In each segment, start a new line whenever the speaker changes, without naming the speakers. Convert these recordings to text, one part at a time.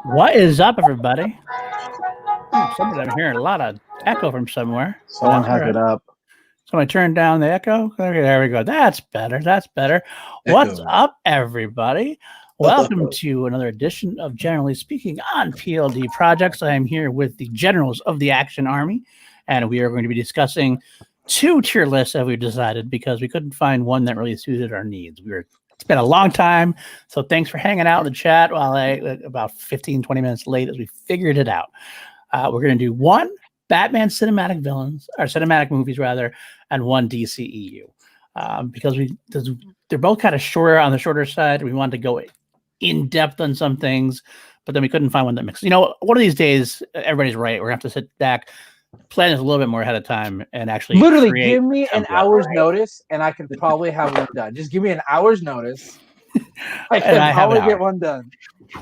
What is up, everybody? I'm hearing a lot of echo from somewhere.
Someone has it up.
Somebody turn down the echo. Okay, there we go. That's better. That's better. What's up, everybody? Welcome to another edition of Generally Speaking on PLD Projects. I am here with the generals of the Action Army, and we are going to be discussing two tier lists that we've decided because we couldn't find one that really suited our needs. It's been a long time, so thanks for hanging out in the chat while about 15, 20 minutes late as we figured it out. We're going to do one Batman cinematic movies rather, and one DCEU because they're both kind of shorter on the shorter side. We wanted to go in depth on some things, but then we couldn't find one that mixes. You know, one of these days, everybody's right. We're going to have to sit back, plan this a little bit more ahead of time, and actually
literally give me an hour's notice, and I can probably have one done. Just give me an hour's notice. I can probably get one done.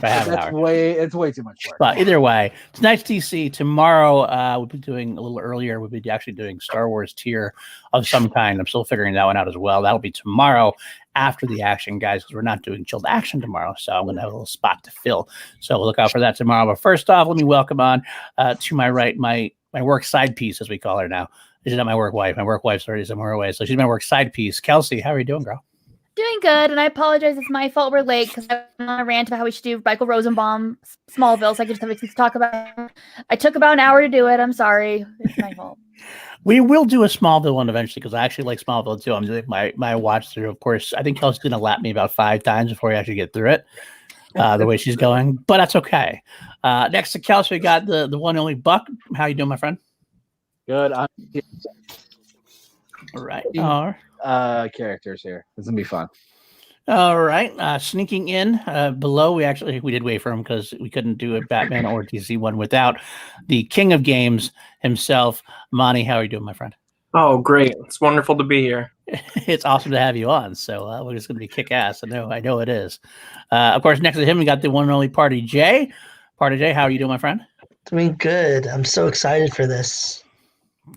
It's way too much work.
But either way, tonight's DC. Tomorrow, we'll be doing a little earlier. We'll be actually doing Star Wars tier of some kind. I'm still figuring that one out as well. That'll be tomorrow after the action, guys, because we're not doing chilled action tomorrow. So I'm going to have a little spot to fill. So we'll look out for that tomorrow. But first off, let me welcome on to my right, my work side piece, as we call her now. She's not my work wife. My work wife's already somewhere away. So she's my work side piece. Kelsey, how are you doing, girl?
Doing good, and I apologize. It's my fault we're late because I went on a rant about how we should do Michael Rosenbaum Smallville, so I could just have to talk about it. I took about an hour to do it. I'm sorry. It's my fault.
We will do a Smallville one eventually because I actually like Smallville too. I'm doing my watch through. Of course, I think Kelsey's going to lap me about 5 times before we actually get through it, the way she's going. But that's okay. Next to Kelsey, we got the one and only Buck. How you doing, my friend?
Good.
All right.
Characters here. It's gonna be fun.
All right. Sneaking in below, we did wait for him because we couldn't do a Batman or DC one without the king of games himself. Monty, how are you doing, my friend?
Oh, great. It's wonderful to be here.
It's awesome to have you on. So we're just going to be kick-ass. I know it is. Of course, next to him, we got the one and only Party J. Party J, how are you doing, my friend?
Doing good. I'm so excited for this.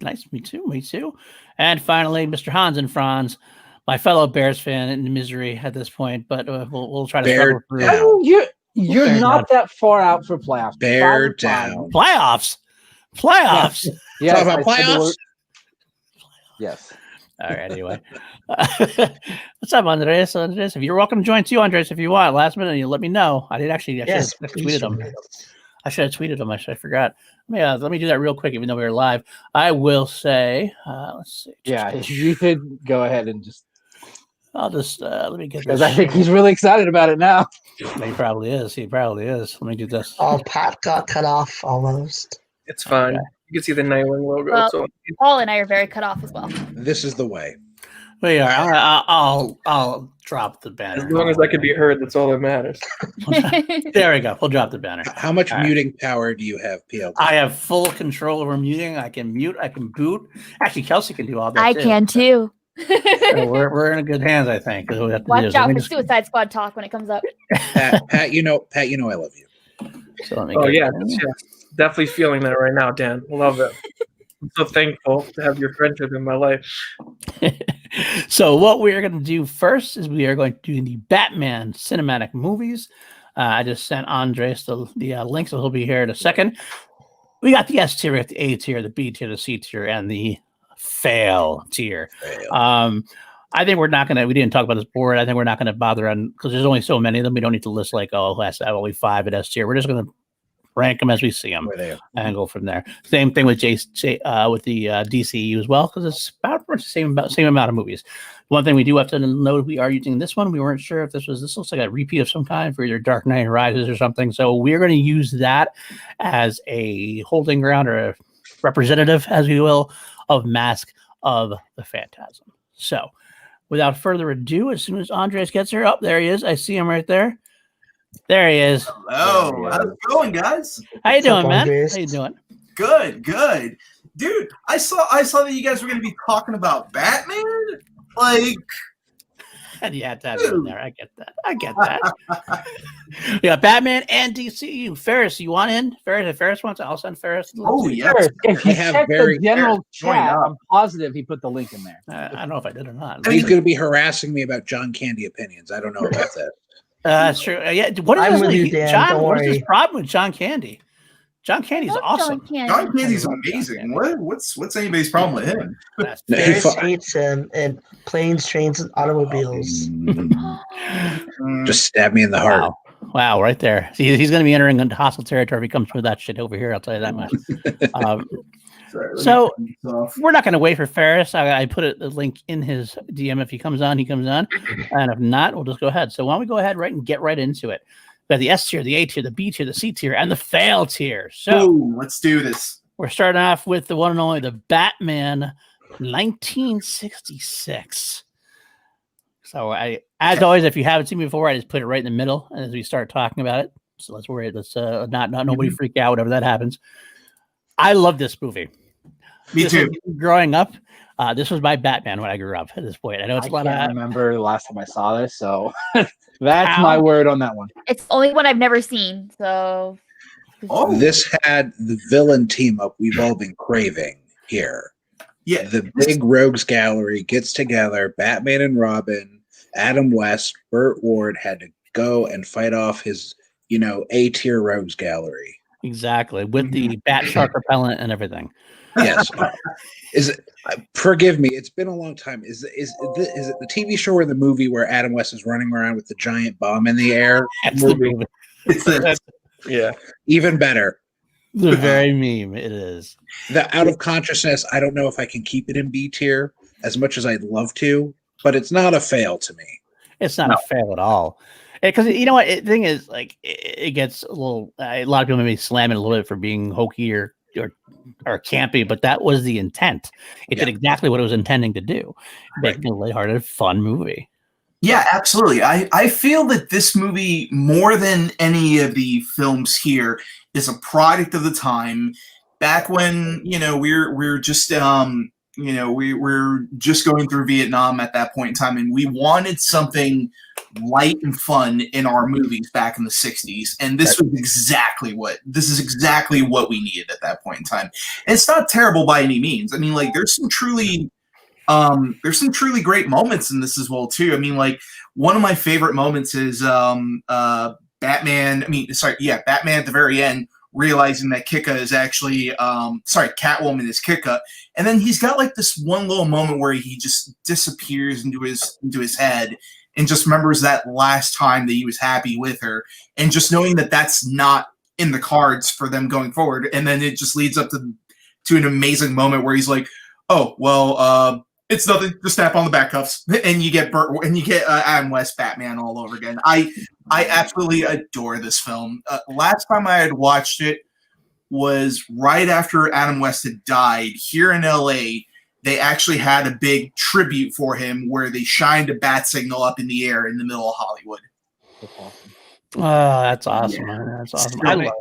Nice. Me too. And finally, Mr. Hans and Franz, my fellow Bears fan in misery at this point, but we'll try to struggle through.
Oh, you're not that far out for playoffs.
Bear down.
Playoffs.
Yes.
Talk about playoffs.
Yes.
All right. Anyway, what's up, Andres? If you're welcome to join too, Andres, if you want. Last minute, you let me know. I should have tweeted him. I should have tweeted him. I forgot. Let me do that real quick, even though we were live. I will say, let's see.
Yeah, you could go ahead and just.
I'll just let me get this.
Because I think he's really excited about it now.
He probably is. Let me do this.
Oh, Pat got cut off almost.
It's fine. Okay. You can see the Nightwing logo.
Well, Paul and I are very cut off as well.
This is the way.
We are. I'll drop the banner.
As long as I can be heard, that's all that matters.
There we go. We'll drop the banner.
How much muting power do you have, PLD?
I have full control over muting. I can mute. I can boot. Actually, Kelsey can do all that.
I can too.
So we're in good hands, I think.
Watch out for Suicide Squad talk when it comes up.
Pat, you know I love you.
So
definitely feeling that right now, Dan. Love it. I'm so thankful to have your friendship in my life.
So what we are going to do first is we are going to do the Batman cinematic movies. I just sent Andres the link, so he'll be here in a second. We got the S tier, we got the A tier, the B tier, the C tier, and the fail tier. I think we didn't talk about this board. I think we're not going to bother on, because there's only so many of them. We don't need to list like, it has to have only 5 at S tier. We're just going to rank them as we see them and go from there. Same thing with with the DCEU as well, because it's about the same amount of movies. One thing we do have to note, we are using this one. We weren't sure if this looks like a repeat of some kind for either Dark Knight Rises or something. So we're going to use that as a holding ground or a representative, as we will, of Mask of the Phantasm. So without further ado, as soon as Andres gets here, there he is. I see him right there. There he is.
Hello. How's it going, guys?
How you doing, man? How you doing?
Good. Dude, I saw that you guys were going to be talking about Batman. Like,
and you had to have it in there. I get that. We got Batman and DCU. Ferris, you want in? If Ferris wants, I'll send Ferris.
Oh, yes.
If you check the general chat, I'm positive he put the link in there.
I don't know if I did or not.
He's going to be harassing me about John Candy opinions. I don't know about that.
That's true. Yeah. What is
I'm
this
with
like?
you, Dan.
John,
Don't
what is this
worry.
problem with John Candy? John Candy's
Love
awesome.
John Candy.
John Candy's
I love John
amazing.
Candy.
What's anybody's problem with him?
That's
No, he
Ferris
fought-
hates him in Planes, Trains, and Automobiles.
Just stab me in the heart.
Wow, right there. See, he's going to be entering into hostile territory if he comes with that shit over here. I'll tell you that much. So we're not going to wait for Ferris. I put a link in his DM. If he comes on, he comes on. And if not, we'll just go ahead. So why don't we go ahead and get right into it? We got the S tier, the A tier, the B tier, the C tier, and the fail tier. So
boom, let's do this.
we're starting off with the one and only, the Batman 1966. So as always, if you haven't seen me before, I just put it right in the middle as we start talking about it. So let's worry. Let's not nobody freak out whenever that happens. I love this movie.
Me too.
Growing up, this was my Batman when I grew up. At this point, I know it's
I
a lot
can't
of.
remember the last time I saw this, so that's my word on that one.
It's the only one I've never seen, so.
Oh,
This had the villain team up we've all been craving here.
yeah.
The big rogues gallery gets together. Batman and Robin, Adam West, Burt Ward had to go and fight off his, A tier rogues gallery.
Exactly, with the bat shark repellent and everything.
Yes. Forgive me. It's been a long time. Is it the TV show or the movie where Adam West is running around with the giant bomb in the air?
That's the movie.
It's the
Yeah.
Even better.
The very meme it is.
The out of consciousness. I don't know if I can keep it in B tier as much as I'd love to, but it's not a fail to me.
It's not a fail at all. Because you know what? The thing is, like, it gets a little. A lot of people maybe slam it a little bit for being hokey or campy, but that was the intent. It did exactly what it was intending to do, making a lighthearted, fun movie.
Yeah, absolutely. I feel that this movie, more than any of the films here, is a product of the time. Back when we're just we're just going through Vietnam at that point in time, and we wanted something light and fun in our movies back in the 60s, and this is exactly what we needed at that point in time. And it's not terrible by any means. I mean, like, there's some truly great moments in this as well too. I mean, like, one of my favorite moments is Batman at the very end, realizing that Kika is actually Catwoman is Kika, and then he's got like this one little moment where he just disappears into his head and just remembers that last time that he was happy with her, and just knowing that that's not in the cards for them going forward. And then it just leads up to an amazing moment where he's like, oh well, it's nothing, just snap on the back cuffs, and you get Adam West Batman all over again. I absolutely adore this film. Last time I had watched it was right after Adam West had died. Here in LA, they actually had a big tribute for him where they shined a bat signal up in the air in the middle of Hollywood.
Oh, that's awesome, man. That's awesome. I love it.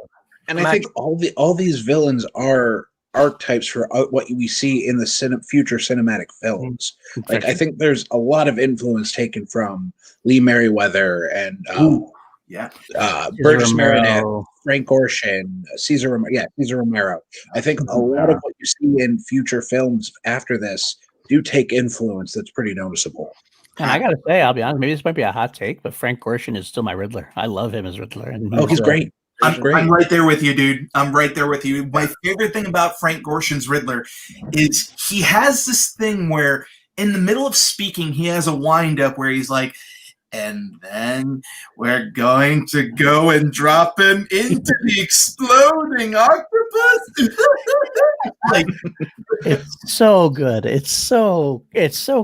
And I think all these villains are archetypes for what we see in the future cinematic films. Like, I think there's a lot of influence taken from Lee Merriweather and Burgess Meredith, Frank Gorshin, Cesar Romero. I think a lot of what you see in future films after this do take influence that's pretty noticeable.
And I gotta say, I'll be honest, maybe this might be a hot take, but Frank Gorshin is still my Riddler. I love him as Riddler. And
he's great.
I'm right there with you, dude. I'm right there with you. My favorite thing about Frank Gorshin's Riddler is he has this thing where in the middle of speaking, he has a wind up where he's like, and then we're going to go and drop him into the exploding octopus. Like,
it's so good. It's so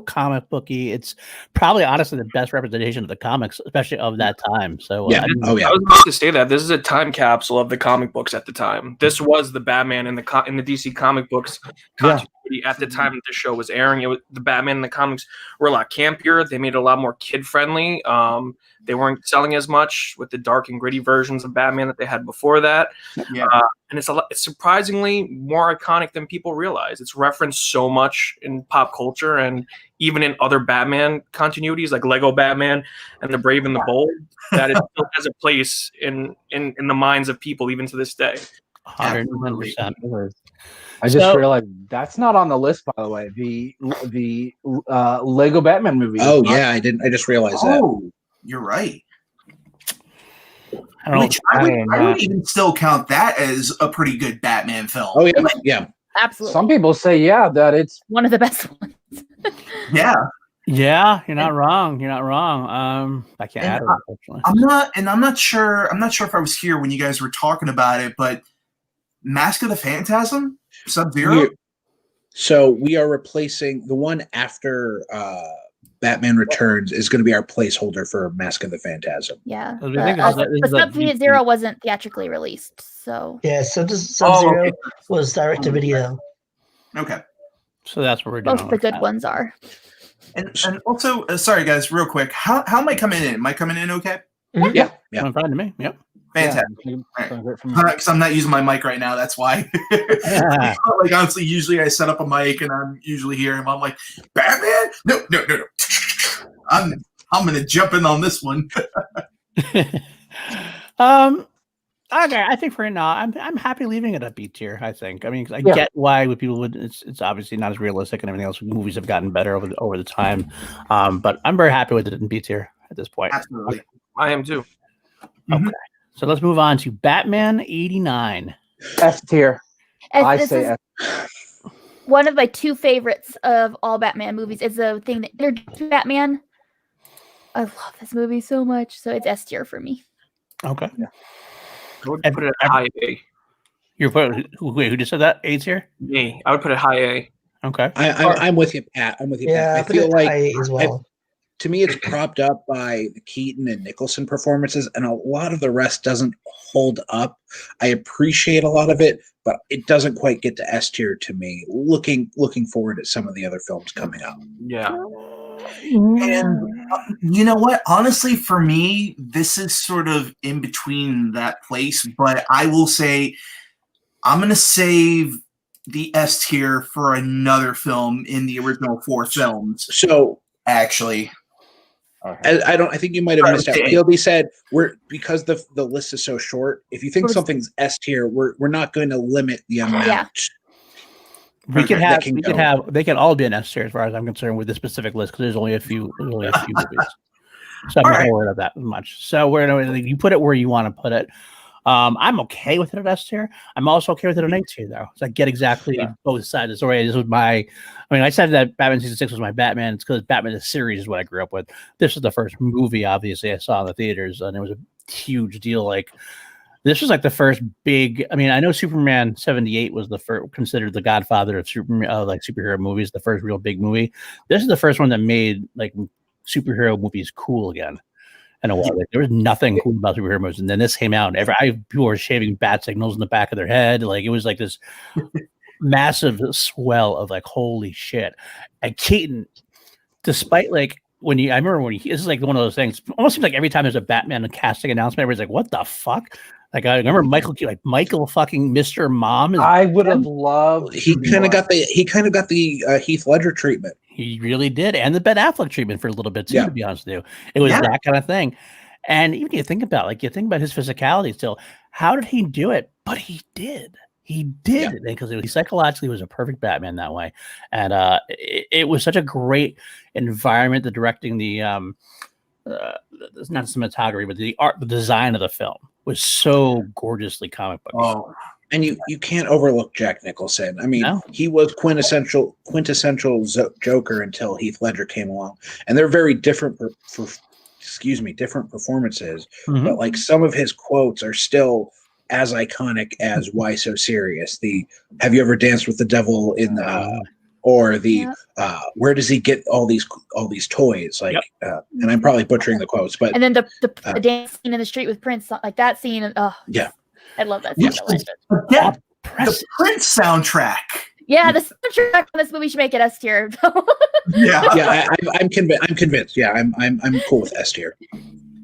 comic booky. It's probably honestly the best representation of the comics, especially of that time. So
I was about to say that this is a time capsule of the comic books at the time. This was the Batman in the DC comic books continuity at the time that the show was airing. It was the Batman in the comics were a lot campier. They made it a lot more kid friendly. They weren't selling as much with the dark and gritty versions of Batman that they had before that. Yeah. And it's surprisingly more iconic than people realize. It's referenced so much in pop culture and even in other Batman continuities like Lego Batman and The Brave and the Bold, that it still has a place in the minds of people even to this day.
100%.
I just realized that's not on the list, by the way. The Lego Batman movie.
Oh yeah, I didn't. I just realized that.
Oh, you're right. Which I would even still count that as a pretty good Batman film.
Oh yeah, yeah.
Absolutely.
Some people say, that it's
one of the best ones.
Yeah.
Yeah, you're not wrong. You're not wrong. I can't add it, unfortunately.
I'm not sure if I was here when you guys were talking about it, but Mask of the Phantasm, Sub-Zero.
So we are replacing the one after Batman Returns is going to be our placeholder for Mask of the Phantasm.
Yeah,
the
Sub-Zero wasn't theatrically released, so
yeah. Sub-Zero was direct to video.
Okay,
so that's what we're doing.
Most of the good ones are.
And also, sorry guys, real quick, how am I coming in? Am I coming in okay?
Mm-hmm.
Yeah.
Fine to me. Yep.
Fantastic. Because I'm not using my mic right now. That's why. Like honestly, usually I set up a mic and I'm usually here and I'm like, Batman? No. I'm gonna jump in on this one.
Okay, I think for now, I'm happy leaving it at B tier. I think. I mean, I get why people would. It's obviously not as realistic and everything else. Movies have gotten better over the time, but I'm very happy with it in B tier at this point.
Absolutely,
I am too.
Okay, so let's move on to Batman '89.
F tier. I say F.
One of my two favorites of all Batman movies is the thing that introduced Batman. I love this movie so much, so it's S tier for me.
Okay.
Yeah.
I would put it high A.
Who just said that? A tier?
Me. I would put it high A.
Okay.
I'm with you, Pat. I'm with you,
Yeah,
Pat. I feel like
as well.
to me, it's propped up by the Keaton and Nicholson performances, and a lot of the rest doesn't hold up. I appreciate a lot of it, but it doesn't quite get to S tier to me. Looking forward to some of the other films coming up.
Yeah.
And you know what? Honestly, for me, this is sort of in between that place. But I will say, I'm going to save the S tier for another film in the original 4 films.
So
actually,
I think you might have missed out. PLD said because the list is so short. If you think something's S tier, we're not going to limit the amount.
Yeah.
They can all be an S tier as far as I'm concerned with this specific list because there's only a few movies. So I'm not worried about that much. So you put it where you want to put it. I'm okay with it at S tier. I'm also okay with it at A tier though. So I get exactly both sides of the story. This was I said that Batman Season 6 was my Batman. It's because Batman the series is what I grew up with. This is the first movie, obviously, I saw in the theaters, and it was a huge deal. Like this was like the first big. I mean, I know Superman 78 was the first considered the godfather of superhero movies, the first real big movie. This is the first one that made like superhero movies cool again. In a while, like, there was nothing cool about superhero movies, and then this came out, and people were shaving bat signals in the back of their head. Like it was like this massive swell of like holy shit. And Keaton, despite like I remember when this is like one of those things. Almost seems like every time there's a Batman casting announcement, everybody's like, "What the fuck?" Like I remember Michael fucking Mr. Mom.
I would have loved.
He kind of got the Heath Ledger treatment.
He really did, and the Ben Affleck treatment for a little bit too. To be honest with you, it was that kind of thing. And even you think about his physicality. Still, how did he do it? But he did. He did because he psychologically was a perfect Batman that way, and it was such a great environment. The directing, not cinematography, but the art, the design of the film was so gorgeously comic book.
Oh, and you can't overlook Jack Nicholson. I mean, he was quintessential Joker until Heath Ledger came along, and they're very different different performances.
Mm-hmm.
But like some of his quotes are still as iconic as "Why So Serious?" The "Have you ever danced with the devil in the?" Or the where does he get all these toys? Like, and I'm probably butchering the quotes, but
and then the dance scene in the street with Prince, like that scene. Oh, I love that scene.
The Prince soundtrack.
Yeah, the soundtrack on this movie should make it S tier.
I'm convinced. Yeah, I'm cool with S tier.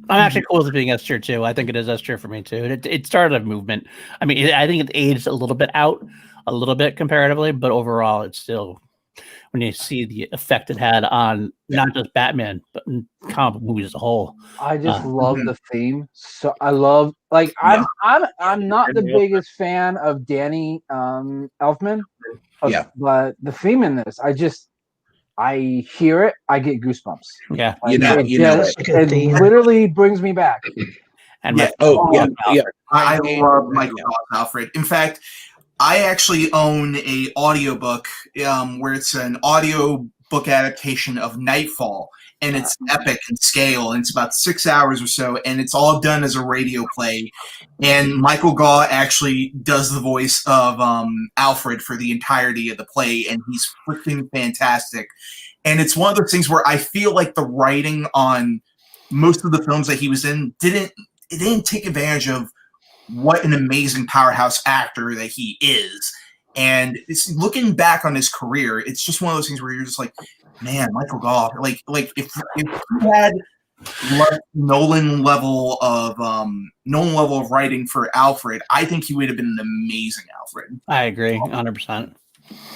I'm actually cool with it being S tier too. I think it is S tier for me too. It started a movement. I mean, I think it aged a little bit comparatively, but overall, it's still. When you see the effect it had on not just Batman, but comic movies as a whole.
I just love the theme. So I love I'm not the biggest fan of Danny Elfman. But the theme in this, I hear it, I get goosebumps.
Yeah.
It literally brings me back.
And
Yeah. I love Michael Gough's Alfred. In fact, I actually own a audiobook where it's an audio book adaptation of Nightfall, and it's epic in scale, and it's about 6 hours or so, and it's all done as a radio play. And Michael Gough actually does the voice of Alfred for the entirety of the play, and he's freaking fantastic. And it's one of those things where I feel like the writing on most of the films that he was in didn't take advantage of what an amazing powerhouse actor that he is. And it's looking back on his career, it's just one of those things where you're just like, man, Michael Gough, like if he had Nolan level of writing for Alfred, I think he would have been an amazing Alfred.
I agree, 100%.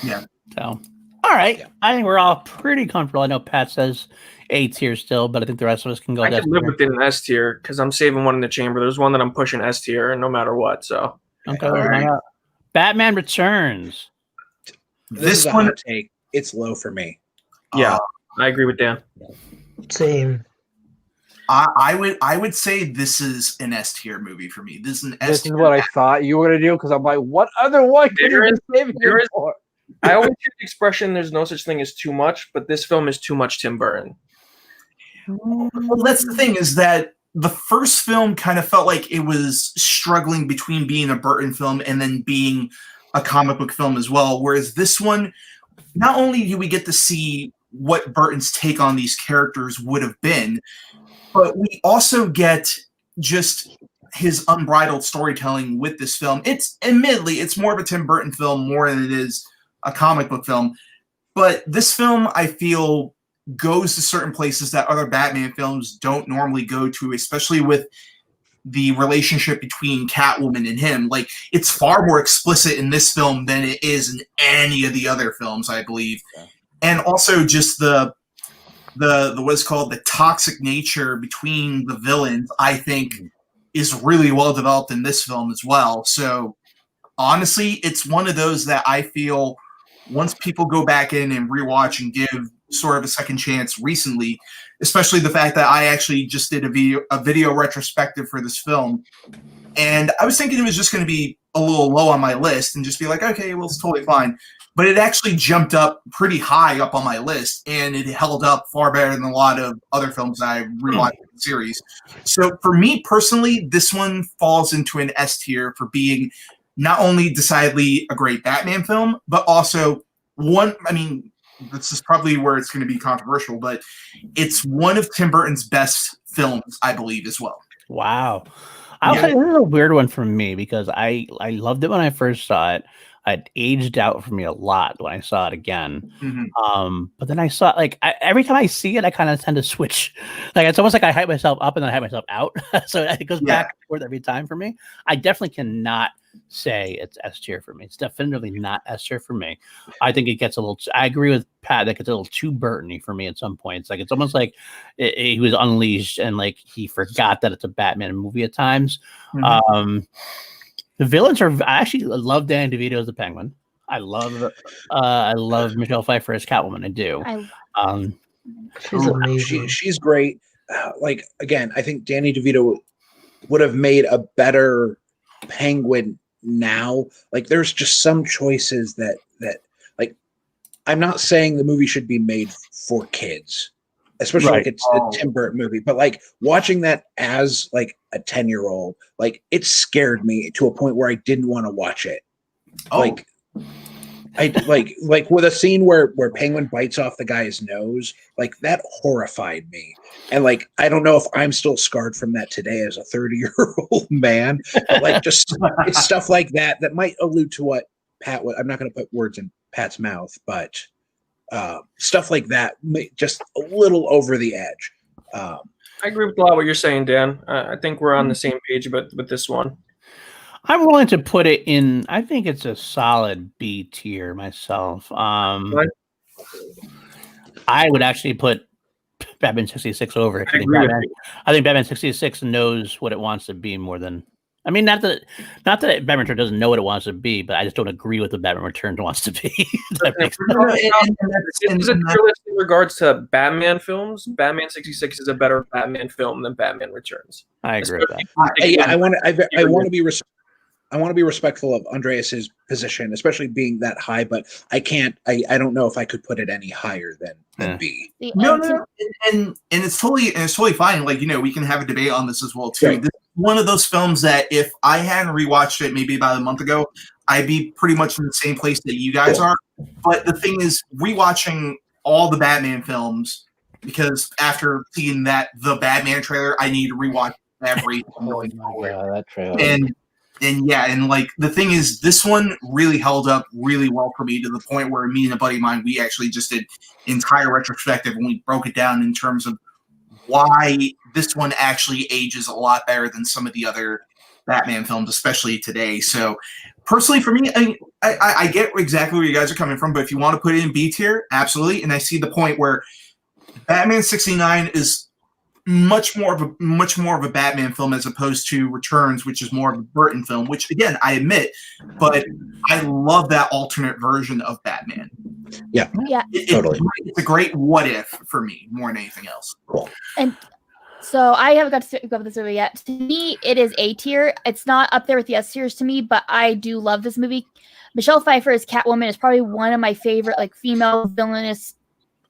Yeah.
So, all right, I think we're all pretty comfortable. I know Pat says A tier still, but I think the rest of us can go.
I can live within an S tier because I'm saving one in the chamber. There's one that I'm pushing S tier, no matter what. So,
okay, right. Batman Returns.
This one, hot take. It's low for me.
Yeah, I agree with Dan.
Same.
I would say this is an S tier movie for me. This is an S tier.
This is what I thought you were gonna do because I'm like, what other one could you be saving it for?
I always hear the expression, "There's no such thing as too much," but this film is too much Tim Burton.
Well, that's the thing, is that the first film kind of felt like it was struggling between being a Burton film and then being a comic book film as well. Whereas this one, not only do we get to see what Burton's take on these characters would have been, but we also get just his unbridled storytelling with this film. It's admittedly, it's more of a Tim Burton film more than it is a comic book film. But this film, I feel, goes to certain places that other Batman films don't normally go to, especially with the relationship between Catwoman and him. Like, it's far more explicit in this film than it is in any of the other films, I believe. Yeah. And also just the what's called the toxic nature between the villains, I think, is really well developed in this film as well. So honestly, it's one of those that I feel once people go back in and rewatch and give sort of a second chance recently, especially the fact that I actually just did a video retrospective for this film. And I was thinking it was just going to be a little low on my list and just be like, okay, well, it's totally fine. But it actually jumped up pretty high up on my list, and it held up far better than a lot of other films that I rewatched in the series. So for me personally, this one falls into an S tier for being not only decidedly a great Batman film, but also one, I mean, this is probably where it's going to be controversial, but it's one of Tim Burton's best films, I believe, as well.
Wow. I'll say this is a weird one for me because I loved it when I first saw it. It aged out for me a lot when I saw it again. Mm-hmm. But then I saw, like, every time I see it, I kind of tend to switch. Like, it's almost like I hype myself up and then I hype myself out. So it goes back and forth every time for me. I definitely cannot say it's S tier for me. It's definitively not S tier for me. I think it gets a little, I agree with Pat that it's a little too Burton-y for me at some points. Like, it's almost like he was unleashed and like he forgot that it's a Batman movie at times. Mm-hmm. The villains are, I actually love Danny DeVito as the Penguin. I love Michelle Pfeiffer as Catwoman. I do.
She's amazing.
She's great. Like, again, I think Danny DeVito would have made a better Penguin now. Like, there's just some choices that like, I'm not saying the movie should be made for kids, especially like it's a Tim Burton movie, but like watching that as like a 10-year-old, like, it scared me to a point where I didn't want to watch it. Like, I like with a scene where Penguin bites off the guy's nose, like, that horrified me. And like, I don't know if I'm still scarred from that today as a 30-year-old man, but like, just it's stuff like that might allude to what Pat I'm not going to put words in Pat's mouth, but stuff like that, just a little over the edge.
I agree with a lot of what you're saying, Dan. I think we're on the same page with this one.
I'm willing to put it in. I think it's a solid B tier myself. I would actually put Batman 66 over it. I think Batman 66 knows what it wants to be more than. I mean, not that Batman Returns doesn't know what it wants to be, but I just don't agree with what Batman Returns wants to be. That makes sense.
Is it in regards to Batman films? Batman 66 is a better Batman film than Batman Returns.
I agree with that.
I want to be respectful of Andreas's position, especially being that high, but I can't. I don't know if I could put it any higher than B.
No, and it's totally fine. Like, we can have a debate on this as well too. Right. This is one of those films that if I hadn't rewatched it maybe about a month ago, I'd be pretty much in the same place that you guys are. But the thing is, rewatching all the Batman films, because after seeing the Batman trailer, I need to rewatch every going forward.
That trailer.
And like the thing is, this one really held up really well for me to the point where me and a buddy of mine, we actually just did entire retrospective and we broke it down in terms of why this one actually ages a lot better than some of the other Batman films, especially today. So personally for me, I get exactly where you guys are coming from, but if you want to put it in B tier, absolutely. And I see the point where Batman 69 is much more of a Batman film as opposed to Returns, which is more of a Burton film, which again I admit, but I love that alternate version of Batman.
Yeah. Totally.
It's a great what if for me more than anything else.
Cool.
And so I haven't got to go over this movie yet. To me, it is A tier. It's not up there with the S tiers to me, but I do love this movie. Michelle Pfeiffer as Catwoman is probably one of my favorite female villainous,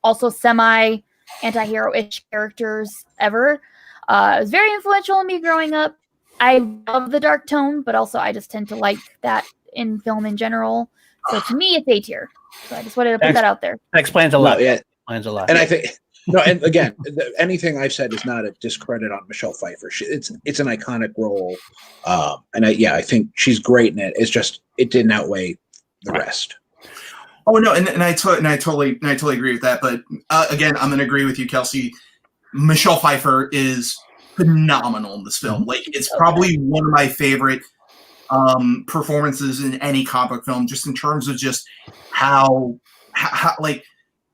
also semi anti-hero-ish characters ever. It was very influential on me growing up. I love the dark tone, but also I just tend to like that in film in general. So to me, it's A tier. So I just wanted to put that out there.
That explains a lot.
No, yeah.
Explains a lot.
And I think and again, anything I've said is not a discredit on Michelle Pfeiffer. It's an iconic role, and I think she's great in it. It's just it didn't outweigh the rest.
Oh no, and I totally agree with that. But again, I'm going to agree with you, Kelsey. Michelle Pfeiffer is phenomenal in this film. Like, it's probably one of my favorite performances in any comic film, just in terms of just how like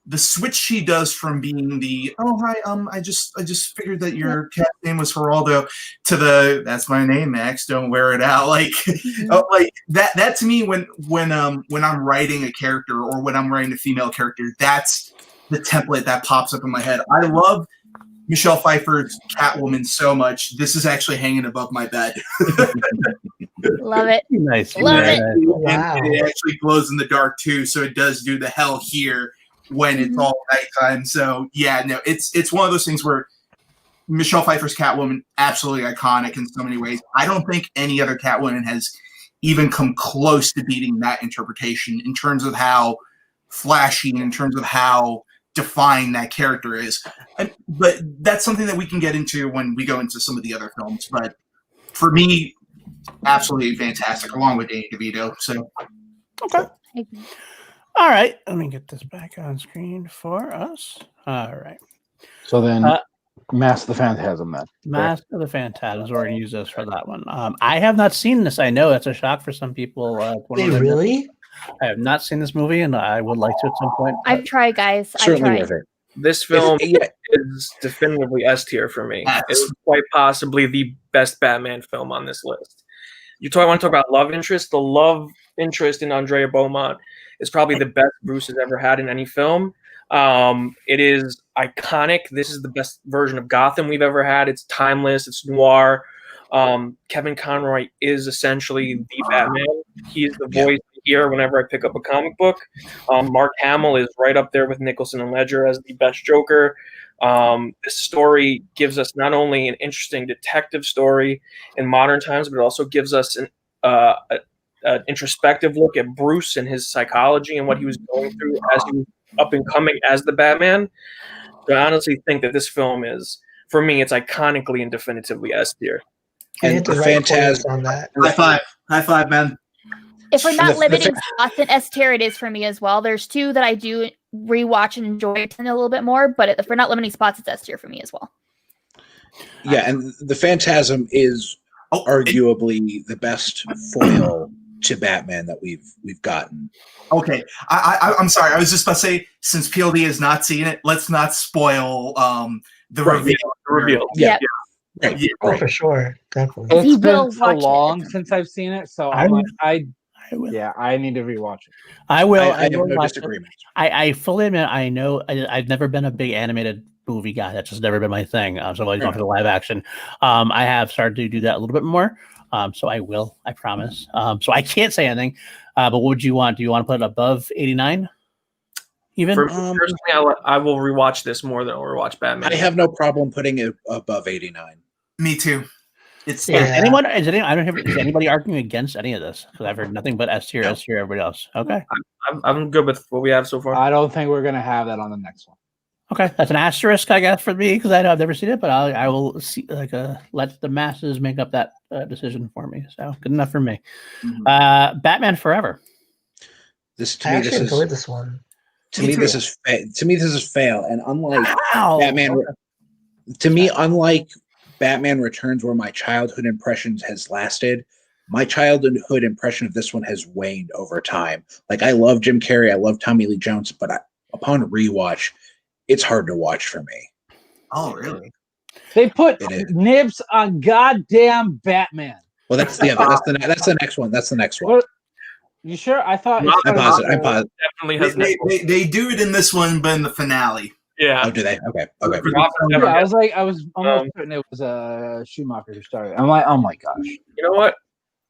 the switch she does from being the I just figured that your cat's name was Geraldo to the that's my name, Max, don't wear it out, like like that to me when I'm writing a character or when I'm writing a female character, that's the template that pops up in my head. I love Michelle Pfeiffer's Catwoman so much. This is actually hanging above my bed.
Love it.
Nice.
Love it.
Wow.
And it actually glows in the dark too, so it does do the hell here when it's all nighttime. So yeah, no, it's one of those things where Michelle Pfeiffer's Catwoman, absolutely iconic in so many ways. I don't think any other Catwoman has even come close to beating that interpretation in terms of how flashy, in terms of how defined that character is. But that's something that we can get into when we go into some of the other films. But for me, absolutely fantastic, along with Danny DeVito. So
okay. All right, let me get this back on screen for us. All right.
So then, Mask of the Phantasm, then.
Mask of the Phantasm. We're going to use this for that one. I have not seen this. I know that's a shock for some people.
Wait, really?
I have not seen this movie, and I would like to at some point.
I've tried, guys.
Certainly worth it.
This film is definitively S tier for me. It's quite possibly the best Batman film on this list. I want to talk about love interest. The love interest in Andrea Beaumont is probably the best Bruce has ever had in any film. It is iconic. This is the best version of Gotham we've ever had. It's timeless. It's noir. Kevin Conroy is essentially the Batman. He is the voice here whenever I pick up a comic book. Mark Hamill is right up there with Nicholson and Ledger as the best Joker. This story gives us not only an interesting detective story in modern times, but it also gives us an introspective look at Bruce and his psychology and what he was going through as he was up and coming as the Batman. So I honestly think that this film is, for me, it's iconically and definitively S tier.
And the Phantasm
on that.
High five, man.
If we're not limiting spots, in S tier it is for me as well. There's two that I do rewatch and enjoy a little bit more, but if we're not limiting spots, it's S tier for me as well.
Yeah, and the Phantasm is arguably the best foil to Batman that we've gotten.
Okay, I'm sorry. I was just about to say, since PLD has not seen it, let's not spoil the reveal.
Yeah.
Right.
Yeah.
Oh, for sure, definitely.
He
It's
will
been so
watch it.
long since I've seen it, so
I
I'm
will.
like,
I will.
yeah, I need to rewatch it.
I will.
I have
will
no
watch it.
disagreement.
I fully admit I know I've never been a big animated movie guy. That's just never been my thing. So I've always gone for the live action. I have started to do that a little bit more. So I will. I promise. So I can't say anything. But what would you want? Do you want to put it above 89? Even
For me personally, I will rewatch this more than I'll rewatch Batman.
I have no problem putting it above 89.
Me too. It's
Yeah.
Is anyone? Is anybody arguing against any of this? Because I've heard nothing but S tier, S tier. Everybody else. Okay.
I'm good with what we have so far.
I don't think we're gonna have that on the next one.
Okay, that's an asterisk, I guess, for me because I've never seen it, but I will see let the masses make up that decision for me. So good enough for me. Batman Forever.
This to
I
me,
actually
this
enjoyed
is
this one.
to me this is fail. And unlike
Wow.
Batman, to me, unlike Batman Returns, where my childhood impressions has lasted, my childhood impression of this one has waned over time. Like I love Jim Carrey, I love Tommy Lee Jones, but upon rewatch, it's hard to watch for me.
Oh, really?
They put
It is.
nibs on goddamn Batman.
Well, that's the next one. That's the next one.
What? You sure? I thought it
I'm
started
positive. I'm
with-
positive.
Definitely has
They do it in this one, but in the finale.
yeah.
Oh, do they? Okay. Okay.
Yeah, I was almost certain it was Schumacher who started. I'm like, oh my gosh.
You know what?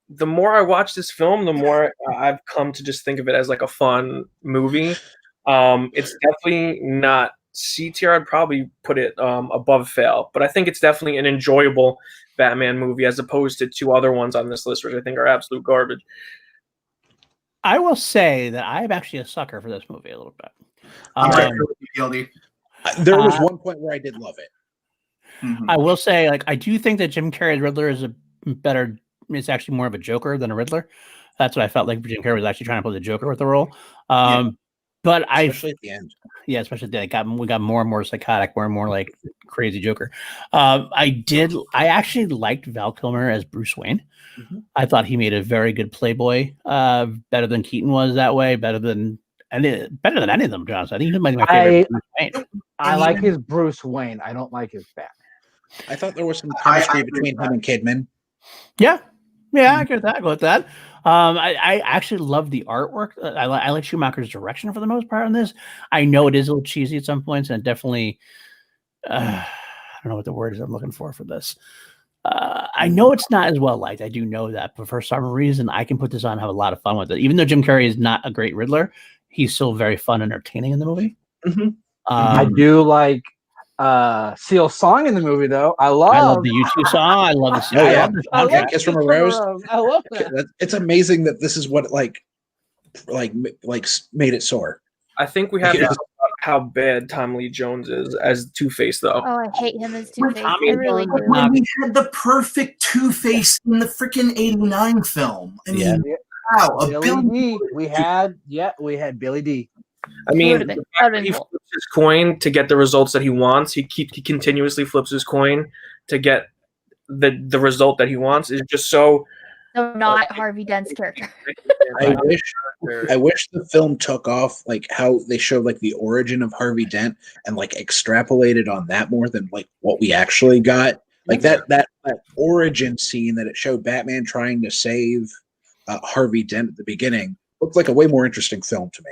The more I watch this film, the more I've come to just think of it as like a fun movie. It's definitely not C tier. I'd probably put it above fail, but I think it's definitely an enjoyable Batman movie as opposed to two other ones on this list, which I think are absolute garbage.
I will say that I'm actually a sucker for this movie a little bit.
I'm right there with you, PLD.
There was one point where I did love it.
I will say, like, I do think that Jim Carrey's Riddler is it's actually more of a Joker than a Riddler. That's what I felt like Jim Carrey was actually trying to play the Joker with the role. But
Especially at the end.
Yeah, especially at the end. We got more and more psychotic, more and more like crazy Joker. I actually liked Val Kilmer as Bruce Wayne. I thought he made a very good Playboy, better than Keaton was that way, better than any of them, John. I think he might be my favorite Bruce Wayne.
I like his Bruce Wayne. I don't like his Batman.
I thought there was some chemistry between him and Kidman.
Yeah, I get that. I go with that. I actually love the artwork. I like Schumacher's direction for the most part on this. I know it is a little cheesy at some points, and definitely, I don't know what the word is I'm looking for this. I know it's not as well liked. I do know that, but for some reason, I can put this on and have a lot of fun with it. Even though Jim Carrey is not a great Riddler, he's still very fun and entertaining in the movie.
I do like Seal's song in the movie, though. I love
the U2 song. I love the song.
Oh, yeah.
I love the soundtrack.
Kiss from a Rose.
I love that.
It's amazing that this is what like made it soar.
I think we have to talk about how bad Tom Lee Jones is as Two-Face, though.
Oh, I hate him as Two-Face. I
Tommy
really
Jones
do.
When we had the perfect Two-Face in the freaking '89 film. I mean, wow, a
Billy
billion.
D. We had Billy D.
I mean,
Would've been-
the fact that he flips his coin to get the results that he wants. He continuously flips his coin to get the result that he wants is just so.
No, not Harvey Dent's character.
I wish the film took off like how they showed like the origin of Harvey Dent and like extrapolated on that more than like what we actually got. Like that origin scene that it showed Batman trying to save Harvey Dent at the beginning looked like a way more interesting film to me.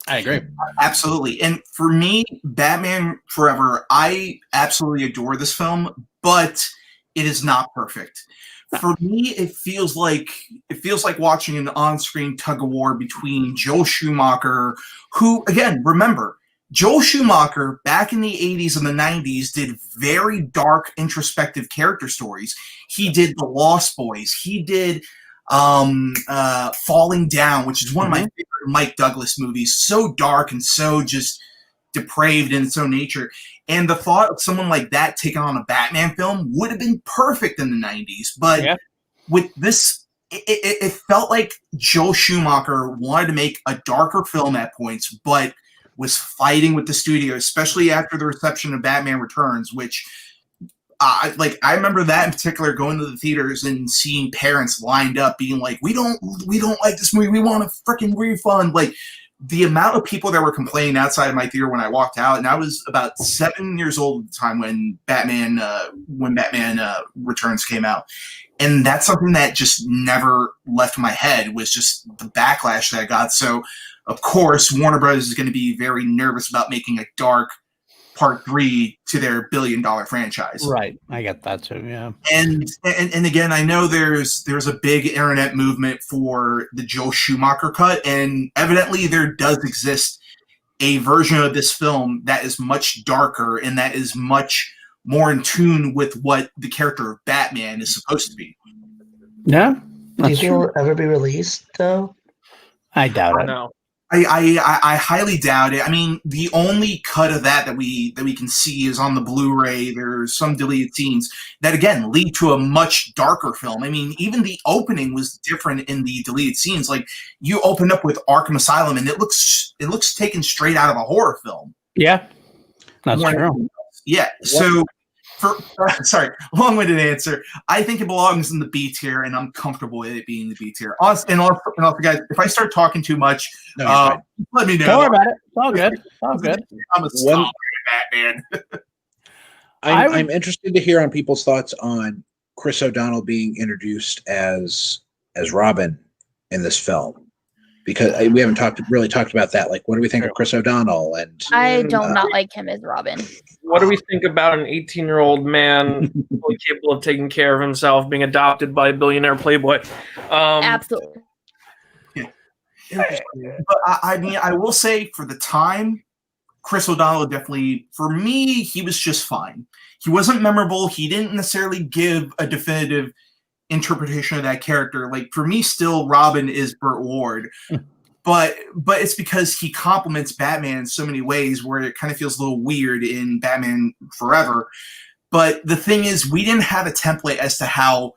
I agree.
Absolutely. And for me, Batman Forever, I absolutely adore this film, but it is not perfect. For me, it feels like watching an on-screen tug of war between Joel Schumacher, who, again, remember, Joel Schumacher back in the 80s and the 90s did very dark, introspective character stories. He did The Lost Boys. He did Falling Down, which is one of my favorite Mike Douglas movies. So dark and so just depraved in its own nature. And the thought of someone like that taking on a Batman film would have been perfect in the 90s. But with this, it felt like Joel Schumacher wanted to make a darker film at points, but was fighting with the studio, especially after the reception of Batman Returns, which I remember that in particular, going to the theaters and seeing parents lined up being like, we don't like this movie. We want a freaking refund. Like, the amount of people that were complaining outside of my theater when I walked out, and I was about 7 years old at the time when Batman Returns came out, and that's something that just never left my head, was just the backlash that I got. So, of course, Warner Brothers is going to be very nervous about making a dark Part 3 to their billion-dollar franchise.
Right, I get that too. Yeah,
and again, I know there's a big internet movement for the Joel Schumacher cut, and evidently there does exist a version of this film that is much darker and that is much more in tune with what the character of Batman is supposed to be.
Yeah,
Do you
that's
think it
true.
will ever be released though?
I doubt it.
No.
I highly doubt it. I mean, the only cut of that we can see is on the Blu-ray. There's some deleted scenes that again lead to a much darker film. I mean, even the opening was different in the deleted scenes. Like, you open up with Arkham Asylum, and it looks taken straight out of a horror film.
Yeah, that's true.
Yeah. So, long-winded answer. I think it belongs in the B tier, and I'm comfortable with it being the B tier. Also, guys, if I start talking too much, let me know.
Don't worry about it. It's all good. It's all good.
I'm a stalker, Batman.
I'm interested to hear on people's thoughts on Chris O'Donnell being introduced as Robin in this film, because we haven't really talked about that. Like, what do we think of Chris O'Donnell? And
I don't not like him as Robin.
What do we think about an 18-year-old man fully capable of taking care of himself being adopted by a billionaire playboy?
Absolutely.
But I mean, I will say, for the time, Chris O'Donnell definitely, for me, he was just fine. He wasn't memorable. He didn't necessarily give a definitive interpretation of that character. Like, for me, still, Robin is Burt Ward. But it's because he complements Batman in so many ways where it kind of feels a little weird in Batman Forever. But the thing is, we didn't have a template as to how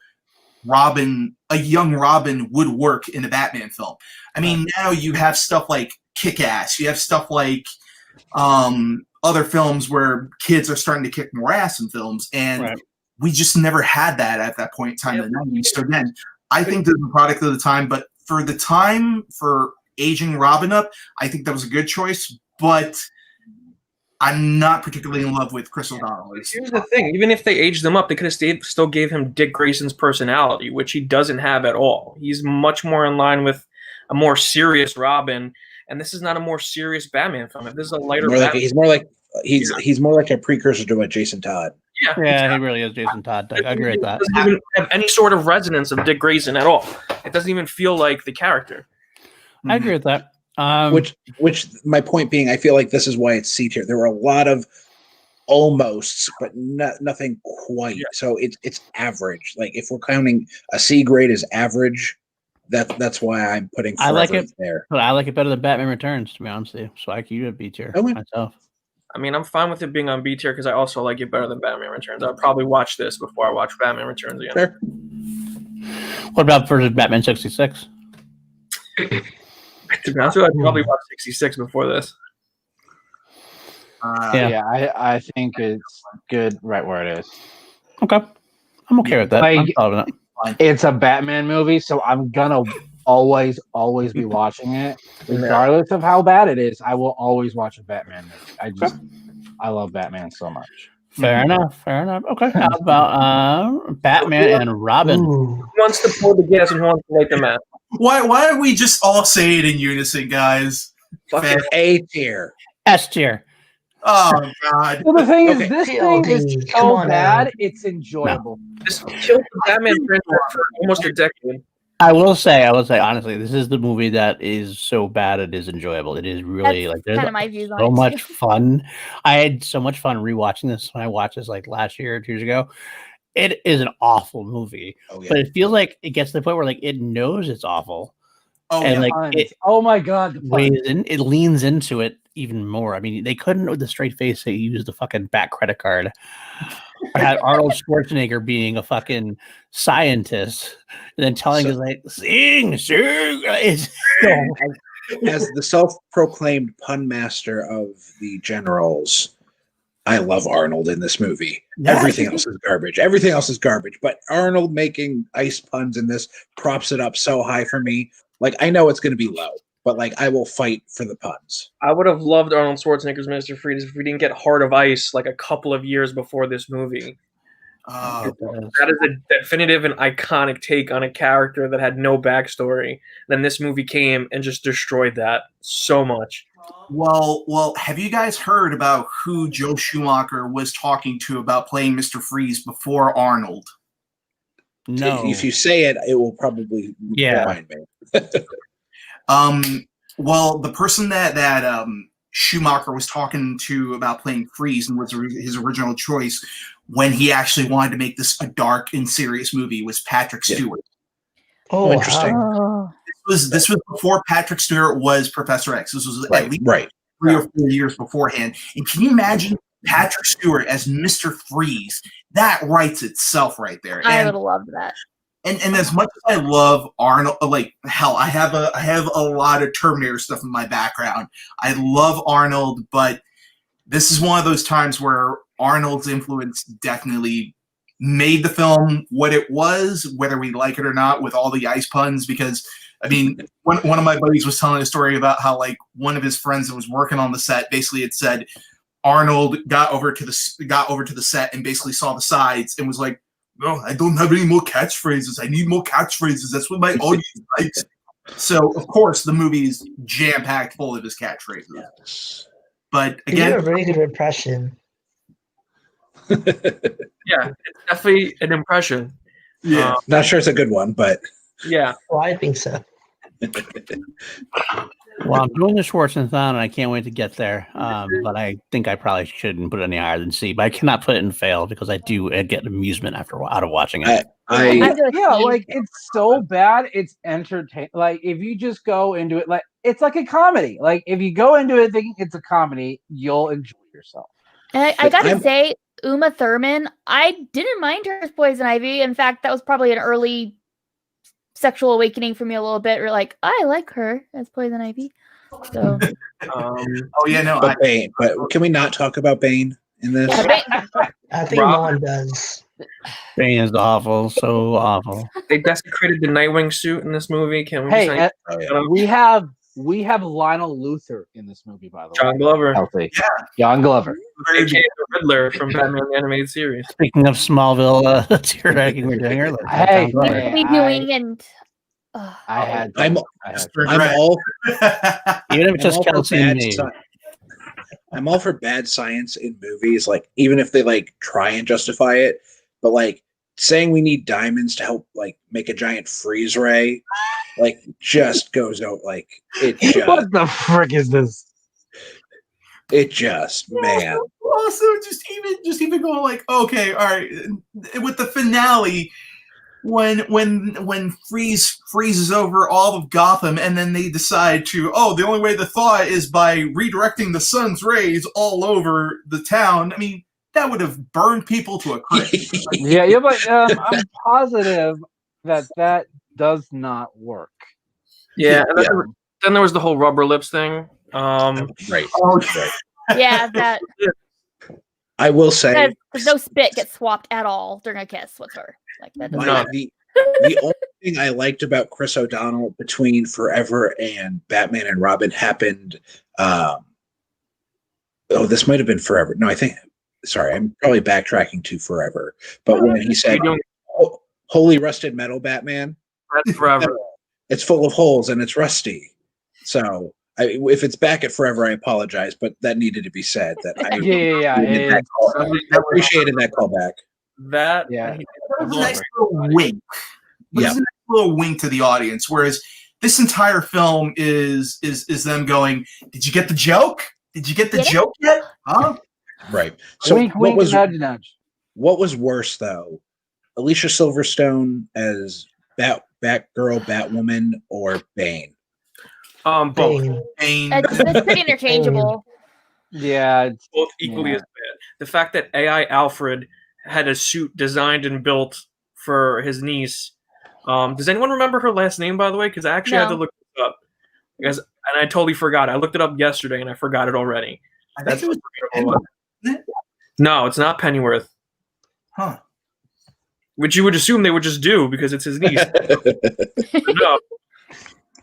a young Robin would work in a Batman film. I mean, now you have stuff like Kick-Ass. You have stuff like other films where kids are starting to kick more ass in films. And we just never had that at that point in time in the 90s. So again, I think they're the product of the time. But for the time, for aging Robin up, I think that was a good choice, but I'm not particularly in love with Chris O'Donnell.
Here's the thing: even if they aged him up, they could have still gave him Dick Grayson's personality, which he doesn't have at all. He's much more in line with a more serious Robin, and this is not a more serious Batman film. If this is a lighter,
he's more like a precursor to what Jason Todd.
Yeah, exactly. He really is Jason Todd. I agree with that.
It doesn't even have any sort of resonance of Dick Grayson at all. It doesn't even feel like the character.
I agree with that.
Which my point being, I feel like this is why it's C tier. There were a lot of almosts, but nothing quite. Yeah. So it's average. Like, if we're counting a C grade as average, that's why I'm putting Forever
I like it
there.
But I like it better than Batman Returns, to be honest with you. So I keep it B tier myself.
I mean, I'm fine with it being on B tier because I also like it better than Batman Returns. I'll probably watch this before I watch Batman Returns again.
Sure.
What about versus Batman 66?
To be honest with you, I'd probably watch 66 before this.
I think it's good right where it is.
Okay. I'm okay with that.
Like,
I'm following it.
It's a Batman movie, so I'm gonna always be watching it. Regardless of how bad it is, I will always watch a Batman movie. I love Batman so much.
Fair enough. Okay. How about Batman and Robin?
Who wants to pull the gas and who wants to light the match?
Why don't we just all say it in unison, guys?
Fucking A tier.
S tier.
Oh, God.
Well, the thing is, this thing is so bad, it's enjoyable.
This killed the Batman franchise for almost a decade.
I will say, honestly, this is the movie that is so bad it is enjoyable. It is really there's
kind of my views on
so
it
much
too.
fun. I had so much fun rewatching this when I watched this like last year or 2 years ago. It is an awful movie, but it feels like it gets to the point where like it knows it's awful.
Oh,
and
oh my God,
it leans into it even more. I mean, they couldn't with the straight face they used the fucking back credit card. I had Arnold Schwarzenegger being a fucking scientist and then telling us like sing. As
the self-proclaimed pun master of the generals, I love Arnold in this movie. Everything else is garbage. But Arnold making ice puns in this props it up so high for me. Like, I know it's going to be low. but like I will fight for the puns.
I would have loved Arnold Schwarzenegger's Mr. Freeze if we didn't get Heart of Ice like a couple of years before this movie. That is a definitive and iconic take on a character that had no backstory. Then this movie came and just destroyed that so much.
Well, have you guys heard about who Joe Schumacher was talking to about playing Mr. Freeze before Arnold?
No.
If you say it, it will probably remind me.
Well, the person that Schumacher was talking to about playing Freeze and was his original choice when he actually wanted to make this a dark and serious movie was Patrick Stewart.
Oh,
interesting.
Wow.
This was before Patrick Stewart was Professor X. This was at least 3 or 4 years beforehand. And can you imagine Patrick Stewart as Mr. Freeze? That writes itself right there.
I would have loved that.
And as much as I love Arnold, like hell, I have a lot of Terminator stuff in my background. I love Arnold, but this is one of those times where Arnold's influence definitely made the film what it was, whether we like it or not, with all the ice puns. Because I mean, one of my buddies was telling a story about how like one of his friends that was working on the set basically had said Arnold got over to the set and basically saw the sides and was like, "No, I don't have any more catchphrases. I need more catchphrases. That's what my audience likes." So of course the movie is jam packed full of his catchphrases.
Yes.
But
You did
again,
a really good impression.
Yeah, it's definitely an impression.
yeah.
Not sure it's a good one, but
Yeah.
Well, I think so.
Well, I'm doing the Schwarzenthon, and I can't wait to get there. But I think I probably shouldn't put it any higher than C. But I cannot put it in fail because I get amusement out of watching it.
Like it's so bad, it's entertaining. Like if you just go into it, like it's like a comedy. Like if you go into it thinking it's a comedy, you'll enjoy yourself.
And I gotta say, Uma Thurman, I didn't mind her as Poison Ivy. In fact, that was probably an early sexual awakening for me a little bit. Or like, I like her as Poison Ivy. So,
Oh yeah, no.
but Bane. But can we not talk about Bane in this?
I think no one does.
Bane is awful, so awful.
They desecrated the Nightwing suit in this movie. Can we
Hey,
just
we have Lionel Luthor in this movie, by the
John
way.
Glover,
Healthy. John Glover.
aka the Riddler from Batman the Animated Series.
Speaking of Smallville, tear we were doing earlier.
Hey,
what are we doing? And
I'm all
even if it's just
I'm all for
Kelsey and me.
I'm all for bad science in movies, like even if they like try and justify it, but like saying we need diamonds to help like make a giant freeze ray, like just goes out like it just
What the frick is this?
it just man.
Also, just even going like, okay, all right, with the finale, when Freeze freezes over all of Gotham, and then they decide to, the only way to thaw it is by redirecting the sun's rays all over the town. I mean, that would have burned people to a crisp.
Yeah, but I'm positive that does not work.
Yeah, and then there was the whole rubber lips thing.
Right.
yeah, that
I will say
because no spit gets swapped at all during a kiss with her. Like that doesn't
the only thing I liked about Chris O'Donnell between Forever and Batman and Robin happened. This might have been Forever. No, sorry, I'm probably backtracking to Forever. But when he said, "Holy rusted metal, Batman,"
that's Forever.
It's full of holes and it's rusty. So if it's back at Forever, I apologize, but that needed to be said. That I appreciated that callback.
That
was a nice little wink. It was a nice little wink to the audience. Whereas this entire film is them going, "Did you get the joke? Did you get the joke yet? Huh?"
Right. So
wink, nudge, nudge.
What was worse though, Alicia Silverstone as Batgirl, Batwoman, or Bane?
Both.
Bane.
It's pretty interchangeable.
Yeah, it's
Both equally as bad. The fact that AI Alfred had a suit designed and built for his niece. Does anyone remember her last name, by the way? Because I actually had to look it up. And I totally forgot. I looked it up yesterday and I forgot it already.
I think it was Pennyworth, isn't it?
No, it's not Pennyworth.
Huh.
Which you would assume they would just do because it's his niece. No.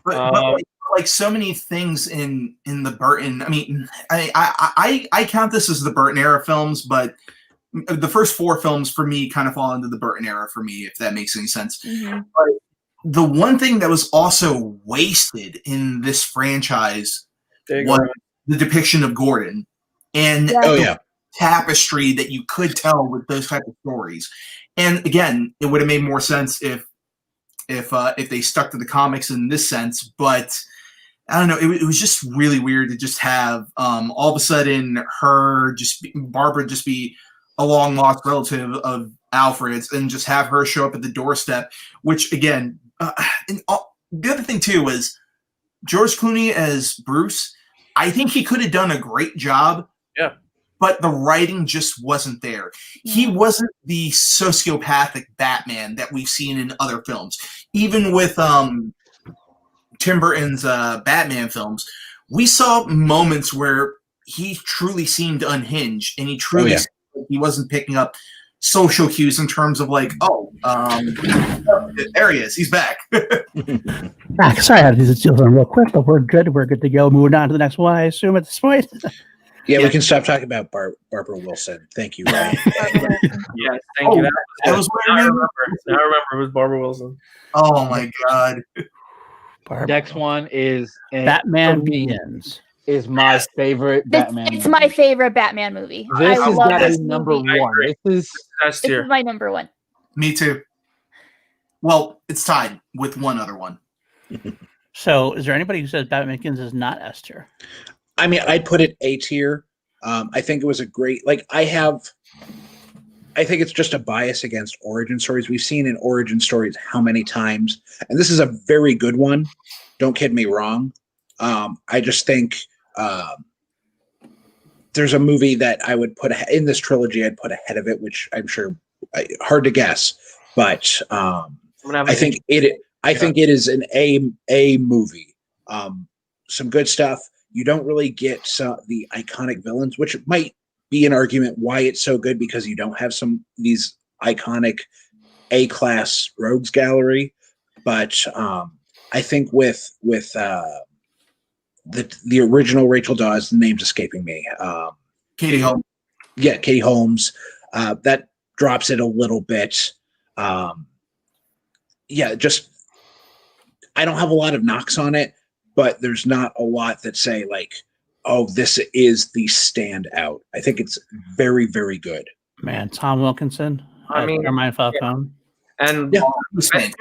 But like so many things in the Burton. I mean, I count this as the Burton era films, but the first 4 films for me kind of fall into the Burton era for me, if that makes any sense.
Mm-hmm.
But the one thing that was also wasted in this franchise was the depiction of Gordon and the tapestry that you could tell with those type of stories. And again, it would have made more sense if they stuck to the comics in this sense, but I don't know. It was just really weird to just have all of a sudden Barbara just be a long lost relative of Alfred's and just have her show up at the doorstep. Which again, the other thing too was George Clooney as Bruce. I think he could have done a great job.
Yeah. But
the writing just wasn't there.
Yeah.
He wasn't the sociopathic Batman that we've seen in other films. Even with Tim Burton's Batman films, we saw moments where he truly seemed unhinged, and he truly seemed like he wasn't picking up social cues in terms of like, there he is, he's back.
Sorry, I had to do this real quick, but we're good. We're good to go. Moving on to the next one, I assume, at this point.
Yeah, we can stop talking about Barbara Wilson. Thank you, Ryan.
Yes, thank you. That was what I remember. I remember it was Barbara Wilson.
Oh my god.
Next one is
Batman Begins.
Is my favorite Batman.
It's my favorite Batman movie.
This
I
is
love
gotta
this
be number
movie.
one. This
is my number one.
Me too. Well, it's tied with one other one.
So, is there anybody who says Batman Begins is not S tier?
I mean, I'd put it A tier. I think it was a great, I think it's just a bias against origin stories. We've seen in origin stories how many times, and this is a very good one. Don't kid me wrong. I just think there's a movie that I would put in this trilogy. I'd put ahead of it, which I'm sure hard to guess, but I think it is an A movie. Some good stuff. You don't really get the iconic villains, which might be an argument why it's so good, because you don't have these iconic A-class rogues gallery. But I think with the original Rachel Dawes, the name's escaping me.
Katie Holmes.
Yeah, Katie Holmes. That drops it a little bit. Just I don't have a lot of knocks on it, but there's not a lot that say this is the standout. I think it's very, very good.
Man, Tom Wilkinson.
I mean,
Carmine Falcone.
And I do think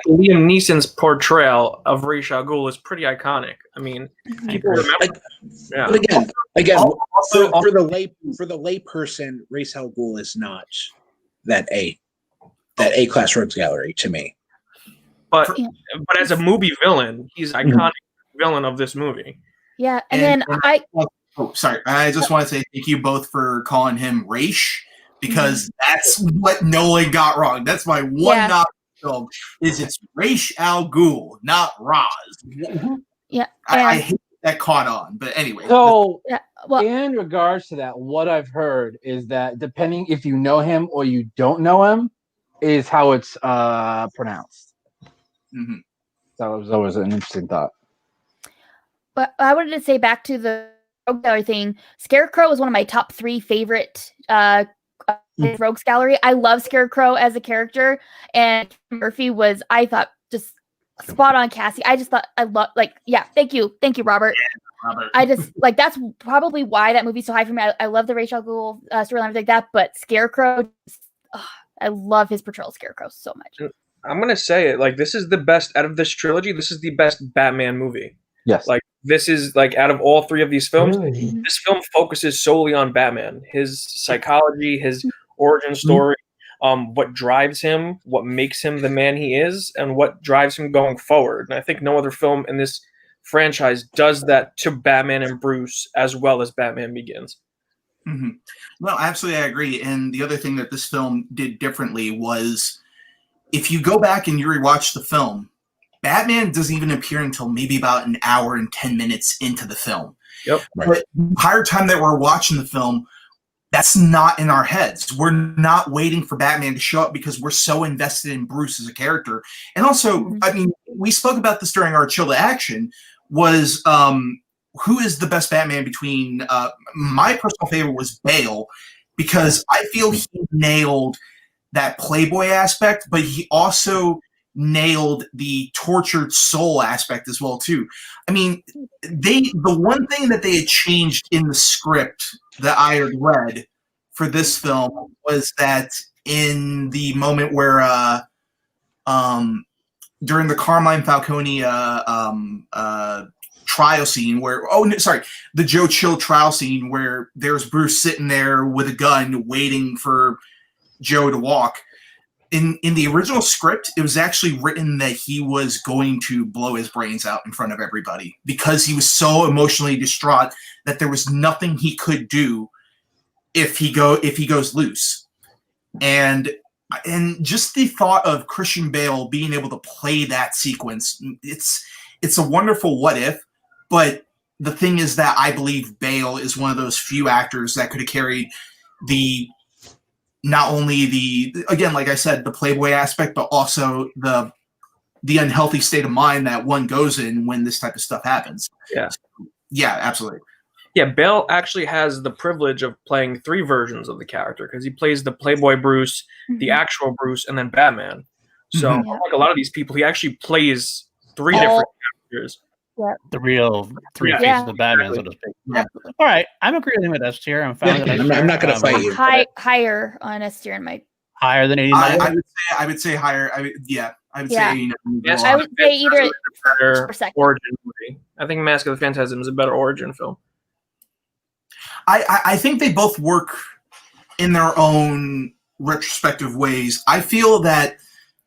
Liam Neeson's portrayal of Ra's al Ghul is pretty iconic. I mean, people remember.
But again, for the lay person, Ra's al Ghul is not that A-class rogues gallery to me.
But as a movie villain, he's iconic villain of this movie.
Yeah, and
sorry. I just want to say thank you both for calling him Raish, because that's what Nolan got wrong. That's my one knock film is it's Ra's al Ghul, not Raz.
Yeah,
I hate that caught on, but anyway.
So, in regards to that, what I've heard is that depending if you know him or you don't know him, is how it's pronounced.
Mm-hmm.
That was always an interesting thought.
But I wanted to say back to the rogue gallery thing. Scarecrow was one of my top 3 favorite rogues gallery. I love Scarecrow as a character, and Murphy was, I thought, just spot on Cassie. I just thought thank you, Robert.
Yeah, Robert.
I just that's probably why that movie's so high for me. I love the Ra's al Ghul storyline like that, but Scarecrow, I love his portrayal of Scarecrow so much.
I'm gonna say it, this is the best out of this trilogy. This is the best Batman movie.
Yes.
This is out of all 3 of these films,
Really?
this film focuses solely on Batman, his psychology, his origin story, what drives him, what makes him the man he is, and what drives him going forward. And I think no other film in this franchise does that to Batman and Bruce as well as Batman Begins.
Mm-hmm. No, absolutely, I agree. And the other thing that this film did differently was, if you go back and you rewatch the film, Batman doesn't even appear until maybe about an hour and 10 minutes into the film.
Yep.
But the entire time that we're watching the film, that's not in our heads. We're not waiting for Batman to show up because we're so invested in Bruce as a character. And also, I mean, we spoke about this during our Chill to Action, was who is the best Batman between my personal favorite was Bale, because I feel he nailed that playboy aspect, but he also nailed the tortured soul aspect as well too. I mean, the one thing that they had changed in the script that I had read for this film was that in the moment where during the Carmine Falcone trial scene where the Joe Chill trial scene where there's Bruce sitting there with a gun waiting for Joe to walk. In the original script, it was actually written that he was going to blow his brains out in front of everybody because he was so emotionally distraught that there was nothing he could do if he goes loose. And just the thought of Christian Bale being able to play that sequence, it's a wonderful what if, but the thing is that I believe Bale is one of those few actors that could have carried not only again, like I said, the playboy aspect, but also the unhealthy state of mind that one goes in when this type of stuff happens.
Yeah.
So, yeah, absolutely.
Yeah, Bale actually has the privilege of playing 3 versions of the character because he plays the Playboy Bruce, the actual Bruce, and then Batman. So, like a lot of these people, he actually plays 3 different characters.
Yeah.
The real 3 faces of Batman, so to speak. Yeah. All right, I'm agreeing with S tier. I'm fine with S tier.
I'm not going to fight you.
Higher on S tier in my.
Higher than 89.
I would say higher. I would say 89.
Yes,
I would say either
better origin movie. I think Mask of the Phantasm is a better origin film.
I think they both work in their own retrospective ways. I feel that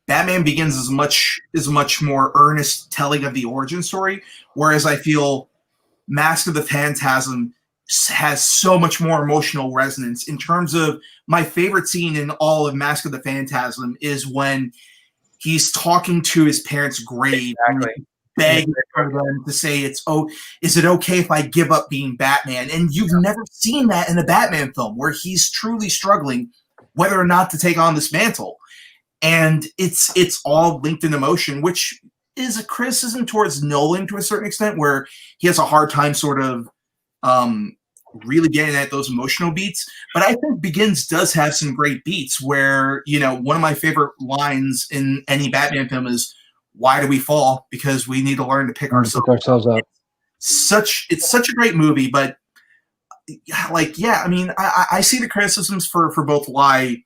Batman Begins is much more earnest telling of the origin story, whereas I feel Mask of the Phantasm has so much more emotional resonance. In terms of my favorite scene in all of Mask of the Phantasm is when he's talking to his parents' grave, begging for them to say is it okay if I give up being Batman? And you've never seen that in a Batman film where he's truly struggling whether or not to take on this mantle. And it's all linked in emotion, which is a criticism towards Nolan to a certain extent, where he has a hard time sort of really getting at those emotional beats. But I think Begins does have some great beats where, one of my favorite lines in any Batman film is, why do we fall? Because we need to learn to pick ourselves up. It's such a great movie, but I see the criticisms for both why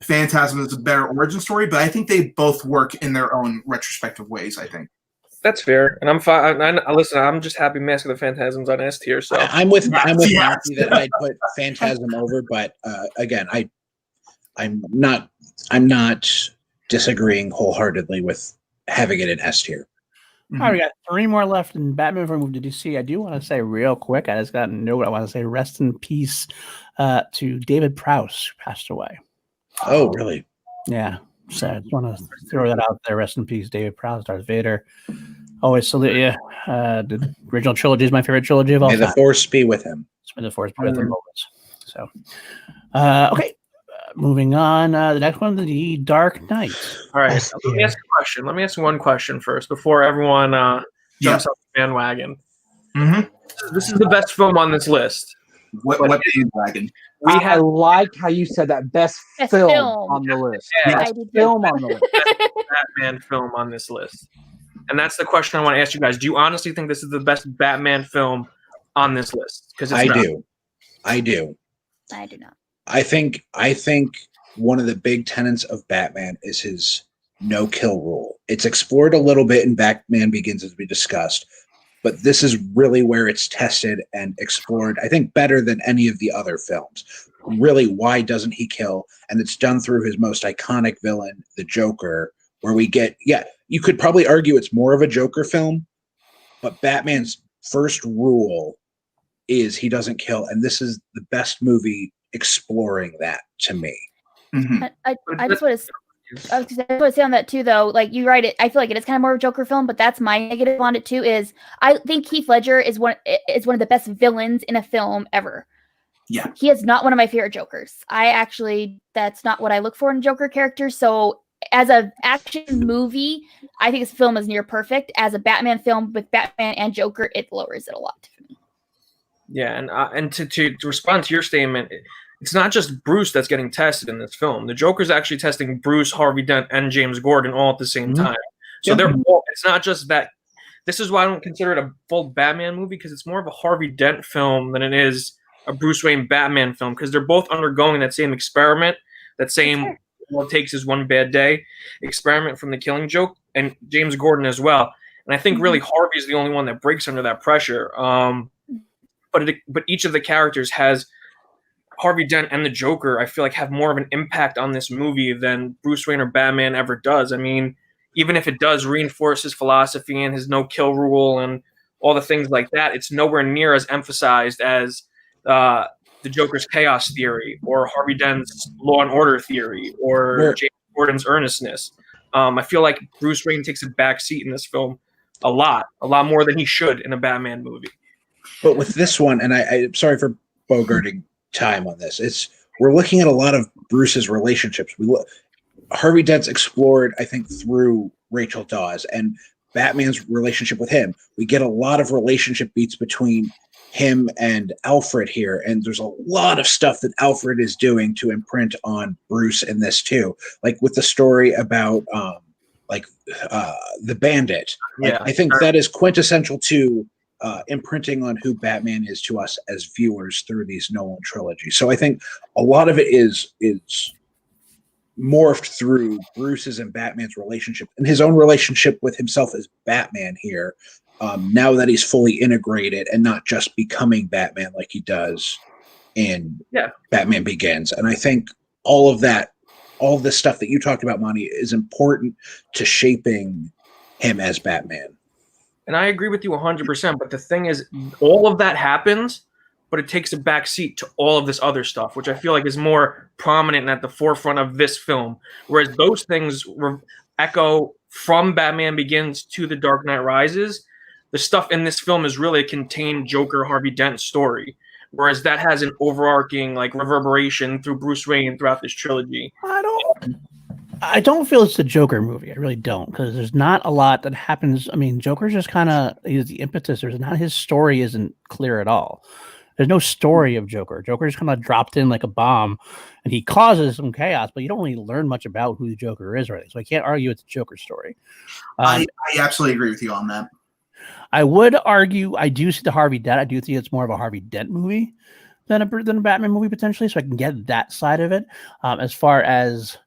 Phantasm is a better origin story, but I think they both work in their own retrospective ways, I think.
That's fair, and I'm fine. Listen, I'm just happy Mask of the Phantasm's on S tier. So
I'm with Matthew that I'd put Phantasm over, but again, I'm not disagreeing wholeheartedly with having it in S tier.
All right, we got 3 more left in Batman before we move to DC. I do want to say real quick, I just got a note. I want to say rest in peace to David Prowse, who passed away.
Oh, really?
Yeah. So I just want to throw that out there. Rest in peace, David Prowse, Darth Vader. Always salute you. The original trilogy is my favorite trilogy of all time.
May the Force be with him.
May the Force be with him always. So, okay. Moving on. The next one, The Dark Knight.
All right. Let me ask a question. Let me ask one question first before everyone jumps off the bandwagon.
Mm-hmm.
This is the best film on this list.
What bandwagon?
I like how you said that. Best film on the list.
Best
film on the list.
Best Batman film on this list. And that's the question I want to ask you guys. Do you honestly think this is the best Batman film on this list? Because
I do. I do
not.
I think one of the big tenets of Batman is his no-kill rule. It's explored a little bit in Batman Begins, as we discussed, but this is really where it's tested and explored, I think, better than any of the other films. Really, why doesn't he kill? And it's done through his most iconic villain, the Joker, where we get, you could probably argue it's more of a Joker film, but Batman's first rule is he doesn't kill, and this is the best movie exploring that to me.
Mm-hmm. I just want to say on that too, though. Like you write it, I feel like it is kind of more of a Joker film, but that's my negative on it too. Is I think Heath Ledger is one of the best villains in a film ever.
Yeah.
He is not one of my favorite Jokers. That's not what I look for in Joker characters. So as a action movie, I think this film is near perfect. As a Batman film with Batman and Joker, it lowers it a lot for me.
Yeah, and to respond to your statement, it's not just Bruce that's getting tested in this film. The Joker's actually testing Bruce, Harvey Dent, and James Gordon all at the same time. So it's not just that. This is why I don't consider it a full Batman movie, because it's more of a Harvey Dent film than it is a Bruce Wayne Batman film, because they're both undergoing that same experiment, that same all it takes is one bad day experiment from the Killing Joke, and James Gordon as well. And I think really Harvey's the only one that breaks under that pressure. But each of the characters has Harvey Dent and the Joker, I feel like, have more of an impact on this movie than Bruce Wayne or Batman ever does. I mean, even if it does reinforce his philosophy and his no-kill rule and all the things like that, it's nowhere near as emphasized as the Joker's chaos theory or Harvey Dent's law and order theory or James Gordon's earnestness. I feel like Bruce Wayne takes a back seat in this film a lot more than he should in a Batman movie.
But with this one, and I'm sorry for bogarting time on this, we're looking at a lot of Bruce's relationships. Harvey Dent's explored, I think, through Rachel Dawes and Batman's relationship with him. We get a lot of relationship beats between him and Alfred here, and there's a lot of stuff that Alfred is doing to imprint on Bruce in this too, like with the story about the bandit. I think that is quintessential to imprinting on who Batman is to us as viewers through these Nolan trilogies. So I think a lot of it is morphed through Bruce's and Batman's relationship and his own relationship with himself as Batman here. Now that he's fully integrated and not just becoming Batman like he does in Batman Begins. And I think all of this stuff that you talked about, Monty, is important to shaping him as Batman.
And I agree with you 100%. But the thing is, all of that happens, but it takes a back seat to all of this other stuff, which I feel like is more prominent and at the forefront of this film. Whereas those things echo from Batman Begins to The Dark Knight Rises. The stuff in this film is really a contained Joker Harvey Dent story, whereas that has an overarching reverberation through Bruce Wayne throughout this trilogy.
I don't feel it's the Joker movie. I really don't, because there's not a lot that happens. I mean, Joker's just kind of is the impetus. His story isn't clear at all. There's no story of Joker. Joker's kind of dropped in like a bomb, and he causes some chaos, but you don't really learn much about who the Joker is, right? So I can't argue it's a Joker story.
I absolutely agree with you on that.
I would argue I do see the Harvey Dent. I do think it's more of a Harvey Dent movie than a Batman movie potentially, so I can get that side of it. As far as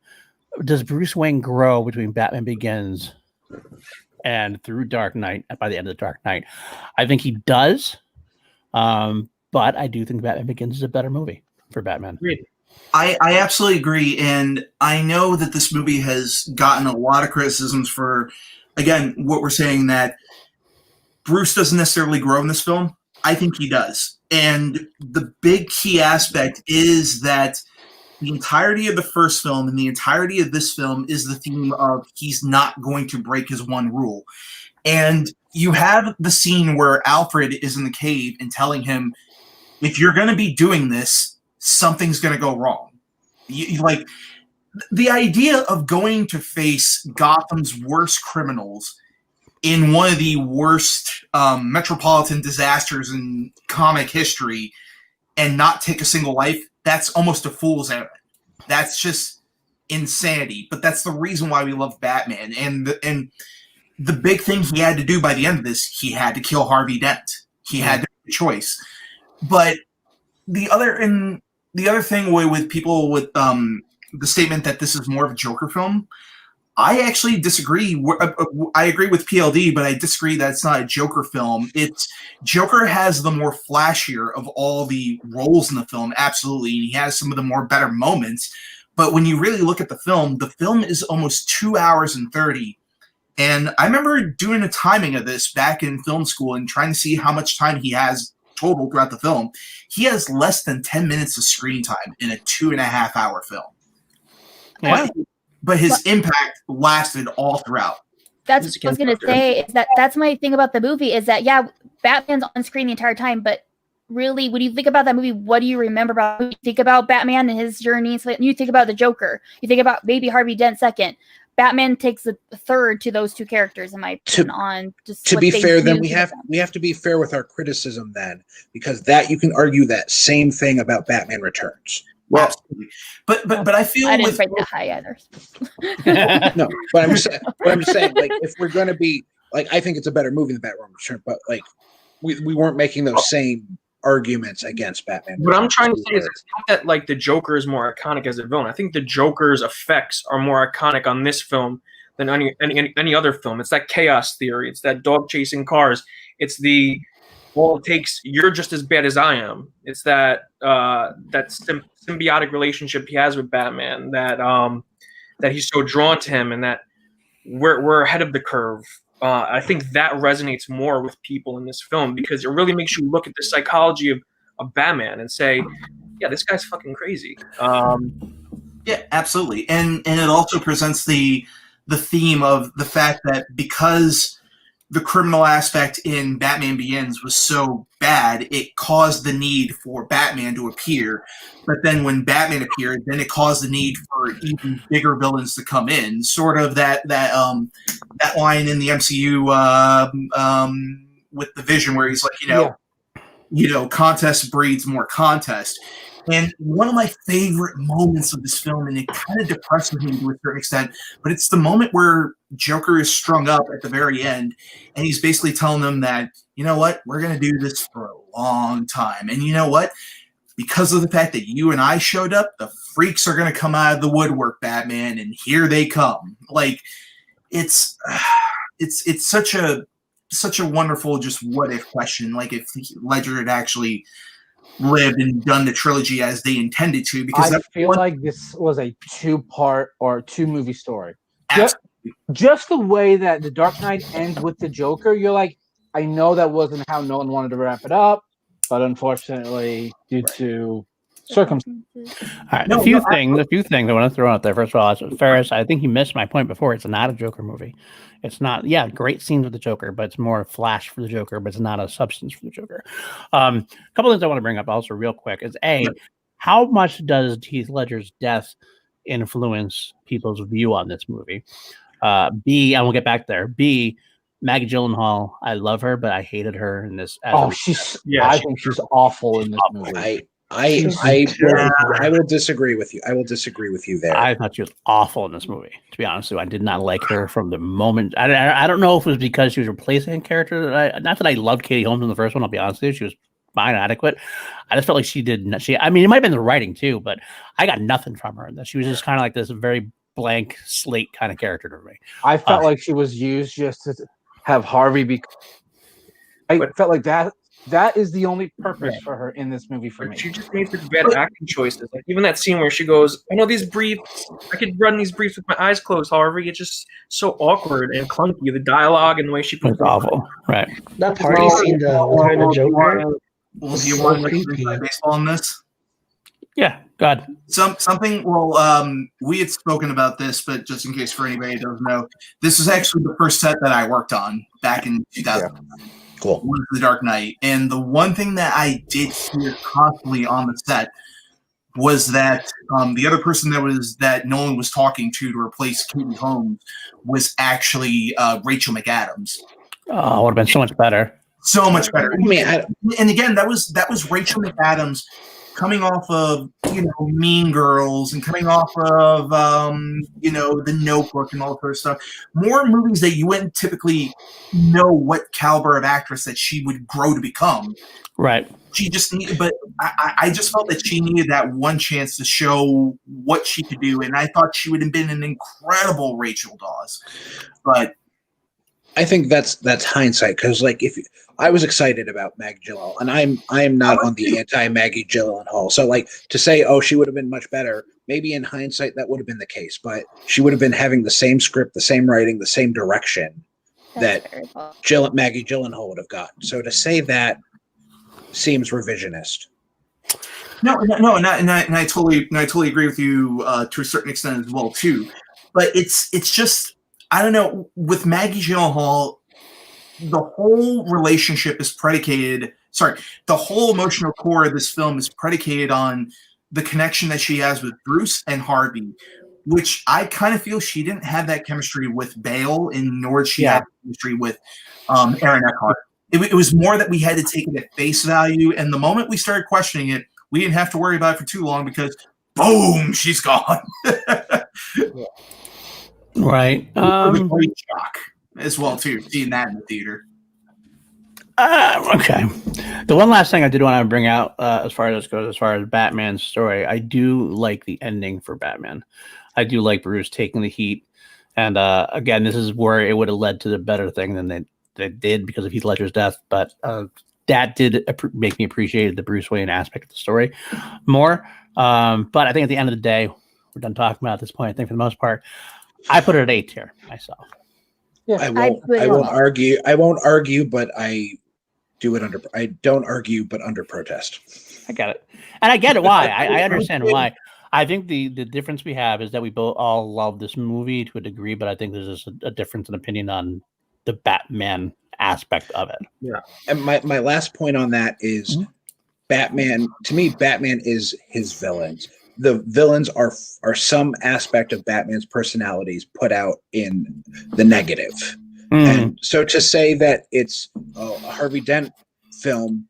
does Bruce Wayne grow between Batman Begins and through Dark Knight by the end of the Dark Knight, I think he does. But I do think Batman Begins is a better movie for Batman.
I absolutely agree, and I know that this movie has gotten a lot of criticisms for, again, what we're saying that Bruce doesn't necessarily grow in this film. I think he does. And the big key aspect is that the entirety of the first film and the entirety of this film is the theme of he's not going to break his one rule. And you have the scene where Alfred is in the cave and telling him, if you're going to be doing this, something's going to go wrong. Like, the idea of going to face Gotham's worst criminals in one of the worst metropolitan disasters in comic history and not take a single life, that's almost a fool's errand. That's just insanity. But that's the reason why we love Batman. And the big thing he had to do by the end of this, he had to kill Harvey Dent. He had to make a choice. But the other thing with people with the statement that this is more of a Joker film, I actually disagree. I agree with PLD, but I disagree that it's not a Joker film. Joker has the more flashier of all the roles in the film, absolutely. And he has some of the more better moments. But when you really look at the film is almost 2 hours and 30. And I remember doing a timing of this back in film school and trying to see how much time he has total throughout the film. He has less than 10 minutes of screen time in a 2.5 hour film.
Yeah.
But his impact lasted all throughout.
That's what I was going to say, is that's my thing about the movie, is that, Batman's on screen the entire time, but really, when you think about that movie, what do you remember about? You think about Batman and his journey. So you think about the Joker. You think about maybe Harvey Dent second. Batman takes a third to those two characters, in my opinion. On just
to be fair, then we have to be fair with our criticism then, because that you can argue that same thing about Batman Returns.
Well, absolutely. But I feel
I didn't rate that high either.
No, but I'm just saying, like, if we're gonna be like, I think it's a better movie than Batman Returns, but like, we weren't making those same arguments against Batman.
What I'm trying to say is it's not that like the Joker is more iconic as a villain. I think the Joker's effects are more iconic on this film than any other film. It's that chaos theory. It's that dog chasing cars. It's the it takes you're just as bad as I am. It's that symbiotic relationship he has with Batman, that he's so drawn to him, and that we're ahead of the curve. I think that resonates more with people in this film because it really makes you look at the psychology of Batman and say, yeah, this guy's fucking crazy.
Yeah, absolutely. And it also presents the theme of the fact that because the criminal aspect in Batman Begins was so bad, it caused the need for Batman to appear. But then when Batman appeared, then it caused the need for even bigger villains to come in. Sort of that line in the MCU with the Vision where he's like, contest breeds more contest. And one of my favorite moments of this film, and it kind of depresses me to a certain extent, but it's the moment where Joker is strung up at the very end, and he's basically telling them that, you know what, we're going to do this for a long time. And you know what? Because of the fact that you and I showed up, the freaks are going to come out of the woodwork, Batman, and here they come. Like, it's such a wonderful just what if question. Like if Ledger had actually lived and done the trilogy as they intended to, because
I feel like this was a 2-part or 2-movie story.
Absolutely.
Just the way that The Dark Knight ends with the Joker, you're like, I know that wasn't how Nolan wanted to wrap it up, but unfortunately, due to circumstances.
All right, a few things I want to throw out there. First of all, Ferris, I think you missed my point before. It's not a Joker movie. It's not, great scenes with the Joker, but it's more a flash for the Joker, but it's not a substance for the Joker. A couple things I want to bring up also real quick is how much does Heath Ledger's death influence people's view on this movie? B, and we'll get back there. B, Maggie Gyllenhaal, I love her, but I hated her in this.
I think she's awful in this movie.
I will disagree with you. I will disagree with you there.
I thought she was awful in this movie. To be honest with you, I did not like her from the moment. I don't know if it was because she was replacing a character. Not that I loved Katie Holmes in the first one. I'll be honest with you, she was fine, adequate. I just felt like she did. I mean, it might have been the writing too, but I got nothing from her in this. She was just kind of like this very blank slate kind of character to me.
I felt like she was used just to have Harvey be. I felt like that is the only purpose for her in this movie for me.
She just made such bad acting choices. Like even that scene where she goes, I know these briefs, I could run these briefs with my eyes closed, Harvey. It's just so awkward and clunky. The dialogue and the way she puts
it awful. Right.
That party scene with her and the Joker.
Well, do you want to baseball on this?
Yeah, go ahead.
Something. Well, we had spoken about this, but just in case for anybody who doesn't know, this was actually the first set that I worked on back in 2000. Yeah.
Cool.
Was The Dark Knight, and the one thing that I did hear constantly on the set was that the other person that Nolan was talking to replace Katie Holmes was actually Rachel McAdams.
Oh, it would have been so much better.
So much better. And again, that was Rachel McAdams coming off of Mean Girls and coming off of The Notebook and all that sort of stuff. More movies that you wouldn't typically know what caliber of actress that she would grow to become.
Right.
She just needed, but I just felt that she needed that one chance to show what she could do, and I thought she would have been an incredible Rachel Dawes. But
I think that's hindsight, because I was excited about Maggie Gyllenhaal, and I am not on the anti-Maggie Gyllenhaal. So to say, she would have been much better, maybe in hindsight that would have been the case, but she would have been having the same script, the same writing, the same direction that Maggie Gyllenhaal would have gotten. So to say that seems revisionist.
No, and I totally agree with you to a certain extent as well too. But it's just, I don't know, with Maggie Gyllenhaal, the whole relationship is predicated the whole emotional core of this film is predicated on the connection that she has with Bruce and Harvey, which I kind of feel she didn't have that chemistry with Bale, and nor did she have chemistry with Aaron Eckhart. It was more that we had to take it at face value, and the moment we started questioning it, we didn't have to worry about it for too long because, boom, she's gone.
Right.
It was a great shock as well, too, seeing that in the theater.
Okay. The one last thing I did want to bring out as far as this goes, as far as Batman's story, I do like the ending for Batman. I do like Bruce taking the heat. And again, this is where it would have led to the better thing than they did because of Heath Ledger's death. But that did make me appreciate the Bruce Wayne aspect of the story more. But I think at the end of the day, we're done talking about at this point. I think for the most part, I put it at A tier myself.
Yeah,
I won't argue. I won't argue, but I do it under. I don't argue, but under protest.
I get it, and I get it. Why? I understand why. I think the difference we have is that we both all love this movie to a degree, but I think there's just a difference in opinion on the Batman aspect of it.
Yeah, and my last point on that is Batman. To me, Batman is his villains. The villains are some aspect of Batman's personalities put out in the negative. And so to say that it's a Harvey Dent film,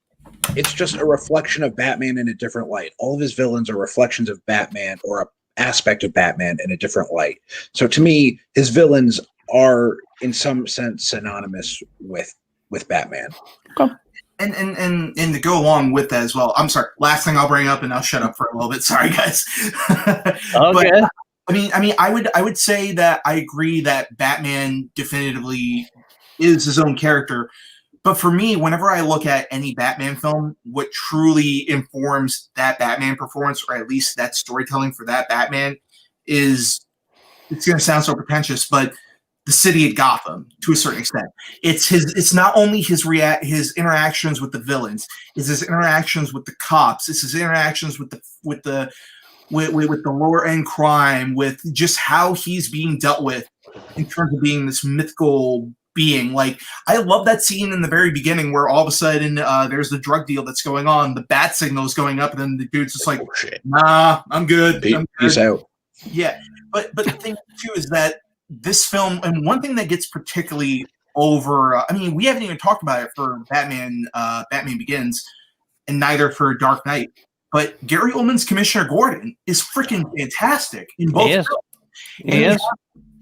it's just a reflection of Batman in a different light. All of his villains are reflections of Batman or an aspect of Batman in a different light. So to me, his villains are in some sense synonymous with Batman.
Okay.
And to go along with that as well, I'm sorry, last thing I'll bring up and I'll shut up for a little bit. Sorry, guys.
Okay.
But, I would say that I agree that Batman definitively is his own character. But for me, whenever I look at any Batman film, what truly informs that Batman performance, or at least that storytelling for that Batman, is, it's going to sound so pretentious, but the city of Gotham to a certain extent. It's not only his interactions with the villains, it's his interactions with the cops, it's his interactions with the lower end crime, with just how he's being dealt with in terms of being this mythical being. Like, I love that scene in the very beginning where all of a sudden there's the drug deal that's going on, the bat signal is going up, and then the dude's just like, nah, I'm good.
Peace out.
Yeah, but the thing too is that this film, and one thing that gets particularly over, we haven't even talked about it for Batman Begins, and neither for Dark Knight, but Gary Oldman's Commissioner Gordon is freaking fantastic in both films.
He is.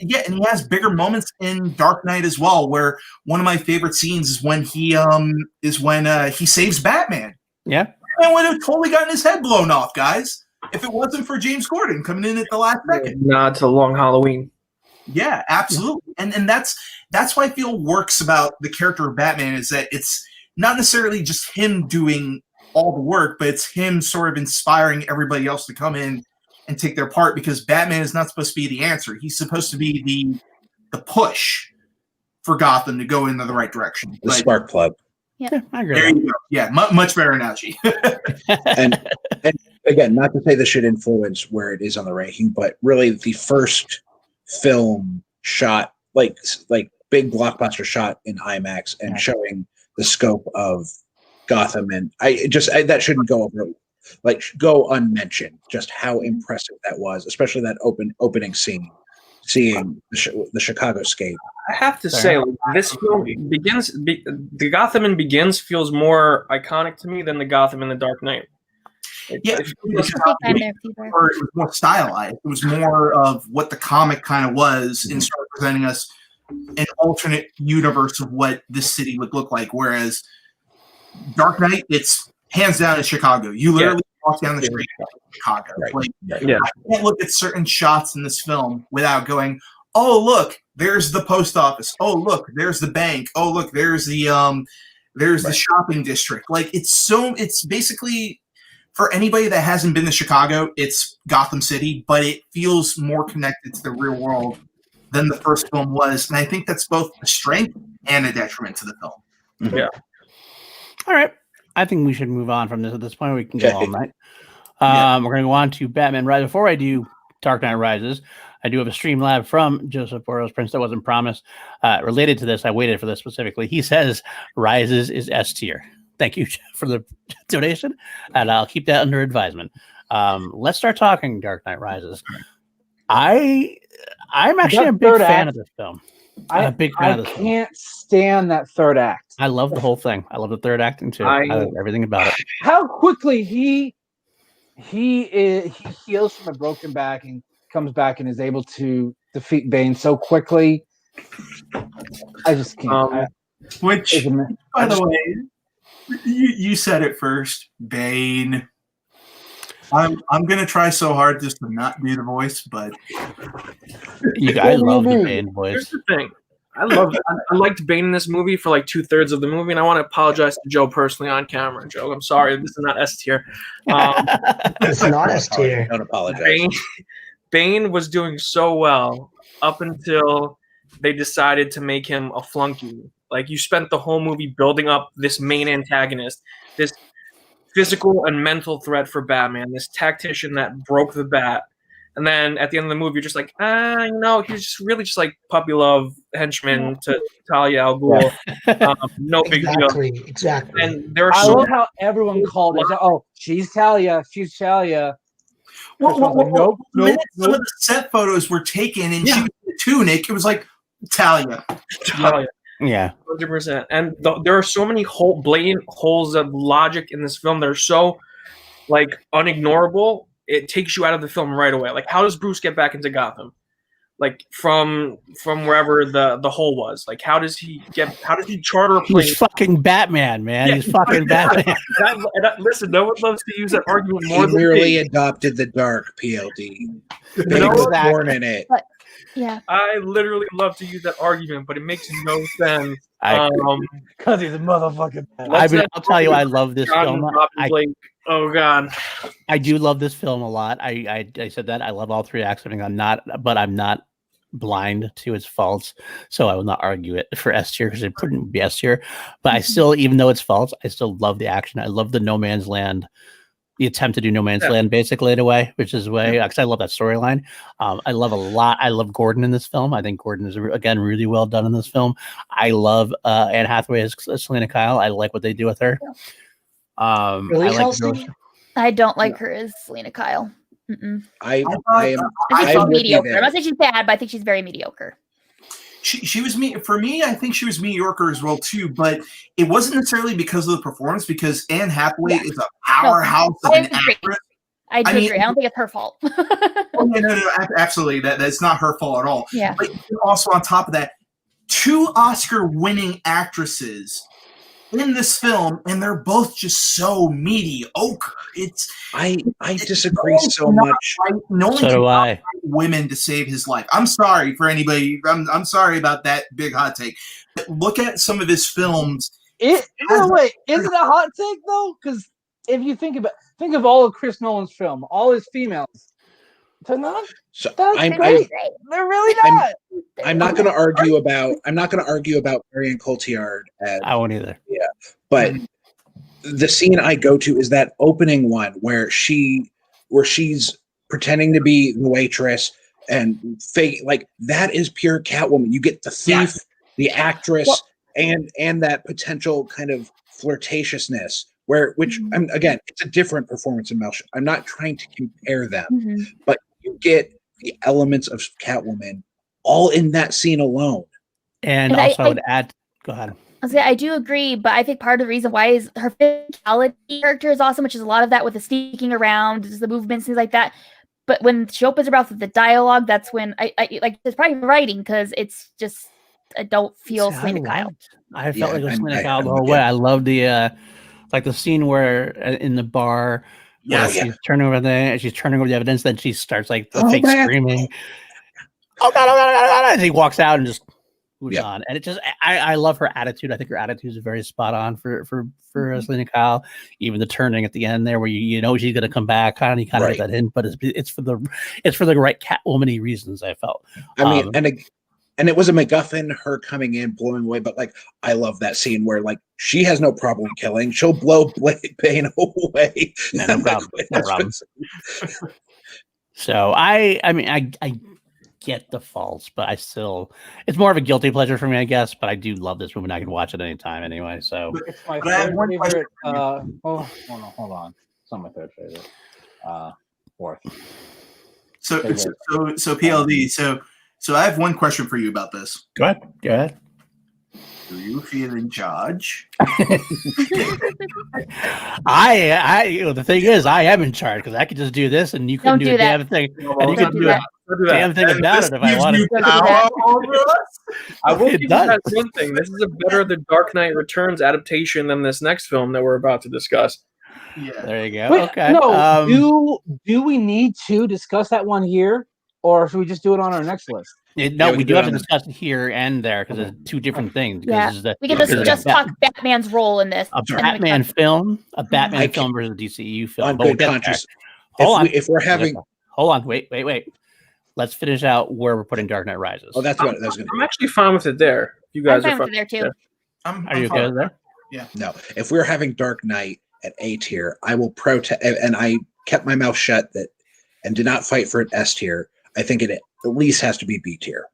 Yeah, and he has bigger moments in Dark Knight as well, where one of my favorite scenes is when he saves Batman.
Yeah.
Batman would have totally gotten his head blown off, guys, if it wasn't for James Gordon coming in at the last second.
Nod to Long Halloween.
Yeah, absolutely. And that's why I feel works about the character of Batman is that it's not necessarily just him doing all the work, but it's him sort of inspiring everybody else to come in and take their part, because Batman is not supposed to be the answer. He's supposed to be the push for Gotham to go in the right direction.
The spark plug.
Yeah, I agree.
There you go. Yeah, much better analogy.
and again, not to say this should influence where it is on the ranking, but really the first film shot like big blockbuster shot in IMAX and showing the scope of Gotham, and that shouldn't go over, go unmentioned just how impressive that was, especially that opening scene, seeing the Chicago scape.
I have to say, this film the Gotham in Begins feels more iconic to me than the Gotham in the Dark Knight.
It was more stylized. It was more of what the comic kind of was, and started presenting us an alternate universe of what this city would look like. Whereas Dark Knight, it's hands down in Chicago. You literally walk down the street in Chicago.
Right.
I can't look at certain shots in this film without going, "Oh, look, there's the post office. Oh, look, there's the bank. Oh, look, there's the the shopping district." Like, it's basically, for anybody that hasn't been to Chicago, it's Gotham City, but it feels more connected to the real world than the first film was. And I think that's both a strength and a detriment to the film.
Mm-hmm.
Yeah.
All right. I think we should move on from this at this point. We can go all night. We're going to go on to Batman Rise. Before I do Dark Knight Rises, I do have a stream lab from Joseph Boros Prince that wasn't promised. Related to this, I waited for this specifically. He says Rises is S tier. thank you for the donation, and I'll keep that under advisement. Let's start talking Dark Knight Rises. I'm actually a big fan of this film. I'm a big fan of this film.
I can't stand that third act.
I love the whole thing. I love the third acting too. I love everything about it.
How quickly he heals from a broken back and comes back and is able to defeat Bane so quickly. I just can't.
Which, by the way, you said it first, Bane. I'm gonna try so hard just to not do the voice, but
I love the Bane voice.
Here's the thing. I liked Bane in this movie for like 2/3 of the movie, and I want to apologize to Joe personally on camera. Joe, I'm sorry. This is not S tier.
It's not S tier.
Don't apologize.
Bane was doing so well up until they decided to make him a flunky. Like, you spent the whole movie building up this main antagonist, this physical and mental threat for Batman, this tactician that broke the bat. And then at the end of the movie, you're just like, he's just really just like puppy love henchman to Talia al Ghul. No big deal.
Exactly.
And there are
I love how everyone called it. Oh, she's Talia. She's Talia.
Nope. Some of the set photos were taken, and she was in the tunic. It was like Talia.
Yeah,
100%. And there are so many blatant holes of logic in this film that are so like unignorable. It takes you out of the film right away. Like, how does Bruce get back into Gotham? Like, from wherever the hole was. Like, how does he charter a plane?
He's fucking Batman, man.
Yeah,
he's fucking Batman.
Listen, no one loves to use that argument more
He
than
merely
me.
adopted the dark, PLD.
No,
Bane was born in it.
But, yeah.
I literally love to use that argument, but it makes no sense.
Because he's a motherfucking.
I'll tell you, I love this film.
Oh God,
I do love this film a lot. I said that I love all three acts. I'm not blind to its faults, so I will not argue it for S tier because it couldn't be S tier. But I still, even though it's faults, I still love the action. I love the No Man's Land. The attempt to do No Man's Land basically in a way, which is way because I love that storyline. I love a lot. I love Gordon in this film. I think Gordon is again really well done in this film. I love Anne Hathaway as Selena Kyle. I like what they do with her.
Really, Kelsey?
I don't like her as Selena Kyle.
I
think she's mediocre. I'm not saying she's bad, but I think she's very mediocre.
She was for me. I think she was mediocre as well too, but it wasn't necessarily because of the performance. Because Anne Hathaway is a powerhouse of an actress.
I agree. I don't think it's her fault.
No, absolutely. That's not her fault at all.
Yeah.
But also on top of that, 2 Oscar-winning actresses in this film, and they're both just so mediocre.
I disagree so much.
No
so do I.
Women to save his life. I'm sorry for anybody. I'm sorry about that big hot take. But look at some of his films.
Wait, is it a hot take though? Because if you think of all of Chris Nolan's film, all his females, they're not. They're really not.
I'm not going to argue about. I'm not going to argue about Marion Cotillard.
I won't either.
Yeah, but the scene I go to is that opening one where she's pretending to be the waitress and fake. Like, that is pure Catwoman. You get the thief, the actress, and that potential kind of flirtatiousness. Which again, it's a different performance in Melchor. I'm not trying to compare them, but you get the elements of Catwoman all in that scene alone.
And also, I would add. Go ahead.
I do agree, but I think part of the reason why is her physicality character is awesome, which is a lot of that with the sneaking around, the movements, things like that. But when she opens her mouth with the dialogue, that's when I like. It's probably writing because it's just I don't feel Selena Kyle.
I felt like it was Selena Kyle the whole way. I love the like the scene where in the bar. She's turning over the evidence. Then she starts like the fake screaming. Oh God! And he walks out and just moves on. And it just, I love her attitude. I think her attitude is very spot on for Selena Kyle. Even the turning at the end there, where you know she's going to come back, you kind of get that hint, but it's for the right Catwoman-y reasons. I felt.
I mean, and it was a MacGuffin, her coming in, blowing away. But like, I love that scene where like she has no problem killing. She'll blow Bane away.
No problem. So I get the faults, but it's more of a guilty pleasure for me, I guess. But I do love this movie, and I can watch it anytime anyway. So
It's my
But I have
third
one
favorite. Hold on. It's not my third favorite. Fourth.
So PLD. So I have one question for you about this.
go ahead.
Do you feel in charge?
The thing is, I am in charge because I could just do this, and you couldn't
Don't
do
do
a
that.
damn thing,
Well,
and you could
don't
do
do
a damn thing about it if I wanted.
Don't do that.
I will
It
give you
does.
guys one thing. This is a better The Dark Knight Returns adaptation than this next film that we're about to discuss.
Yeah.
There you go.
Wait,
Okay.
no, do we need to discuss that one here, or should we just do it on our next list?
We
we
do
can do
have
it
to
on
discuss it here and there because it's two different things.
Yeah, we can just talk Batman's role in this.
a
and we can
Batman
talk-
film, a
I
Batman
can-
film versus a DCEU film.
On
But we'll
good
get there.
conscience.
Hold on.
If we're having,
Hold on. Wait. Let's finish out where we're putting Dark Knight Rises.
oh, that's what that was going to
I'm actually fine with it there. You
I'm
guys are
fine
fine.
with it there too.
Are you okay with that?
No, if we're having Dark Knight at A tier, I will protest, and I kept my mouth shut and did not fight for an S tier. I think it at least has to be B tier.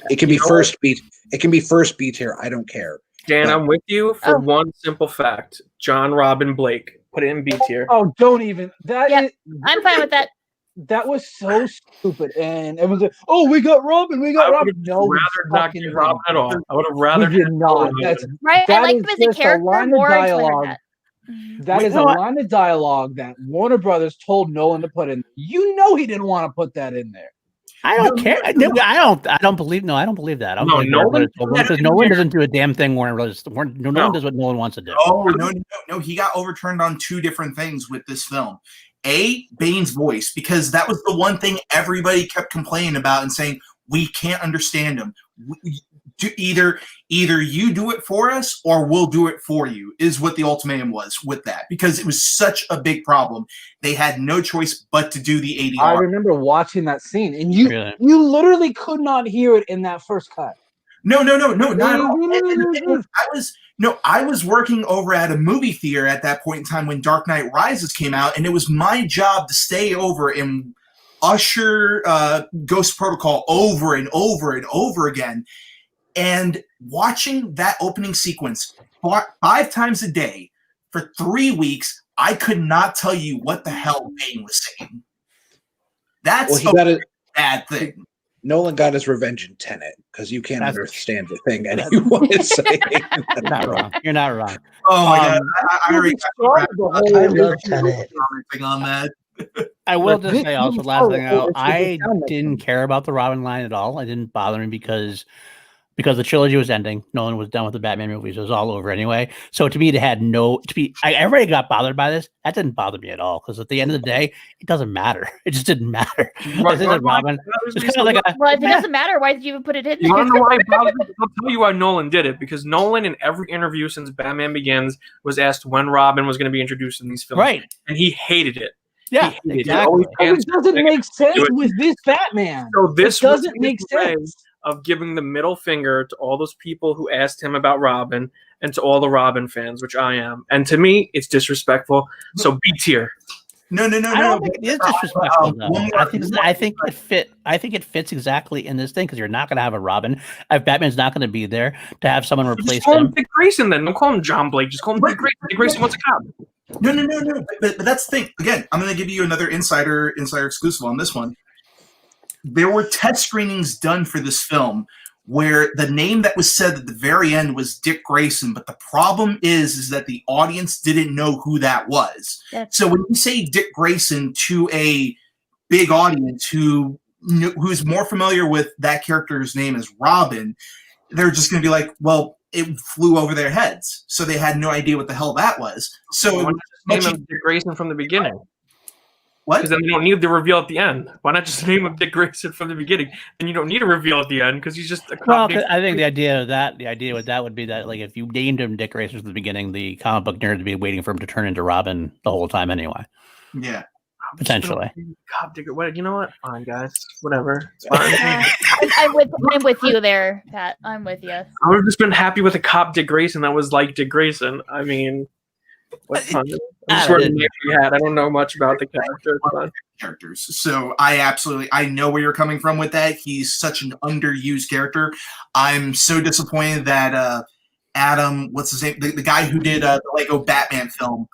It can be first B. It can be first B tier. I don't care.
Dan,
But-
I'm with you for
Oh.
one simple fact. John Robin Blake. Put it in B tier.
Oh, don't even.
Yeah. I'm fine with that.
That was so stupid, and it was like, "Oh, we got Robin. We
I
got
would
Robin."
have
No, we
rather not
fucking
get Robin at all. I would have
We
rather
did not. That's
Right?
That
I like
is
him as a
just a
character
line of
more until I
dialogue.
heard that.
that
Wait,
is
no,
a line of dialogue that Warner Brothers told Nolan to put in. You know he didn't want to put that in there.
I don't care. I don't believe. No, I don't believe that. I don't
No,
believe
Nolan-
because Nolan doesn't do a damn thing. Nolan does what Nolan wants to do.
Oh no! He got overturned on two different things with this film. Bane's voice, because that was the one thing everybody kept complaining about and saying we can't understand him. Either you do it for us or we'll do it for you is what the ultimatum was with that, because it was such a big problem. They had no choice but to do the ADR.
I remember watching that scene, and you literally could not hear it in that first cut.
No, not at all. I was working over at a movie theater at that point in time when Dark Knight Rises came out, and it was my job to stay over and usher Ghost Protocol over and over and over again. And watching that opening sequence 5 times a day for 3 weeks, I could not tell you what the hell Bane was saying. That's a bad thing.
Nolan got his revenge in Tenet because you can't understand the thing anyone is saying.
You're not wrong. You're not wrong.
Oh my god! I already
I love Tenet.
on that.
I will just say also, last thing out, I didn't care about the Robin line at all. It didn't bother me because the trilogy was ending. Nolan was done with the Batman movies. It was all over anyway. So to me, it had everybody got bothered by this. That didn't bother me at all because at the end of the day, it doesn't matter. It just didn't matter. Robin. It's kind of like
Well, if it doesn't matter, why did you even put it in there?
You want to know why it bothered me? I'll tell you why Nolan did it. Because Nolan, in every interview since Batman Begins, was asked when Robin was going to be introduced in these films.
Right.
And he hated it.
Yeah,
exactly.
It doesn't make sense with this Batman.
So this
doesn't make sense.
Of giving the middle finger to all those people who asked him about Robin and to all the Robin fans, which I am. And to me, it's disrespectful. So B tier.
No.
I don't think it is disrespectful. I think it fits exactly in this thing because you're not going to have a Robin. If Batman's not going to be there to have someone replace
Just call him
him.
Dick Grayson then. Don't call him John Blake. Just call him Dick Grayson. Dick Grayson wants a cop.
No. But that's the thing. Again, I'm going to give you another insider exclusive on this one. There were test screenings done for this film where the name that was said at the very end was Dick Grayson, but the problem is that the audience didn't know who that was. So when you say Dick Grayson to a big audience who's more familiar with that character's name as Robin, they're just going to be like, well, it flew over their heads. So they had no idea what the hell that was. So
why not just name him Dick Grayson from the beginning?
What?
Because then you don't need the reveal at the end. Why not just name him Dick Grayson from the beginning? And you don't need a reveal at the end because he's just a cop.
Well, I think the idea with that would be that like if you named him Dick Grayson from the beginning, the comic book nerd would be waiting for him to turn into Robin the whole time anyway.
Yeah.
Potentially.
God, you know what? Fine, guys. Whatever. It's fine.
I'm with you there, Pat. I'm with you.
I would have just been happy with a cop Dick Grayson that was like Dick Grayson. I mean, What fun.
I
I just wrote a
didn't-
name you had. I don't know much about the character. It's fun.
Characters. So I know where you're coming from with that. He's such an underused character. I'm so disappointed that Adam, what's his name, the guy who did the Lego Batman film,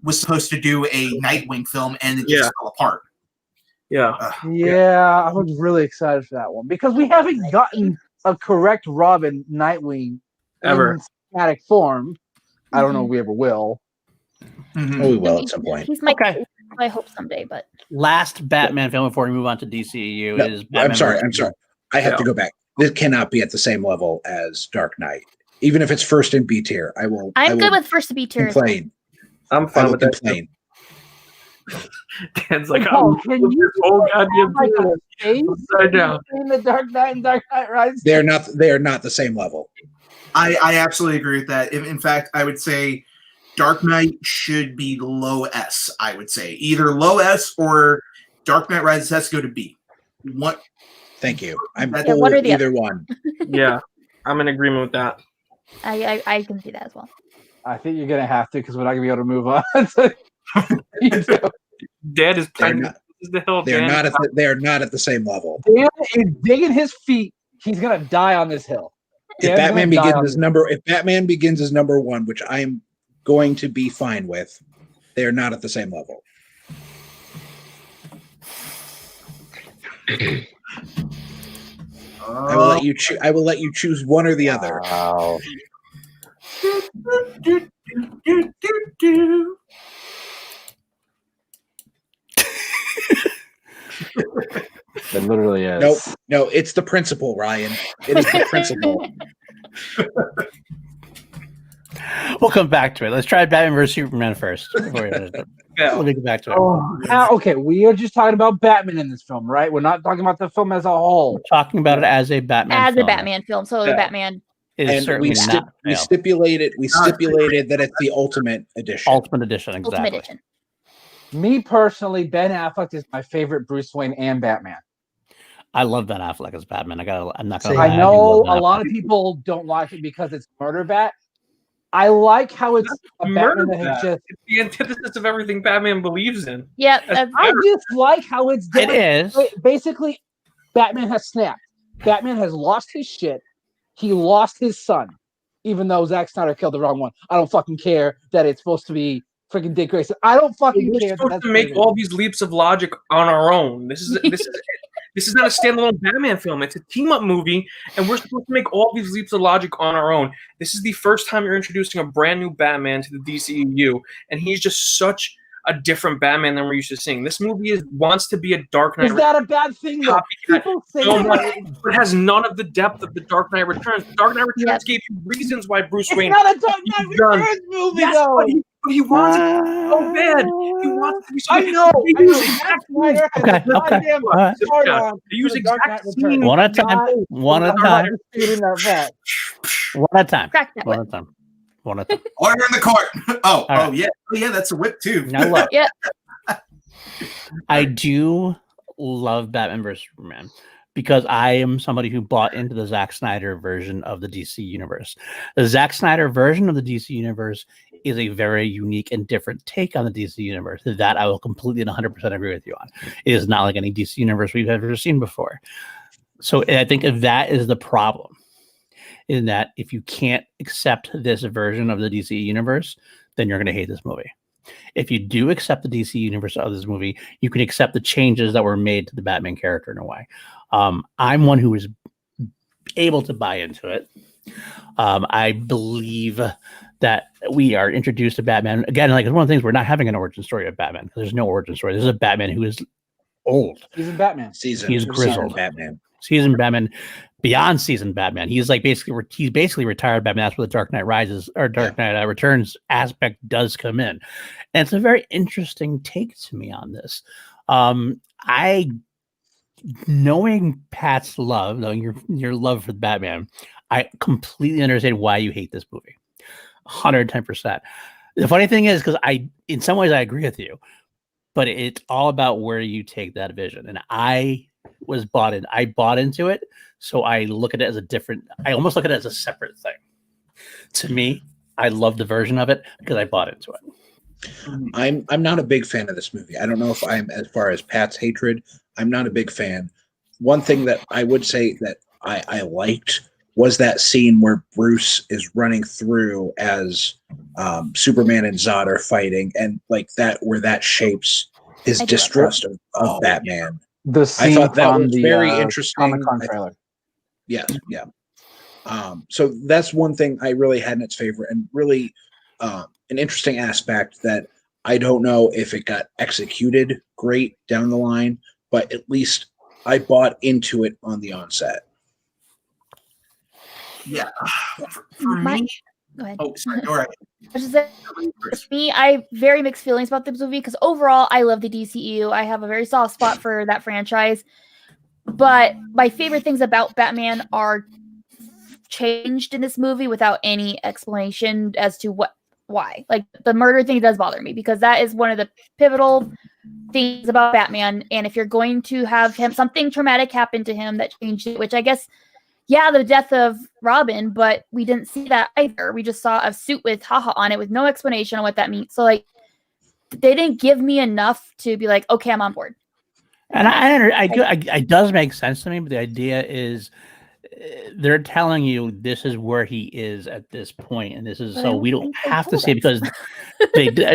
was supposed to do a Nightwing film and it just fell apart.
Yeah.
Yeah, I was really excited for that one because we haven't gotten a correct Robin Nightwing
Ever.
in cinematic form. I don't know if we ever will.
Mhm.
Oh, we will at some point.
He's my
Okay.
I hope someday, but
Last Batman film before we move on to DCEU
No,
is Batman
I'm sorry.
versus
I'm sorry. I have to go back. This cannot be at the same level as Dark Knight. Even if it's first in B tier, I will.
I'm
I will
good with first to be tier.
complain.
I'm
I
fine
will
with that.
complain.
Dan's like,
Paul,
I'm
can you
oh
have,
goddamn
like a space
upside down.
between the Dark Knight and Dark Knight Rises?
They are not. They are not the same level.
I absolutely agree with that. In fact, I would say Dark Knight should be low S. I would say either low S or Dark Knight Rises has to go to B. What?
Thank you. I'm
Yeah,
cool
one or
with
the
either one.
Yeah, I'm in agreement with that.
I can see that as well.
I think you're gonna have to because we're not gonna be able to move on. You know,
Dad is
They're
playing
not.
the hill.
They are
Dan.
not. At the, they are not at the same level.
Dan is digging his feet. He's gonna die on this hill.
If
Dan's
Batman
gonna die
begins
on
as
this
number, if Batman begins as number one, which I am going to be fine with, they are not at the same level. I will let you choose. I will let you choose one or the other.
Wow. It literally is.
Nope. No, it's the principle, Ryan. It is the principle.
We'll come back to it. Let's try Batman versus Superman first. Let me get back to it.
Okay, we are just talking about Batman in this film, right? We're not talking about the film as a whole.
We're talking about it as a Batman.
As a
film.
Batman film, so the Batman
is
And
certainly
we,
not
we
fail.
stipulated. We stipulated that it's the ultimate edition.
Ultimate Edition, exactly.
Ultimate Edition.
Me personally, Ben Affleck is my favorite Bruce Wayne and Batman.
I love Ben Affleck as Batman. I'm not gonna.
Same.
lie,
I
do
know
love Ben
a lot
Affleck.
of people don't like it because it's Murder Bat. I like how it's a
Murder
Batman that has
Bat.
just.
It's the antithesis of everything Batman believes in.
Yep. That's,
I just like how it's done.
It is.
Basically, Batman has snapped. Batman has lost his shit. He lost his son, even though Zack Snyder killed the wrong one. I don't fucking care that it's supposed to be freaking Dick Grayson. I don't fucking
We're
care.
supposed to make all these leaps of logic on our own. This is not a standalone Batman film. It's a team up movie, and we're supposed to make all these leaps of logic on our own. This is the first time you're introducing a brand new Batman to the DCEU, and he's just such a different Batman than we're used to seeing. This movie wants to be a Dark Knight.
Is that a bad thing, though? People say
No,
that
it has none of the depth of the Dark Knight Returns. Dark Knight Returns gave you reasons why Bruce
it's
Wayne.
not a Dark Knight
done.
Returns movie,
Yes,
though.
but he wants it so bad. He wants it to be so
I
bad.
know.
They
I know.
use
Zack
exact
Snyder has
Okay,
a goddamn
all right.
hard
Yeah,
on
they use
for the Dark
exact
Knight
scene.
Returns.
One at a time. One at a
I'm not
time.
disputing that fact.
One at a time.
crack that
One
whip.
at a time. One at a time.
Order in the court. Oh,
right.
yeah, that's a whip too.
Now look,
Yeah.
I do love Batman vs Superman because I am somebody who bought into the Zack Snyder version of the DC universe. The Zack Snyder version of the DC universe is a very unique and different take on the DC universe. That I will completely and 100% agree with you on. It is not like any DC universe we've ever seen before. So I think that is the problem, in that if you can't accept this version of the DC universe, then you're going to hate this movie. If you do accept the DC universe of this movie, you can accept the changes that were made to the Batman character in a way. I'm one who was able to buy into it. I believe that we are introduced to Batman again. Like, it's one of the things, we're not having an origin story of Batman because there's no origin story. This is a Batman who is old.
He's in Batman.
He's grizzled.
Batman.
Seasoned Batman, beyond seasoned Batman. He's like he's basically retired Batman. That's where the Dark Knight Rises or Dark Knight Returns aspect does come in, and it's a very interesting take to me on this. I, knowing Pat's love, knowing your love for Batman, I completely understand why you hate this movie. 110%. The funny thing is, because in some ways I agree with you, but it's all about where you take that vision, and I bought into it, so I look at it as I almost look at it as a separate thing. To me, I love the version of it because I bought into it.
I'm not a big fan of this movie. I don't know if I'm as far as Pat's hatred. I'm not a big fan. One thing that I would say that I liked was that scene where Bruce is running through as Superman and Zod are fighting, and like that, where that shapes his distrust of Batman.
The scene
I thought that
from
was
the
very interesting.
Comic-Con trailer.
Yes, yeah. So that's one thing I really had in its favor, and really an interesting aspect that I don't know if it got executed great down the line, but at least I bought into it on the onset.
Yeah. For me,
Go ahead.
oh, sorry, go right.
I should say, for me, I have very mixed feelings about this movie because overall, I love the DCEU. I have a very soft spot for that franchise. But my favorite things about Batman are changed in this movie without any explanation as to why. Like, the murder thing does bother me because that is one of the pivotal things about Batman. And if you're going to have him, something traumatic happen to him that changed it, which I guess, yeah, the death of Robin, but we didn't see that either. We just saw a suit with haha on it with no explanation on what that means. So, like, they didn't give me enough to be like, okay, I'm on board.
And it does make sense to me, but the idea is they're telling you this is where he is at this point, and this is
But I
so
don't
we don't
think they
have to
told
see it because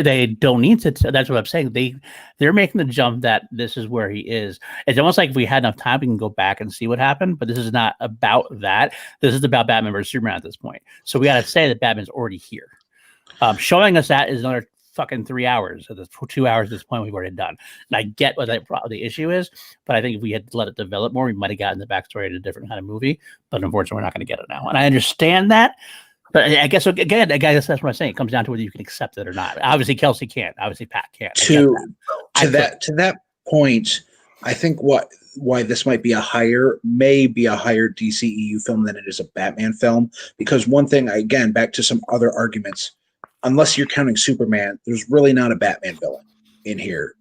they don't need to. That's what I'm saying. They're making the jump that this is where he is. It's almost like if we had enough time, we can go back and see what happened. But this is not about that. This is about Batman versus Superman at this point. So we got to say that Batman's already here. Showing us that is another fucking 3 hours. So 2 hours at this point we've already done. And I get what the issue is, but I think if we had let it develop more, we might have gotten the backstory to a different kind of movie. But unfortunately, we're not going to get it now. And I understand that. But I guess again, that's what I'm saying. It comes down to whether you can accept it or not. Obviously, Kelsey can't. Obviously, Pat can't.
To that point, I think why this might be a higher DCEU film than it is a Batman film, because one thing, again, back to some other arguments, unless you're counting Superman, there's really not a Batman villain in here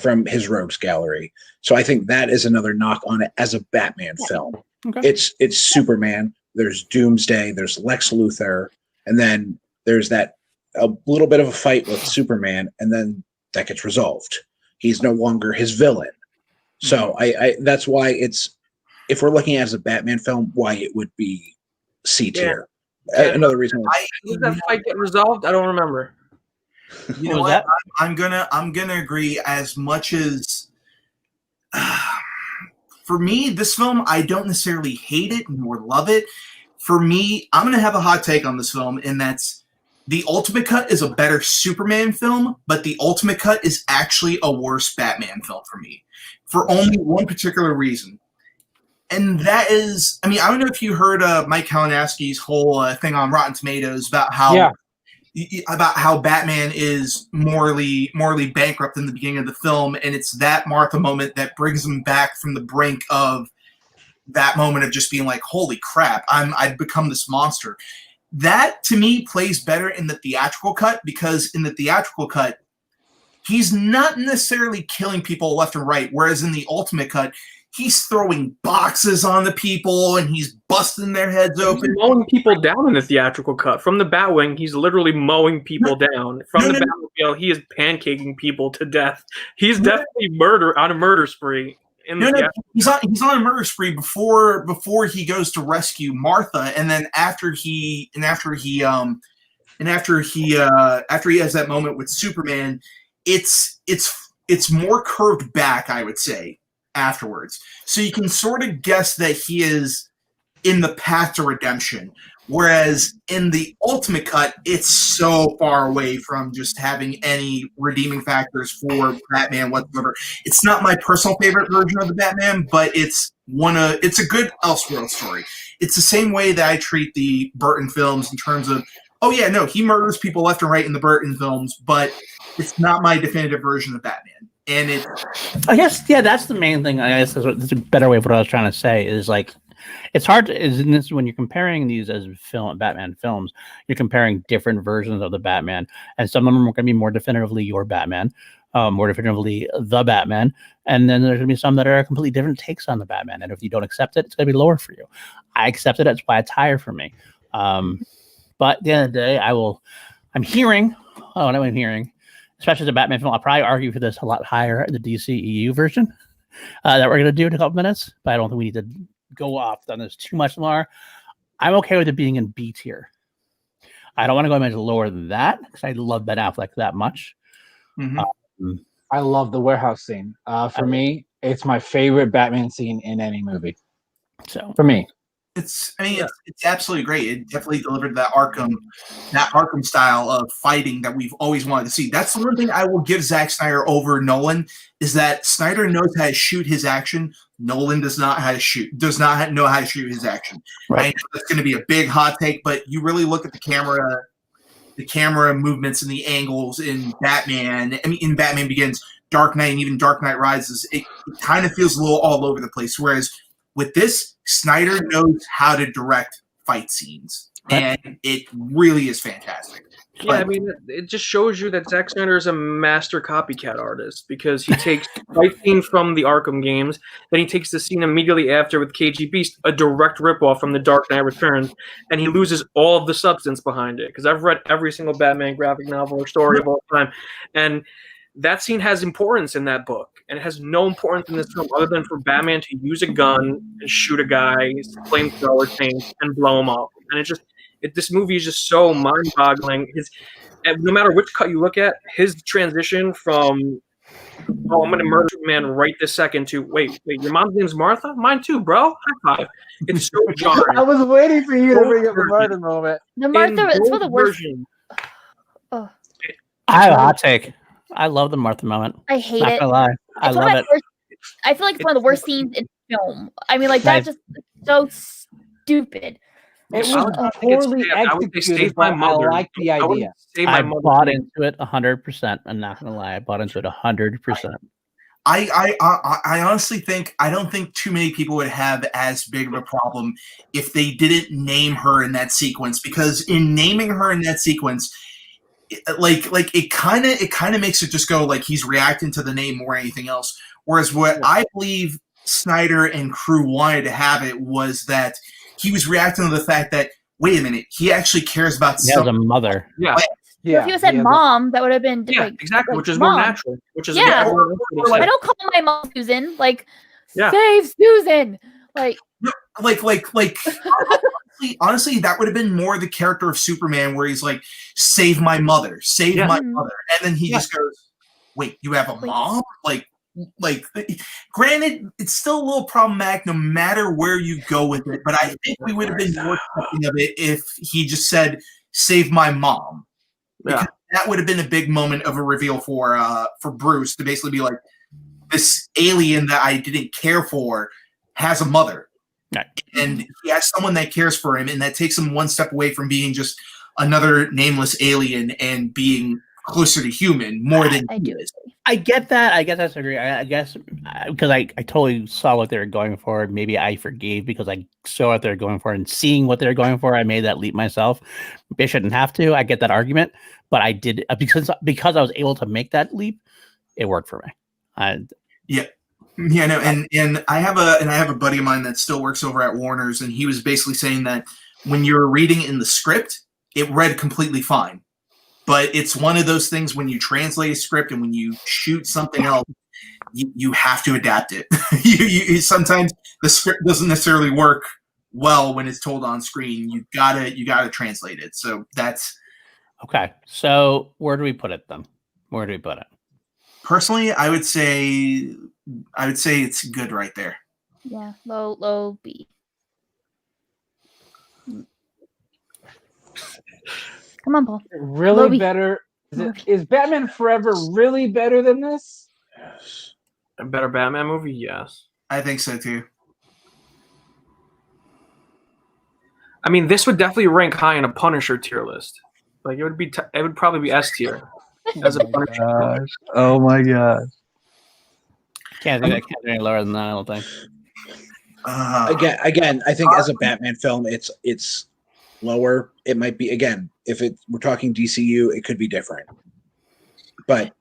from his rogues gallery. So I think that is another knock on it as a Batman film.
Okay.
It's Superman. There's Doomsday. There's Lex Luthor, and then there's a little bit of a fight with Superman, and then that gets resolved. He's no longer his villain. So I that's why if we're looking at it as a Batman film, why it would be C tier.
Yeah.
Another reason.
Did that fight get resolved? I don't remember.
You know what? I'm gonna agree. As much as for me, this film, I don't necessarily hate it nor love it. For me, I'm gonna have a hot take on this film, and that's the Ultimate Cut is a better Superman film, but the Ultimate Cut is actually a worse Batman film for me, for only one particular reason. And that is, I mean, I don't know if you heard Mike Kalinowski's whole thing on Rotten Tomatoes about how Batman is morally bankrupt in the beginning of the film, and it's that Martha moment that brings him back from the brink of that moment of just being like, "Holy crap, I've become this monster." That to me plays better in the theatrical cut, because in the theatrical cut, he's not necessarily killing people left and right, whereas in the Ultimate Cut, he's throwing boxes on the people and he's busting their heads open.
He's mowing people down in the theatrical cut. From the Batwing, he's literally mowing people down. From the Batmobile, he is pancaking people to death. He's definitely on a murder spree.
He's on a murder spree before he goes to rescue Martha, and then after he has that moment with Superman, it's more curved back, I would say, afterwards. So you can sort of guess that he is in the path to redemption. Whereas in the Ultimate Cut, it's so far away from just having any redeeming factors for Batman whatsoever. It's not my personal favorite version of the Batman, but it's a good Elseworld story. It's the same way that I treat the Burton films in terms of, oh yeah, no, he murders people left and right in the Burton films, but it's not my definitive version of Batman. And I guess,
yeah, that's the main thing. I guess that's a better way of what I was trying to say is like, it's hard to, when you're comparing these as Batman films, you're comparing different versions of the Batman, and some of them are going to be more definitively your Batman, more definitively the Batman, and then there's going to be some that are completely different takes on the Batman, and if you don't accept it, it's going to be lower for you. I accept it, that's why it's higher for me. But at the end of the day, I'm hearing, what am I hearing? Especially as a Batman film, I'll probably argue for this a lot higher in the DCEU version that we're going to do in a couple minutes. But I don't think we need to go off on this too much more. I'm okay with it being in B tier. I don't want to go much lower than that because I love Ben Affleck that much.
Mm-hmm.
I love the warehouse scene. For me, it's my favorite Batman scene in any movie.
So
for me,
it's absolutely great. It definitely delivered that Arkham style of fighting that we've always wanted to see. That's the one thing I will give Zack Snyder over Nolan is that Snyder knows how to shoot his action. Nolan does not know how to shoot his action.
Right.
I know that's going to be a big hot take, but you really look at the camera movements and the angles in Batman. I mean, in Batman Begins, Dark Knight, and even Dark Knight Rises, it kind of feels a little all over the place. Whereas with this, Snyder knows how to direct fight scenes, and it really is fantastic.
Yeah, I mean, it just shows you that Zack Snyder is a master copycat artist because he takes the fight scene from the Arkham games, then he takes the scene immediately after with KG Beast, a direct ripoff from The Dark Knight Returns, and he loses all of the substance behind it. Because I've read every single Batman graphic novel or story of all time, and that scene has importance in that book, and it has no importance in this film other than for Batman to use a gun and shoot a guy, flamethrower thing, and blow him up. And this movie is just so mind-boggling. No matter which cut you look at, his transition from I'm going to murder man right this second to wait, your mom's name's Martha? Mine too, bro. High five. It's so jarring.
I was waiting for you to bring up the Martha moment.
The Martha, it's one of the worst.
I have a hot take. I love the Martha moment.
I hate
Not
it.
gonna lie. I love it.
I feel like it's one of the worst scenes in film. I mean, like that's just so stupid.
It was poorly executed, but I like the idea.
I bought into it 100%. I'm not gonna lie. I bought into it 100%.
I honestly think I don't think too many people would have as big of a problem if they didn't name her in that sequence, because in naming her in that sequence, it kind of makes it just go like he's reacting to the name more than anything else. Whereas what I believe Snyder and crew wanted to have it was that he was reacting to the fact that, wait a minute, he actually cares about
he has a mother.
Yeah.
Yeah. If he said mom, that would have been
exactly, which is
mom.
more natural. Which is
I don't call my mom Susan. Save Susan.
Honestly, that would have been more the character of Superman, where he's like, "Save my mother, save my mother," and then he just goes, "Wait, you have a mom?" Granted, it's still a little problematic no matter where you go with it, but I think we would have been more accepting of it if he just said, "Save my mom." Because that would have been a big moment of a reveal for Bruce to basically be like, this alien that I didn't care for has a mother.
Right.
And he has someone that cares for him, and that takes him one step away from being just another nameless alien and being closer to human more than he is.
I get that. I guess I agree. I guess because I totally saw what they were going for. Maybe I forgave because I saw what they were going for, and seeing what they were going for, I made that leap myself. Maybe I shouldn't have to. I get that argument, but I did because I was able to make that leap. It worked for me.
No, and I have a buddy of mine that still works over at Warner's, and he was basically saying that when you're reading in the script, it read completely fine. But it's one of those things when you translate a script and when you shoot something else, you have to adapt it. you sometimes the script doesn't necessarily work well when it's told on screen. You gotta translate it. So that's
okay. So where do we put it then? Where do we put it?
Personally, I would say it's good right there.
Yeah, low B. Come on, Paul.
Really better? Is Batman Forever really better than this?
Yes. A better Batman movie? Yes.
I think so too.
I mean, this would definitely rank high in a Punisher tier list. Like it would probably be S tier as a Punisher.
Oh my god!
Can't do any lower than that. I don't think.
Again, I think as a Batman film, it's lower. It might be again. If we're talking DCU, it could be different. But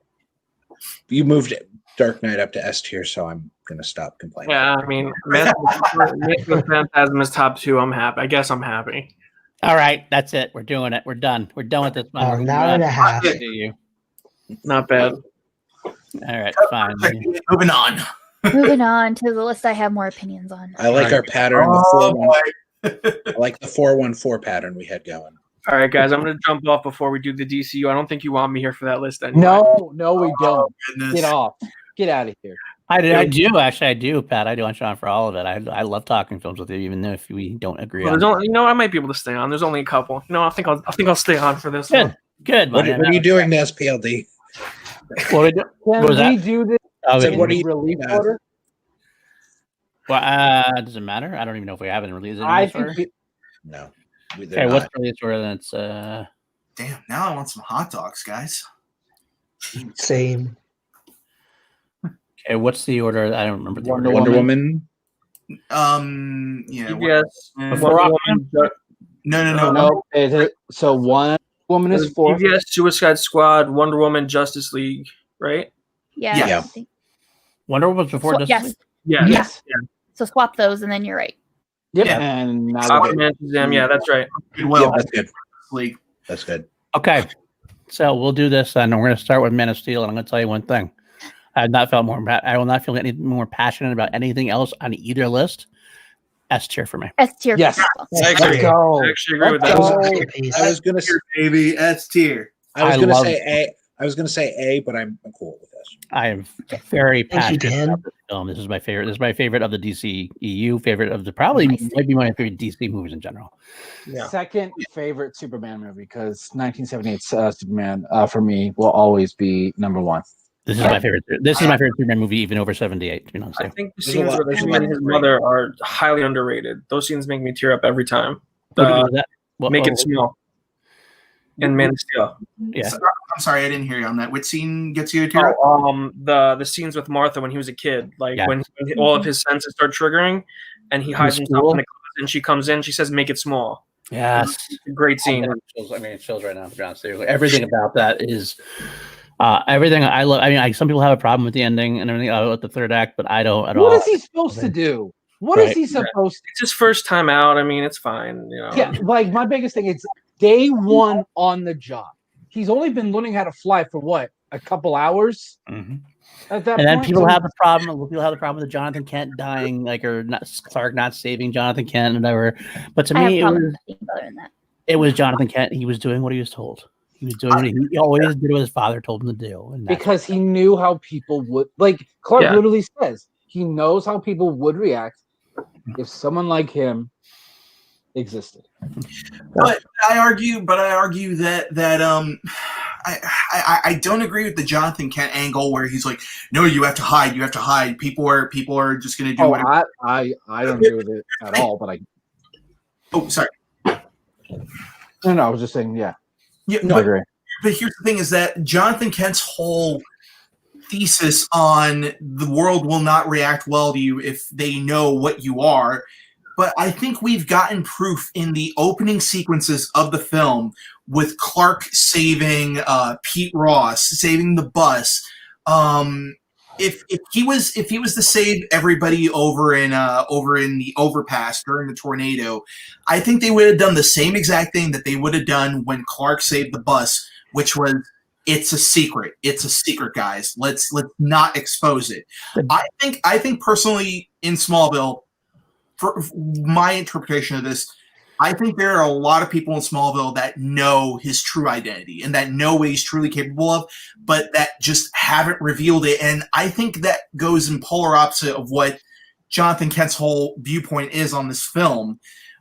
you moved Dark Knight up to S tier, so I'm gonna stop complaining.
Yeah, I mean, Phantasm is top 2. I'm happy. I guess I'm happy.
All right, that's it. We're doing it. We're done. We're done with this one.
An hour and a half.
Not bad.
All right, fine.
Moving on.
Moving on to the list I have more opinions on.
I like our pattern. I like the 414 pattern we had going.
All right, guys, I'm going to jump off before we do the DCU. I don't think you want me here for that list anyway.
No, we don't.
Goodness.
Get off. Get out of here.
I do actually. I do, Pat. I do want you on for all of it. I love talking films with you, even if we don't agree.
Well,
on
there's only, I might be able to stay on. There's only a couple. I think I'll stay on for this one.
Good.
What are you doing to SPLD?
Can we do this
Okay.
What are you
relief
doing?
order?
Well, does it matter? I don't even know if we have it in release.
I think
No.
Okay, what's release order? Then it's
Damn, now I want some hot dogs, guys.
Same.
okay. What's the order? I don't remember the order.
Wonder Woman.
Yeah.
Yes.
Before
No.
So Wonder Woman is 4.
BVS, Suicide Squad, Wonder Woman, Justice League, right?
Yeah.
Yeah.
I think-
Wonder Woman was before
So-
Justice
yes.
League?
Yeah.
Yes.
So swap those, and then you're right.
Yep.
Yeah.
And now
Aquaman, Shazam, yeah, that's right.
Goodwill.
That's good.
League.
That's good.
Okay, so we'll do this, and we're going to start with Man of Steel. And I'm going to tell you one thing: I have not felt more. I will not feel any more passionate about anything else on either list. S tier for me.
S tier.
Yes.
Let's
Let's go.
I actually agree with
Let's
that.
go.
Masterpiece.
I was gonna say
Baby, S tier.
I love
say A. I was gonna say A, but I'm cool with this.
I am very
Thank you,
passionate
Dan.
about this film. This is my favorite. This is my favorite of the DCEU. Favorite of the probably might be my favorite DC movies in general.
Yeah.
Second favorite Superman movie because 1978's Superman for me will always be number 1.
This is my favorite. This is my favorite Superman movie, even over 78. To be honest,
I
with
think the
There's a
scenes
lot-
with
there's a
him
lot
and his
of
mother are highly underrated. Those scenes make me tear up every time.
you. What was that?
Make it small. And Man of Steel.
Yeah.
I'm sorry, I didn't hear you on that. Which scene gets you a tear?
The scenes with Martha when he was a kid, like
Yeah.
when all of his senses start triggering, and he hides himself
school?
in the closet, and she comes in, she says, "Make it small."
Yes.
Great scene.
It chills right now. To be honest with you, everything about that is everything I love. I mean, some people have a problem with the ending and everything with the third act, but I don't at all.
What is he supposed to do? What is
Right.
he supposed to
It's his first time out. I mean, it's fine.
Yeah, like my biggest thing is day 1 on the job. He's only been learning how to fly for what, a couple hours
Mhm.
at that
And then
point?
people
So-
have the problem. People have the problem with Jonathan Kent dying, like or not Clark not saving Jonathan Kent and whatever. But to
I have
me,
problems with nothing other than that.
it was Jonathan Kent. He was doing what he was told. He was doing what he always did what his father told him to do. And that's
because he knew how people would like Clark
Yeah.
literally says he knows how people would react if someone like him existed.
But I argue that I don't agree with the Jonathan Kent angle where he's like, no, you have to hide. People are just gonna do
Oh,
whatever.
I don't agree with it at all, but
Oh, sorry.
no, I was just saying, yeah,
Yeah,
I agree.
but here's the thing: is that Jonathan Kent's whole thesis on the world will not react well to you if they know what you are. But I think we've gotten proof in the opening sequences of the film with Clark saving Pete Ross, saving the bus. If he was to save everybody over in the overpass during the tornado, I think they would have done the same exact thing that they would have done when Clark saved the bus, which was it's a secret. It's a secret, guys. Let's not expose it. I think personally in Smallville, for my interpretation of this, I think there are a lot of people in Smallville that know his true identity and that know what he's truly capable of, but that just haven't revealed it. And I think that goes in polar opposite of what Jonathan Kent's whole viewpoint is on this film,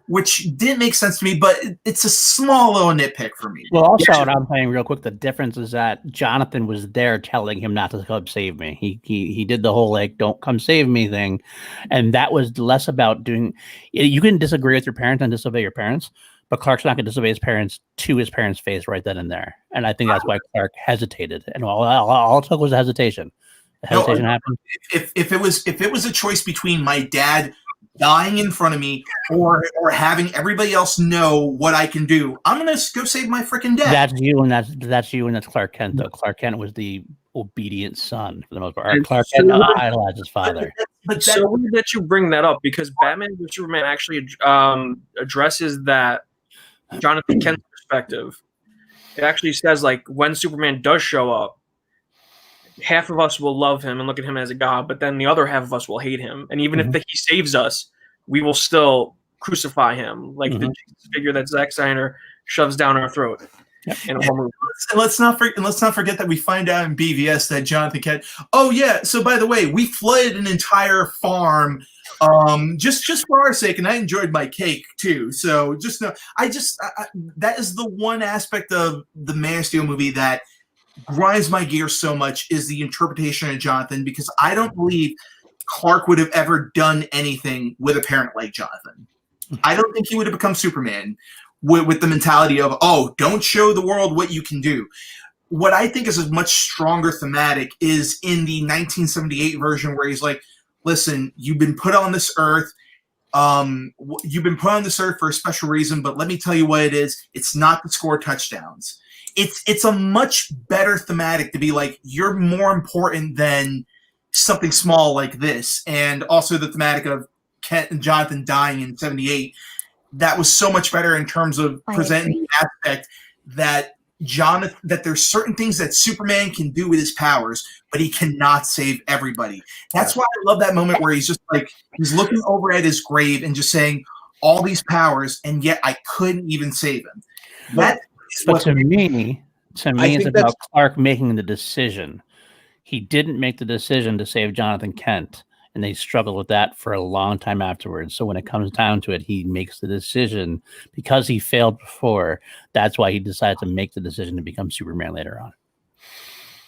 which didn't make sense to me, but it's a small little nitpick for me.
well. Also, what I'm saying real quick, the difference is that Jonathan was there telling him not to come save me. He did the whole like "don't come save me" thing, and that was less about doing. You can disagree with your parents and disobey your parents, but Clark's not going to disobey his parents to his parents' face right then and there. And I think that's why Clark hesitated, and all it took was a hesitation. The hesitation happened.
If it was a choice between my dad dying in front of me or having everybody else know what I can do, I'm gonna go save my freaking dad.
That's you, and that's you, and that's Clark Kent. Though Clark Kent was the obedient son for the most part. Clark Kent idolized his father.
But
It's so weird that you bring that up because Batman vs Superman actually addresses that Jonathan Kent's perspective, it actually says like when Superman does show up, half of us will love him and look at him as a god, but then the other half of us will hate him. And even if he saves us, we will still crucify him, like the Jesus figure that Zack Snyder shoves down our throat. In a whole movie.
And let's not forget that we find out in BVS that Jonathan Kent. Oh yeah. So by the way, we flooded an entire farm, just for our sake, and I enjoyed my cake too. So just know, that is the one aspect of the Man of Steel movie that grinds my gears so much is the interpretation of Jonathan, because I don't believe Clark would have ever done anything with a parent like Jonathan. I don't think he would have become Superman with the mentality of, oh, don't show the world what you can do. What I think is a much stronger thematic is in the 1978 version where he's like, listen, you've been put on this earth. You've been put on this earth for a special reason, but let me tell you what it is. It's not to score touchdowns. It's a much better thematic to be like, you're more important than something small like this. And also the thematic of Kent and Jonathan dying in 78. That was so much better in terms of presenting the aspect that that there's certain things that Superman can do with his powers, but he cannot save everybody. That's why I love that moment where he's just like, he's looking over at his grave and just saying all these powers, and yet I couldn't even save him.
But to me, it's about Clark making the decision. He didn't make the decision to save Jonathan Kent. And they struggled with that for a long time afterwards. So when it comes down to it, he makes the decision because he failed before. That's why he decided to make the decision to become Superman later on.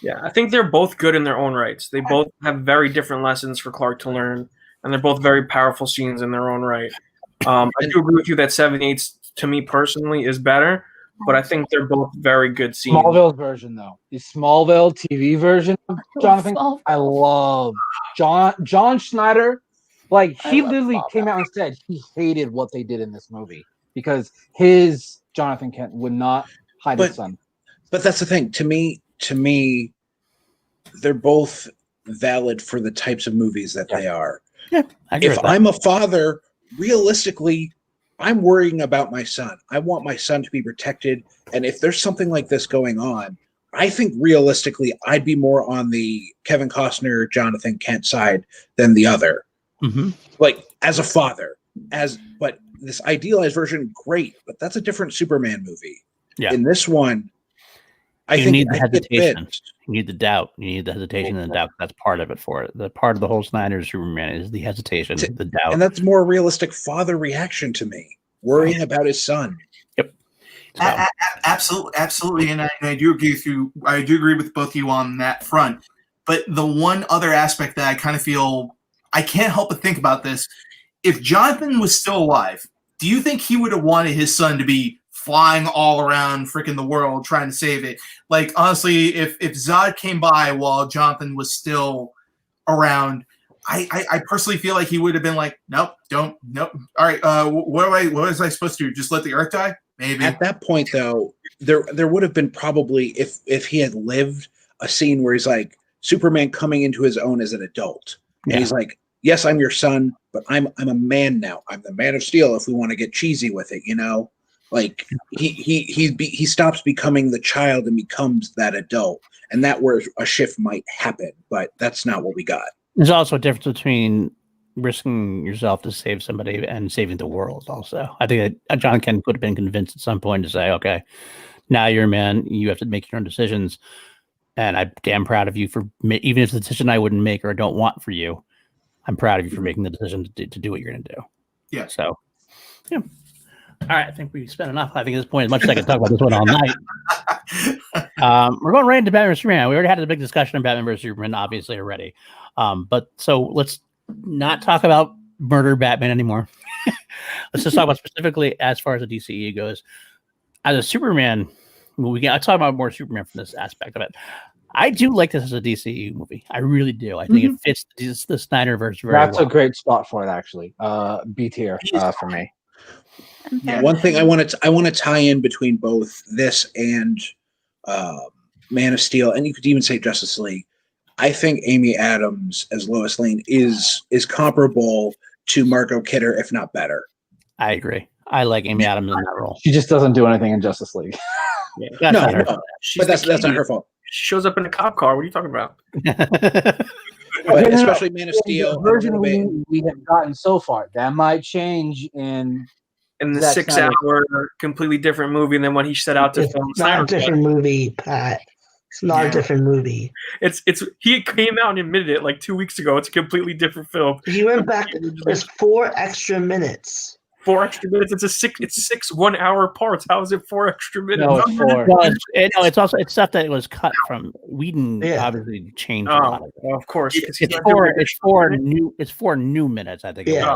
Yeah, I think they're both good in their own rights. They both have very different lessons for Clark to learn, and they're both very powerful scenes in their own right. I do agree with you that 78, to me personally, is better, but I think they're both very good scenes.
Smallville version, though. The Smallville TV version of Jonathan, I love. John Schneider, like, he literally came out and said he hated what they did in this movie because his Jonathan Kent would not hide his son.
But that's the thing. To me, they're both valid for the types of movies that they are.
Yeah,
if I'm a father, realistically, I'm worrying about my son. I want my son to be protected. And if there's something like this going on, I think realistically, I'd be more on the Kevin Costner, Jonathan Kent side than the other.
Mm-hmm.
Like, as a father, but this idealized version, great, but that's a different Superman movie.
Yeah.
In this one,
you need the hesitation. You need the doubt. You need the hesitation and the doubt. That's part of it for it. The part of the whole Snyder Superman is the hesitation, the doubt.
And that's more realistic father reaction to me, worrying about his son.
Yep.
Absolutely. And I do agree with both of you on that front. But the one other aspect that I kind of feel, I can't help but think about this. If Jonathan was still alive, do you think he would have wanted his son to be flying all around freaking the world trying to save it? Like, honestly, if Zod came by while Jonathan was still around, I personally feel like he would have been like, nope. All right, what was I supposed to do? Just let the Earth die? Maybe.
At that point, though, there would have been probably, if he had lived, a scene where he's like, Superman coming into his own as an adult. And he's like, yes, I'm your son, but I'm a man now. I'm the Man of Steel if we want to get cheesy with it, you know? Like, he stops becoming the child and becomes that adult. And that where a shift might happen, but that's not what we got.
There's also a difference between risking yourself to save somebody and saving the world also. I think that John Kent could have been convinced at some point to say, okay, now you're a man, you have to make your own decisions. And I'm damn proud of you for, even if it's a decision I wouldn't make or I don't want for you, I'm proud of you for making the decision to do what you're going to do.
Yeah.
So, yeah. All right. I think we spent enough. I think at this point, as much as I can talk about this one all night. We're going right into Batman vs. Superman. We already had a big discussion on Batman vs. Superman, obviously, already. But so let's not talk about murder Batman anymore. Let's just talk about specifically as far as the DCEU goes. As a Superman, I'll talk about more Superman from this aspect of it. I do like this as a DCEU movie. I really do. I think it fits the Snyderverse very well.
That's a great spot for it, actually. B tier for me.
Yeah. One thing I want to tie in between both this and Man of Steel, and you could even say Justice League. I think Amy Adams as Lois Lane is comparable to Margot Kidder, if not better.
I agree. I like Amy Adams in that role.
She just doesn't do anything in Justice League.
That's
No,
not her.
no, but that's not her fault.
She shows up in a cop car. What are you talking about?
But especially Man of Steel.
The version we have gotten so far, that might change in
In the
Zack
6
Snyder.
hour, completely different movie than what he set out to
It's
film.
not
Snyder
a different movie, Pat. It's not a different movie.
It's he came out and admitted it like 2 weeks ago. It's a completely different film.
He went back. There's 4 extra minutes.
4 extra minutes. It's 6 1-hour parts. How is it 4 extra minutes?
No, it's 4.
Well, it's also stuff that was cut from Whedon.
Yeah.
Obviously changed a lot of it.
Of course.
It's 4 new minutes. I think.
Yeah.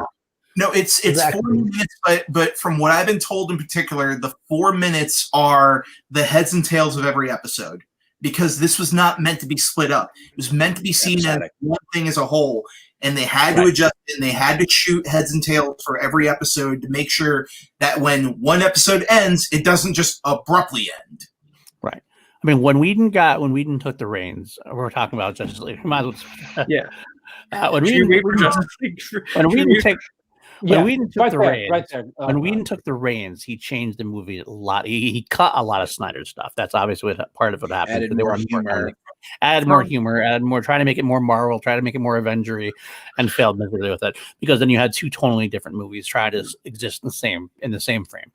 No, it's
Exactly.
4 minutes, but from what I've been told in particular, the 4 minutes are the heads and tails of every episode. Because this was not meant to be split up. It was meant to be seen as one thing as a whole. And they had to adjust it, and they had to shoot heads and tails for every episode to make sure that when one episode ends, it doesn't just abruptly end.
Right. I mean, when Whedon took the reins, we're talking about Justice League. Might as well,
Yeah.
when Whedon took the reins,
right there.
when Whedon took the reins, he changed the movie a lot. He cut a lot of Snyder's stuff. That's obviously part of what happened.
Added
They
more
were
humor.
added more humor, added more, trying to make it more Marvel, try to make it more Avengery, and failed miserably with it because then you had 2 totally different movies try to exist in the same frame.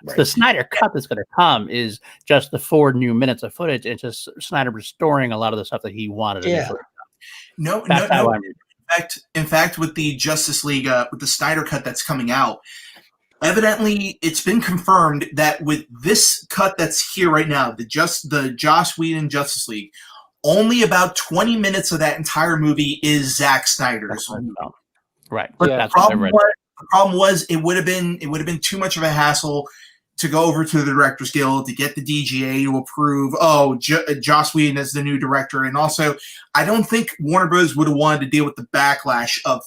Right.
The Snyder cut that's going to come is just the 4 new minutes of footage. It's just Snyder restoring a lot of the stuff that he wanted.
Yeah.
No. In fact, with the Justice League, with the Snyder cut that's coming out, evidently it's been confirmed that with this cut that's here right now, the Joss Whedon Justice League, only about 20 minutes of that entire movie is Zack Snyder's.
Right.
But
That's
the
what I read.
problem was it would have been too much of a hassle to go over to the Directors Guild to get the DGA to approve. Joss Whedon as the new director, and also I don't think Warner Bros. Would have wanted to deal with the backlash of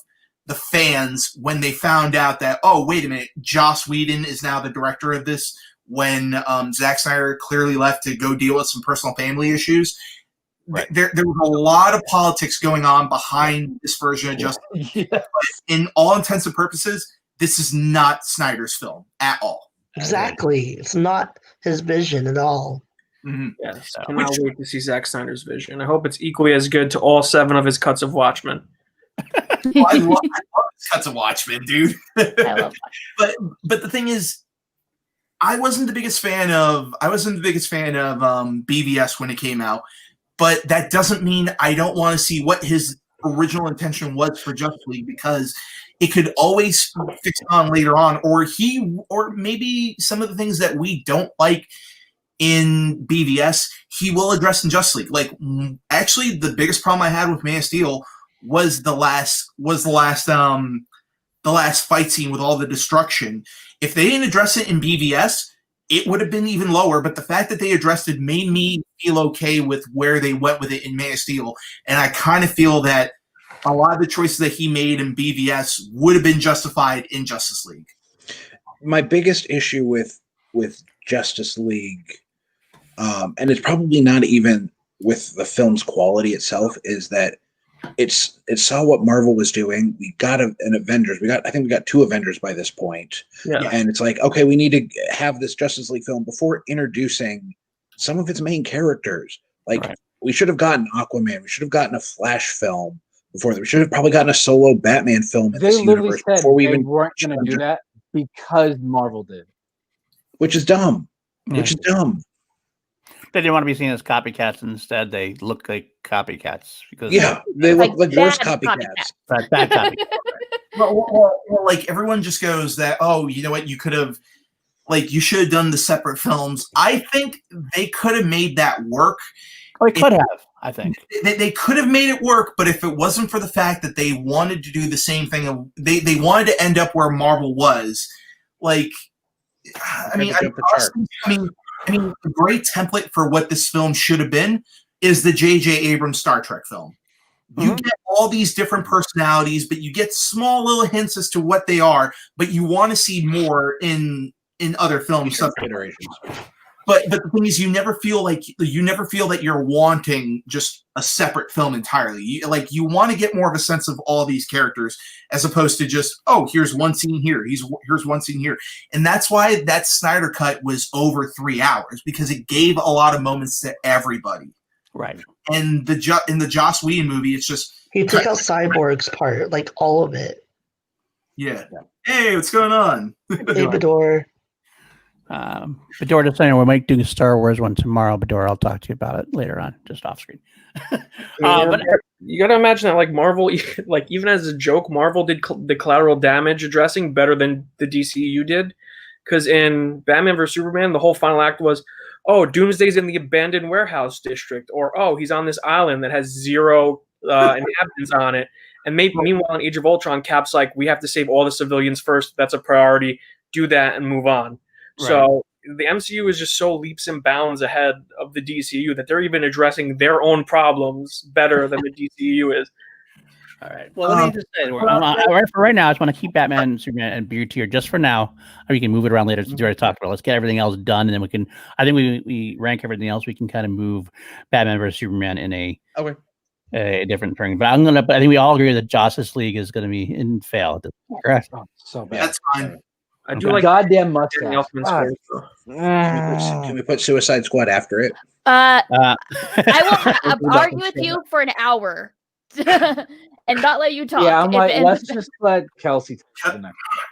the fans when they found out that wait a minute, Joss Whedon is now the director of this when Zack Snyder clearly left to go deal with some personal family issues. Right. There was a lot of politics going on behind this version of Justice League. Yes. But in all intents and purposes, this is not Snyder's film at all.
Exactly. It's not his vision at all.
Mm-hmm. Yes. I cannot wait to see Zack Snyder's vision. I hope it's equally as good to all 7 of his cuts of Watchmen.
I love his cuts of Watchmen, dude.
I love Watchmen.
But the thing is, I wasn't the biggest fan of BVS when it came out. But that doesn't mean I don't want to see what his original intention was for Justice League, because it could always fix on later on, or maybe some of the things that we don't like in BVS, he will address in Justice League. Like, actually, the biggest problem I had with Man of Steel was the last fight scene with all the destruction. If they didn't address it in BVS, it would have been even lower, but the fact that they addressed it made me feel okay with where they went with it in Man of Steel. And I kind of feel that a lot of the choices that he made in BVS would have been justified in Justice League.
My biggest issue with Justice League, and it's probably not even with the film's quality itself, is that it saw what Marvel was doing. We got an Avengers. I think we got 2 Avengers by this point. Yeah. And it's like, okay, we need to have this Justice League film before introducing some of its main characters. Like, we should have gotten Aquaman. We should have gotten a Flash film before that. We should have probably gotten a solo Batman film in this universe before we even
weren't going to do that because Marvel did.
Which is dumb.
They didn't want to be seen as copycats. Instead, they look like copycats because
they look like worse copycats.
Bad copycats.
Well, like everyone just goes that, you know what, you could have, like, you should have done the separate films. I think they could have made that work.
They could have. I think
they could have made it work, but if it wasn't for the fact that they wanted to do the same thing, they wanted to end up where Marvel was. Like, I mean, a great template for what this film should have been is the J.J. Abrams Star Trek film. Mm-hmm. You get all these different personalities, but you get small little hints as to what they are, but you want to see more in other films.
Iterations.
But the thing is, you never feel that you're wanting just a separate film entirely. You want to get more of a sense of all these characters as opposed to just, oh, here's one scene here, here's one scene here, and that's why that Snyder cut was over 3 hours, because it gave a lot of moments to everybody.
Right.
And in the Joss Whedon movie, it's just
He took out Cyborg's part, like all of it.
yeah. Hey, what's going on?
Hey, Bador.
Bador, just saying, we might do a Star Wars one tomorrow. Bador, I'll talk to you about it later on, just off screen.
But you got to imagine that, like Marvel, like even as a joke, Marvel did the collateral damage addressing better than the DCEU did, because in Batman vs Superman, the whole final act was, oh, Doomsday's in the abandoned warehouse district, or oh, he's on this island that has 0 inhabitants on it. And meanwhile, in Age of Ultron, Cap's like, we have to save all the civilians first. That's a priority. Do that and move on. Right. So the MCU is just so leaps and bounds ahead of the DCU that they're even addressing their own problems better than the DCU is.
All right. Well, let me just say, for right now, I just want to keep Batman, Superman, and B tier just for now. Or we can move it around later since you already talked about it. Let's get everything else done, and then we can. I think we rank everything else. We can kind of move Batman versus Superman in a different thing. But I think we all agree that Justice League is going to be in fail. Correct.
So bad.
That's fine.
I do like
goddamn mustache.
Can we put Suicide Squad after it?
I will argue with you for an hour and not let you talk.
Yeah, I'm like, let's just let Kelsey talk.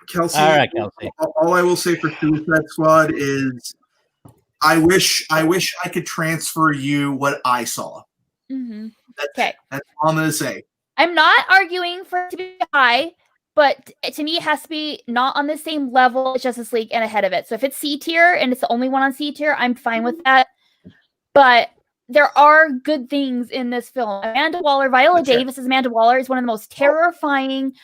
Kelsey.
All right, Kelsey.
All I will say for Suicide Squad is, I wish I could transfer you what I saw.
Mm-hmm.
That's all I'm gonna say.
I'm not arguing for it to be high, but to me, it has to be not on the same level as Justice League and ahead of it. So if it's C tier and it's the only one on C tier, I'm fine with that. But there are good things in this film. Amanda Waller, Viola Davis as Amanda Waller is one of the most terrifying.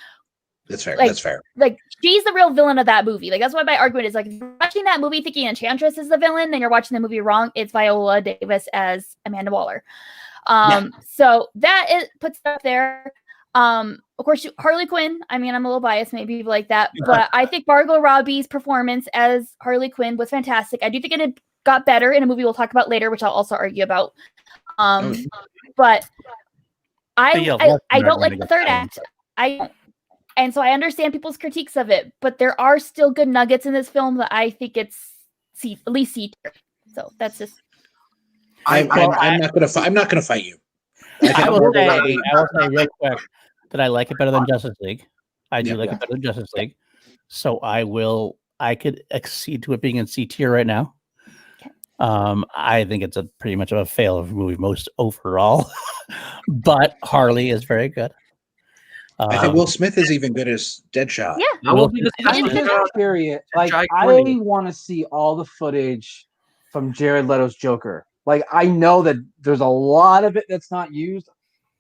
That's fair.
Like,
that's fair.
Like, she's the real villain of that movie. Like, that's why my argument is, like, if you're watching that movie thinking Enchantress is the villain, then you're watching the movie wrong. It's Viola Davis as Amanda Waller. So that puts it up there. Of course, Harley Quinn. I mean, I'm a little biased, maybe like that, but I think Margot Robbie's performance as Harley Quinn was fantastic. I do think it got better in a movie we'll talk about later, which I'll also argue about. But I don't like the third act. And so I understand people's critiques of it, but there are still good nuggets in this film that I think it's at least C tier. So that's just.
I'm not gonna fight you.
I will say real quick that I like it better than Justice League. I do like it better than Justice League. So I could accede to it being in C tier right now. Okay. I think it's a pretty much of a fail of a movie most overall, but Harley is very good.
I think Will Smith is even good as Deadshot.
Yeah,
period. Like, I want to see all the footage from Jared Leto's Joker. Like, I know that there's a lot of it that's not used.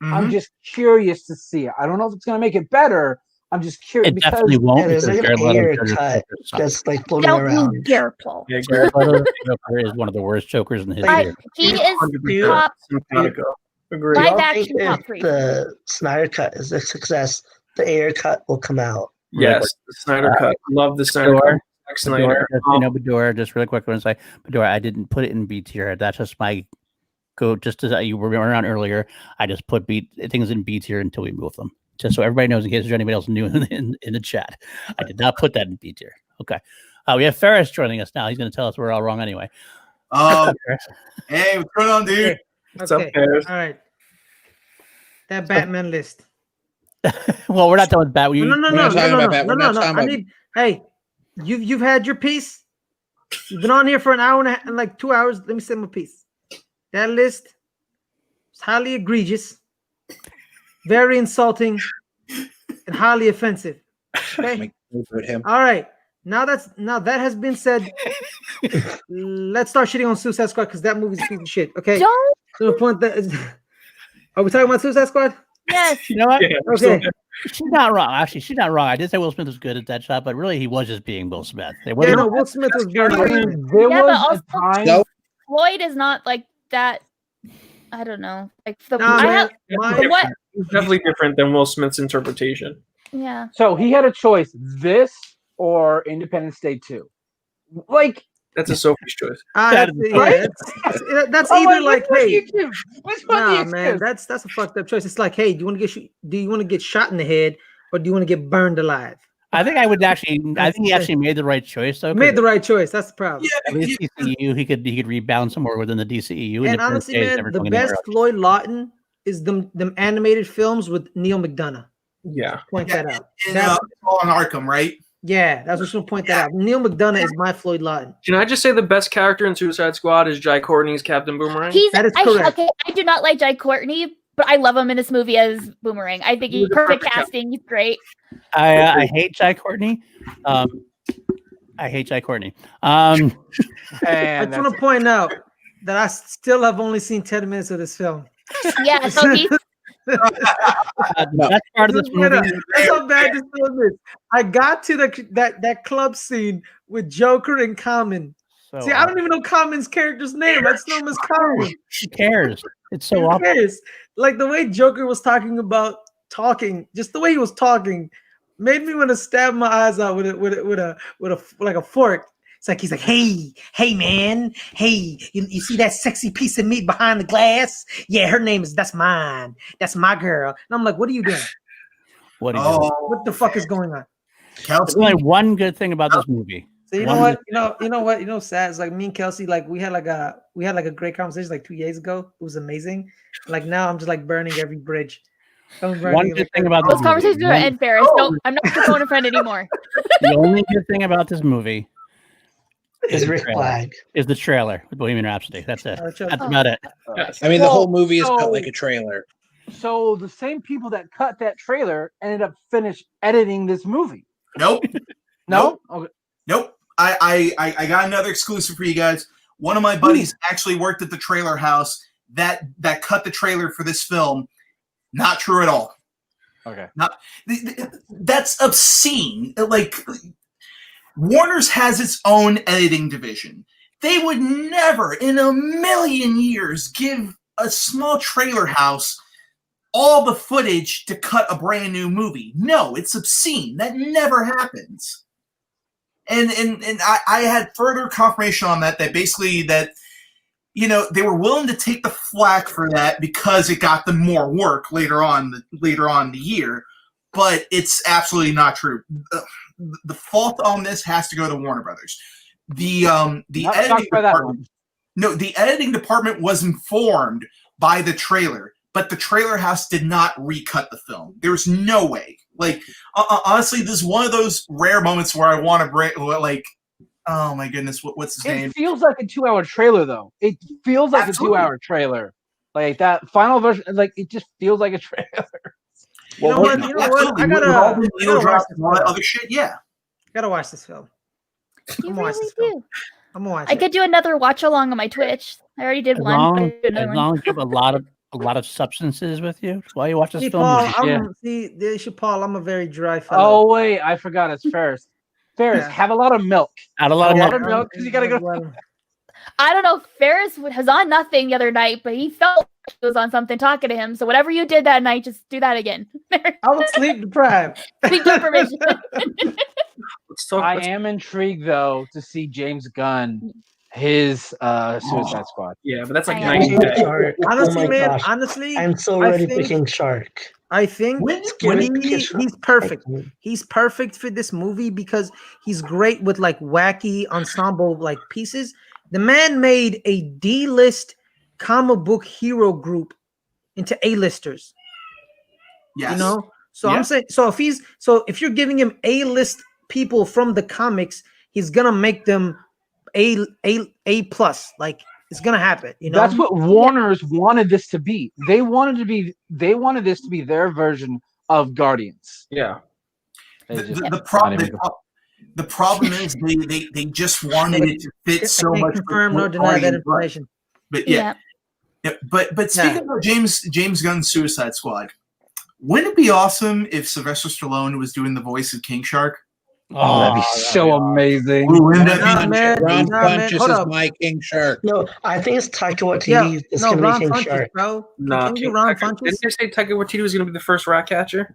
Mm-hmm. I'm just curious to see it. I don't know if it's going to make it better. I'm just curious.
It definitely won't.
There's like an air cut that's like floating around.
Jared Leto's Joker is one of the worst Jokers in history.
He is top.
Agree.
Live action top 3.
The Snyder cut is a success. The air cut will come out.
Yes, the Snyder cut. Love the Snyder cut.
Bador, just really quick, I want to say, Bador, I didn't put it in B tier. That's just my go. Just as you were around earlier, I just put things in B tier until we move them, just so everybody knows in case there's anybody else new in the chat. I did not put that in B tier. Okay, we have Ferris joining us now. He's going to tell us we're all wrong anyway.
Hey, what's going on, dude?
What's up, Ferris?
All right, that Batman list.
Well, we're not done with Batman.
No. I need. Hey. You've had your piece. You've been on here for an hour and like 2 hours. Let me say my piece. That list is highly egregious, very insulting, and highly offensive. Okay. All right. Now that has been said, let's start shitting on Suicide Squad because that movie's a piece of shit. Okay.
Don't.
To the point that are we talking about Suicide Squad?
Yes.
You know what?
Yeah, okay.
She's not wrong. Actually, she's not wrong. I did say Will Smith was good at that shot, but really he was just being Will Smith.
Will Smith was good.
But also Floyd is not like that. I don't know. Like
what? It's definitely different than Will Smith's interpretation.
Yeah.
So he had a choice: this or Independence Day 2. Like,
That's a Sophie's choice.
That's either like, hey, nah, man, that's a fucked up choice. It's like, hey, do you want to get shot in the head, or do you want to get burned alive?
I think I would actually. I think he actually made the right choice, though.
Made the right choice. That's the problem.
At least DCEU, he could rebound somewhere within the DCEU.
And honestly, man, the best Floyd Lawton is them animated films with Neil McDonough.
Yeah,
point that out.
That's all on Arkham, right?
Yeah, that's what I'm point that out. Neil McDonough is my Floyd Lawton.
Can I just say the best character in Suicide Squad is Jai Courtney's Captain Boomerang?
That is correct.
I do not like Jai Courtney, but I love him in this movie as Boomerang. I think he's perfect casting. He's great.
I hate Jai Courtney. I hate Jai Courtney.
I just want to point out that I still have only seen 10 minutes of this film.
Yeah, so he's
That's part of this movie.
That's how bad this film is. I got to that club scene with Joker and Common. See, I don't even know Common's character's name. I just know him as Common.
Who cares? It's so
Who
awful.
cares? Like the way Joker was talking, just the way he was talking, made me want to stab my eyes out with a fork. It's like he's like, hey man, hey, you see that sexy piece of meat behind the glass? Yeah, her name that's mine. That's my girl. And I'm like, what are you doing?
What
the fuck is going on?
There's only one good thing about this movie.
So you know what? You know what? Sad. It's like me and Kelsey, like we had a great conversation like 2 years ago. It was amazing. Like now I'm just like burning every bridge.
One good thing about
those conversations are end, Ferris. No, I'm not your phone friend anymore.
The only good thing about this movie
is Rick Flag.
Is the trailer with Bohemian Rhapsody. That's it. That's about it.
I mean, the whole movie is cut like a trailer.
So the same people that cut that trailer ended up editing this movie.
Nope.
No? Okay.
Nope. I got another exclusive for you guys. One of my buddies actually worked at the trailer house that cut the trailer for this film. Not true at all.
Okay.
That's obscene. Like Warner's has its own editing division. They would never in a million years give a small trailer house all the footage to cut a brand new movie. No, it's obscene. That never happens. And I had further confirmation on that basically that, you know, they were willing to take the flack for that because it got them more work later on in the year, but it's absolutely not true. The fault on this has to go to Warner Brothers. The editing department was informed by the trailer, but the trailer house did not recut the film. There's no way. Like, honestly, this is one of those rare moments where I want to break, like, oh my goodness, what's his name?
It feels like a 2-hour trailer, though. It feels like
Absolutely.
a 2-hour trailer. Like that final version, like it just feels like a trailer.
You know what? I gotta watch this film.
Other shit, yeah.
Gotta watch this film.
You really do.
I'm gonna watch
I could do another watch along on my Twitch. I already did one.
As long as you have a lot of substances with you while you watch this film.
Paul, I'm a very dry fellow.
Oh wait, I forgot. It's Ferris. Ferris, have a lot of milk.
Add a lot of
milk because you gotta go.
I don't know. Ferris was on nothing the other night, but he felt like he was on something talking to him. So whatever you did that night, just do that again.
I was sleep deprived.
Sleep deprivation.
I am intrigued though to see James Gunn, his Suicide Squad.
Yeah, but that's like
honestly, man. Honestly,
I'm so ready for King Shark.
I think he's perfect. He's perfect for this movie because he's great with like wacky ensemble like pieces. The man made a D-list comic book hero group into A-listers.
Yes.
You know? So I'm saying if you're giving him A-list people from the comics, he's gonna make them A plus. Like it's gonna happen, you know.
That's what Warner's wanted this to be. They wanted this to be their version of Guardians.
Yeah.
The problem is they just wanted it to fit so much.
Confirm nor deny that information.
But yeah. But speaking about James Gunn's Suicide Squad, wouldn't it be awesome if Sylvester Stallone was doing the voice of King Shark?
Oh, that'd be so amazing.
Ron Funches is my King Shark.
No, I think it's Taika Waititi is going to be King Shark.
Bro.
No, didn't they say Taika Waititi was going to be the first rat catcher?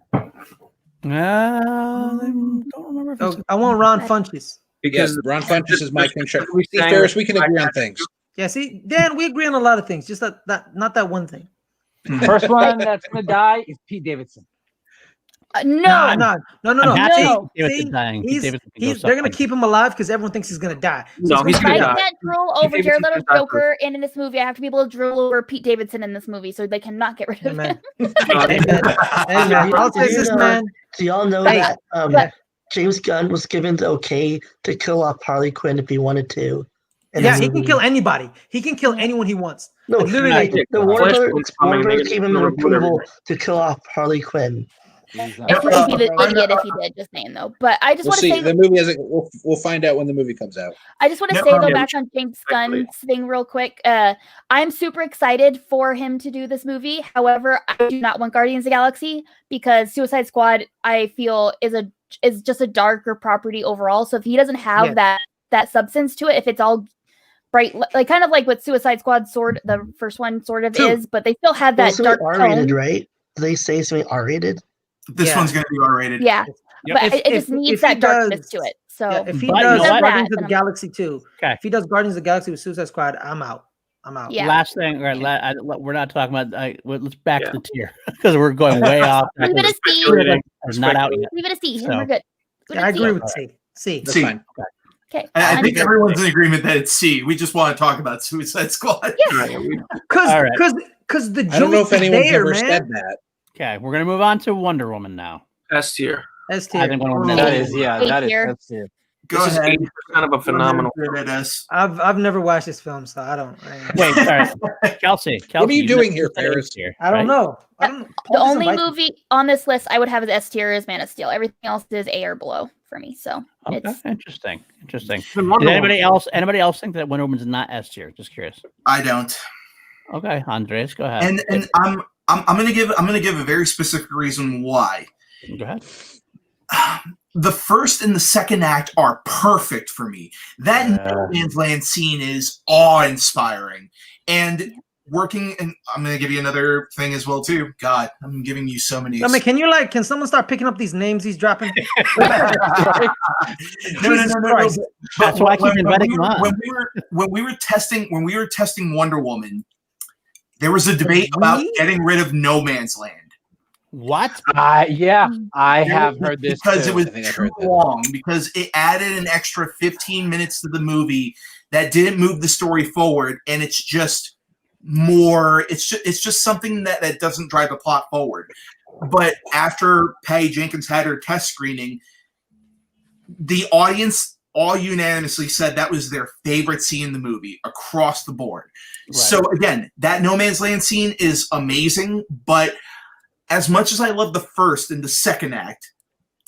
I don't remember.
I want Ron Funches.
because
Ron Funches is my king. Steve Ferris, we can agree on things.
Yeah, see, Dan, we agree on a lot of things, just that not that one thing.
First one that's gonna die is Pete Davidson.
No.
No. They're gonna keep him alive because everyone thinks he's gonna die.
No, he's
If
gonna
I
die.
can't drool over Jared Leto's Joker and in this movie, I have to be able to drool over Pete Davidson in this movie, so they cannot get rid of him.
Hey, man, I'll say this, man.
Do y'all know that James Gunn was given the okay to kill off Harley Quinn if he wanted to?
Yeah, he can kill anybody. He can kill anyone he wants.
No,
literally,
the Warner Brothers gave him an approval to kill off Harley Quinn.
If he'd be the idiot if he did, just saying though. But I just want to say
the movie hasn't. We'll find out when the movie comes out.
I just want to say though, back on James Gunn's thing real quick. I'm super excited for him to do this movie. However, I do not want Guardians of the Galaxy because Suicide Squad I feel is just a darker property overall. So if he doesn't have that substance to it, if it's all bright, like kind of like what Suicide Squad the first one sort of is, but they still have that dark
R-rated,
tone.
right? Do they say something R-rated?
This one's going to be R-rated.
Yeah, but it just needs that darkness to it. So
if he does Guardians of the Galaxy 2, if he does Guardians of the Galaxy with Suicide Squad, I'm out.
Yeah.
Last thing, right? We're not talking about. Let's back to the tier because we're going way off.
Leave it a C.
It's not out yet.
Leave it a C. We're good.
I agree with C.
C.
Okay.
I think everyone's in agreement that it's C. We just want to talk about Suicide Squad.
Because the
I don't know if anyone's ever
man.
said that.
Okay, we're gonna move on to Wonder Woman now.
S tier.
S tier.
I think Wonder Woman
That is S tier.
Go
this
ahead.
Is kind of a phenomenal.
I've never watched this film, so I don't.
Wait, sorry, Kelsey.
What are you doing here, Ferris?
I don't know.
The only movie on this list I would have as S tier is Man of Steel. Everything else is A or below for me. So it's
interesting. Did anybody else think that Wonder Woman's not S tier? Just curious.
I don't.
Okay, Andres, go ahead.
And I'm gonna give a very specific reason why.
Go ahead.
The first and the second act are perfect for me. That No Man's Land scene is awe-inspiring. And working, and I'm going to give you another thing as well, too. God, I'm giving you so many.
I mean, can someone start picking up these names he's dropping?
No.
That's why I keep inviting him on.
When we were testing Wonder Woman, there was a debate about getting rid of No Man's Land.
What?
I have heard this
because it was too long. Because it added an extra 15 minutes to the movie that didn't move the story forward, and it's just more. It's just something that doesn't drive the plot forward. But after Patty Jenkins had her test screening, the audience all unanimously said that was their favorite scene in the movie across the board. Right. So again, that No Man's Land scene is amazing, but as much as I love the first and the second act,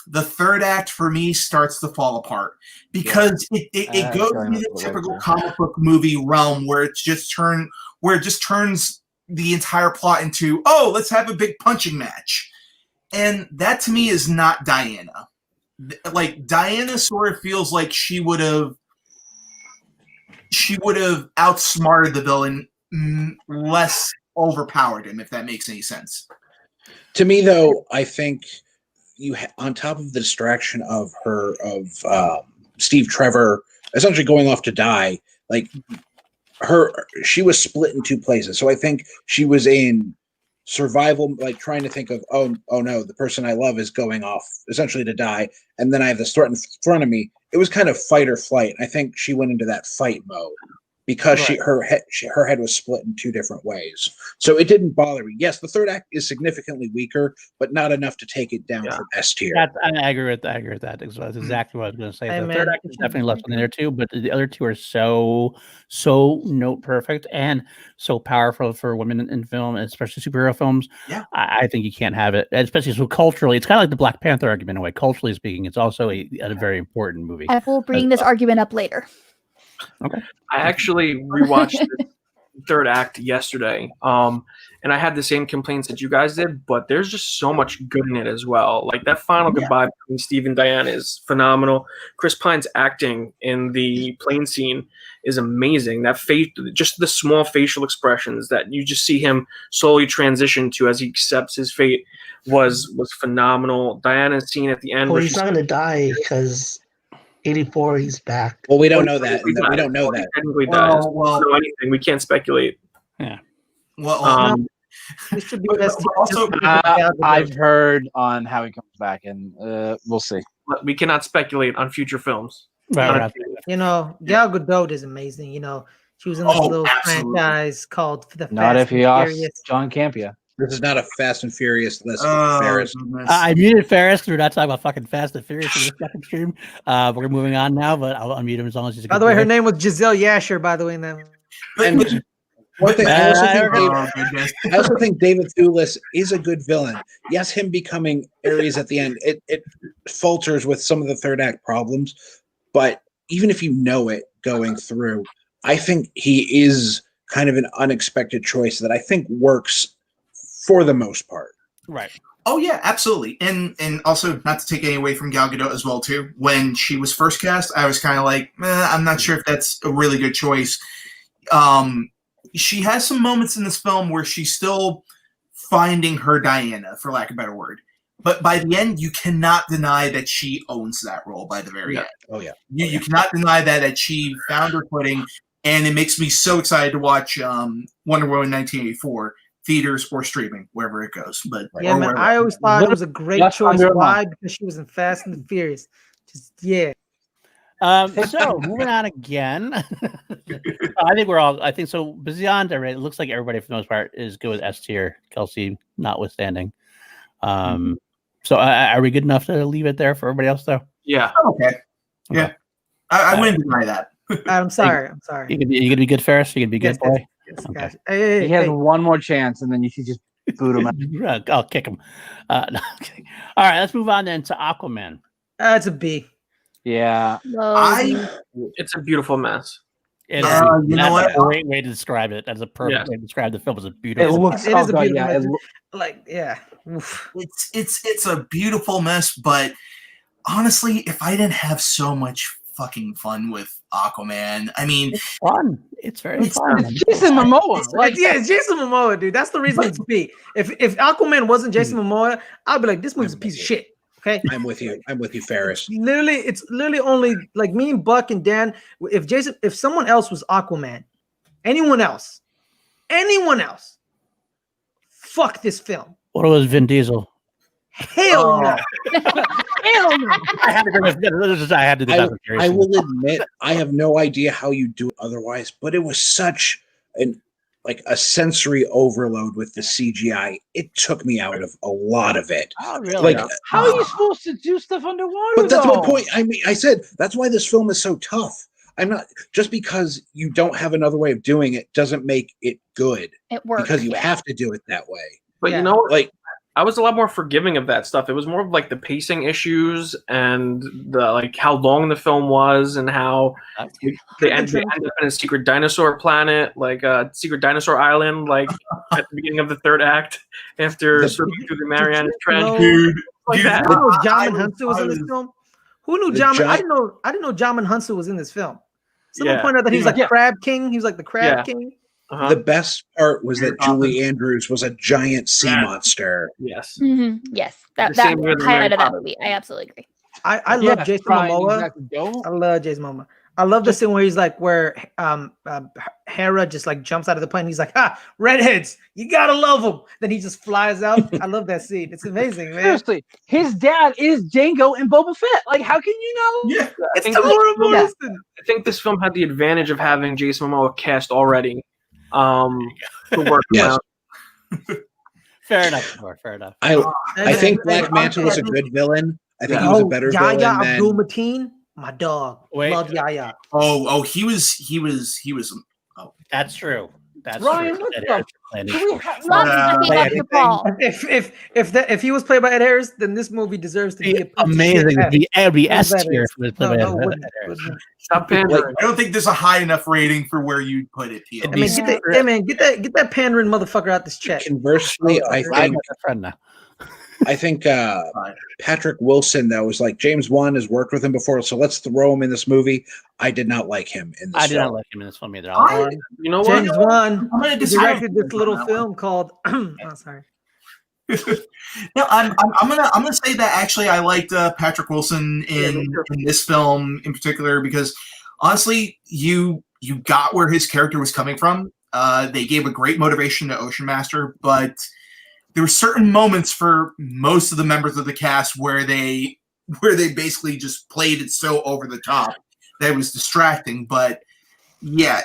the third act for me starts to fall apart because it goes into the typical comic book movie realm where it just turns the entire plot into, oh, let's have a big punching match. And that to me is not Diana. Like Diana sort of feels like she would have outsmarted the villain, less overpowered him, if that makes any sense.
To me, though, I think on top of the distraction of Steve Trevor essentially going off to die, like she was split in two places. So I think she was in survival, like trying to think of, oh no, the person I love is going off essentially to die, and then I have this threat in front of me. It was kind of fight or flight. I think she went into that fight mode because her head was split in two different ways. So it didn't bother me. Yes, the third act is significantly weaker, but not enough to take it down from S tier.
I agree with that. That's exactly what I was going to say. The third act is definitely less than there too, but the other two are so note perfect and so powerful for women in film, especially superhero films.
Yeah,
I think you can't have it, especially so culturally. It's kind of like the Black Panther argument in a way. Culturally speaking, it's also a very important movie.
I will bring this argument up later.
Okay.
I actually rewatched the third act yesterday, and I had the same complaints that you guys did, but there's just so much good in it as well. Like that final goodbye between Steve and Diane is phenomenal. Chris Pine's acting in the plane scene is amazing. That face, just the small facial expressions that you just see him slowly transition to as he accepts his fate was phenomenal. Diana's scene at the end.
Well, he's not going to die because '84, he's back.
Well, we don't know that. We don't know that.
Technically dies. Well, know anything. We can't speculate.
Yeah.
Well,
It should be
but
best.
also,
I've heard on how he comes back, and we'll see.
We cannot speculate on future films.
Right.
You know, Gal Gadot is amazing. You know, she was in this little
absolutely.
franchise called The
Not
Fast
if he
and
asks
Furious.
John Campia.
This is not a Fast and Furious list,
oh,
Ferris.
goodness.
I muted Ferris. We're not talking about fucking Fast and Furious in this fucking stream. We're moving on now, but I'll unmute him as long as he's a
By
good
the way, her
boy.
name was Giselle Yasher. By the way, in that.
And one thing, I
Oh, goodness.
also think David Thewlis is a good villain. Yes, him becoming Ares at the end, it falters with some of the third act problems, but even if you know it going through, I think he is kind of an unexpected choice that I think works for the most part.
Right.
Oh yeah, absolutely. And also, not to take any away from Gal Gadot as well too. When she was first cast, I was kind of like, I'm not sure if that's a really good choice. She has some moments in this film where she's still finding her Diana, for lack of a better word. But by the end, you cannot deny that she owns that role by the very end.
Oh yeah.
You cannot deny that she found her footing, and it makes me so excited to watch Wonder Woman 1984 theaters or streaming, wherever it goes. But
Yeah, man, I always thought it was a great
Just
choice.
under a
Why?
month.
Because she was in Fast and the Furious. Just
So moving on again. I think we're all. I think so. Beyond it looks like everybody for the most part is good with S tier. Kelsey notwithstanding. So are we good enough to leave it there for everybody else though?
Yeah.
Okay. Yeah. I wouldn't deny that.
I'm sorry. I'm sorry.
You gonna be good, Ferris? You gonna be good,
Yes,
boy?
Yes,
Okay.
gotcha. Hey,
He has one more chance, and then you should just boot him out.
I'll kick him. No, okay. All right, let's move on then to Aquaman.
it's a B.
Yeah.
It's a beautiful mess.
It's,
you know
that's
what?
a great way to describe it. That's a perfect way to describe the film. It's a
It
beautiful.
looks.
It
oh
is a
God,
beautiful
yeah.
mess. Oof.
It's a beautiful mess, but honestly, if I didn't have so much fucking fun with Aquaman, I mean,
It's fun. It's very fun.
It's Jason Momoa. Like,
It's Jason Momoa, dude. That's the reason it's B. If Aquaman wasn't Jason Momoa, I'd be like, this movie's a piece of shit. Okay.
I'm with you, Ferris.
It's literally only like me and Buck and Dan. If someone else was Aquaman, anyone else, fuck this film.
What was Vin Diesel?
Hell no. Hell no.
I had to do that.
I will admit, I have no idea how you do it otherwise, but it was such a sensory overload with the CGI. It took me out of a lot of it.
Oh, really?
how are you supposed to do stuff underwater?
But that's
though?
my point. I mean, I said that's why this film is so tough. I'm not just because you don't have another way of doing it doesn't make it good.
It works
because you have to do it that way.
But you know, I was a lot more forgiving of that stuff. It was more of like the pacing issues and the how long the film was and how they ended up in a secret dinosaur planet, secret dinosaur island, at the beginning of the third act after swimming through the Mariana Trench.
Dude,
that. You know Jamin Hunsu was in this film? Who knew Jamin? I didn't know Jamin Hunsu was in this film. Someone pointed out that he was like Crab King. He was like the Crab King.
Uh-huh. The best part was that Julie Andrews was a giant sea monster.
Yes.
Mm-hmm. Yes. That highlight of that movie. I absolutely agree.
I love Jason Momoa. I love Jason Momoa. I love the scene where he's where Hera just jumps out of the plane. He's like, redheads, you gotta love them. Then he just flies out. I love that scene. It's amazing, man.
Seriously, his dad is Django and Boba Fett. How can you know?
Yeah,
it's Tamora Morrison.
I think this film had the advantage of having Jason Momoa cast already. To work around.
Fair enough.
I think Black Manta was a good villain. I think he was a better villain than
Abdul Mateen, my dog. Love Yaya.
Oh, he was. Oh,
that's true. That's
Ryan,
true.
If he was played by Ed Harris, then this movie deserves to be
amazing. It'd be S tier.
Stop pandering. I don't think there's a high enough rating for where you'd put it.
Get that pandering motherfucker out this check.
Conversely, I think Patrick Wilson, that was James Wan has worked with him before, so let's throw him in this movie. I did not like him in this film.
I did not like him in this film either.
You know what? James Wan directed this little film called sorry.
No, I'm gonna say that actually I liked Patrick Wilson in this film in particular because honestly, you got where his character was coming from. They gave a great motivation to Ocean Master, but there were certain moments for most of the members of the cast where they basically just played it so over the top that it was distracting. But yeah,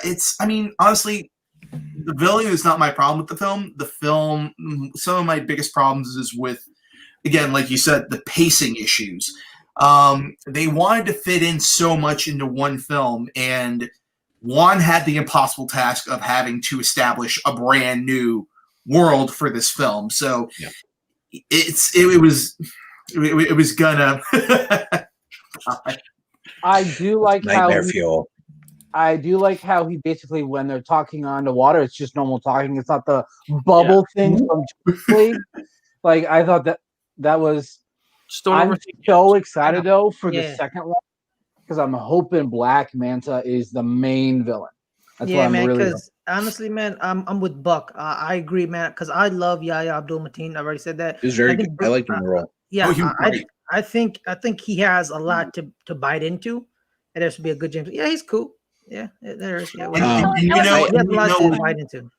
honestly, the villain is not my problem with the film. The film, some of my biggest problems is with, again, like you said, the pacing issues. They wanted to fit in so much into one film, and Juan had the impossible task of having to establish a brand new world for this film. So it was gonna.
I do like
nightmare fuel.
I do like how he basically, when they're talking underwater, it's just normal talking. It's not the bubble thing from League. Like I thought that was. I'm so excited though for the second one because I'm hoping Black Manta is the main villain. That's what I'm
man.
Really
because honestly, man, I'm with Buck. I agree, man. Because I love Yahya Abdul-Mateen. I already said that.
He was very good. I liked him in the role.
Yeah, I think he has a lot to bite into. And there should be a good James. Yeah, he's cool. Yeah, there's
he has a lot to bite into.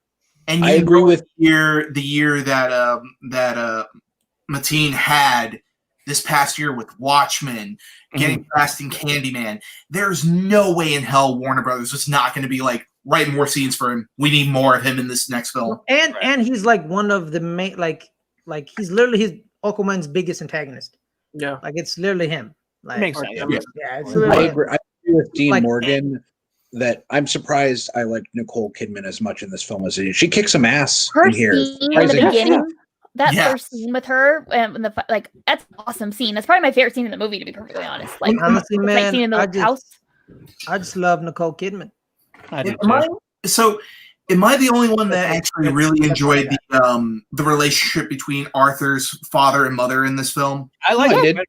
And I agree with the year that Mateen had this past year with Watchmen, getting Fast and Candyman. There's no way in hell Warner Brothers was not going to be like, write more scenes for him. We need more of him in this next film.
And he's like one of the main like he's literally Aquaman's biggest antagonist.
Yeah,
like it's literally him. Like,
makes sense.
It's
I agree with Dean Morgan that I'm surprised I like Nicole Kidman as much in this film as she kicks some ass in here.
In the beginning, that first scene with her, and that's an awesome scene. That's probably my favorite scene in the movie, to be perfectly honest. Like
honestly, man,
scene in the house.
I just love Nicole Kidman.
Am I the only one that actually really enjoyed the relationship between Arthur's father and mother in this film?
I liked it. Yeah,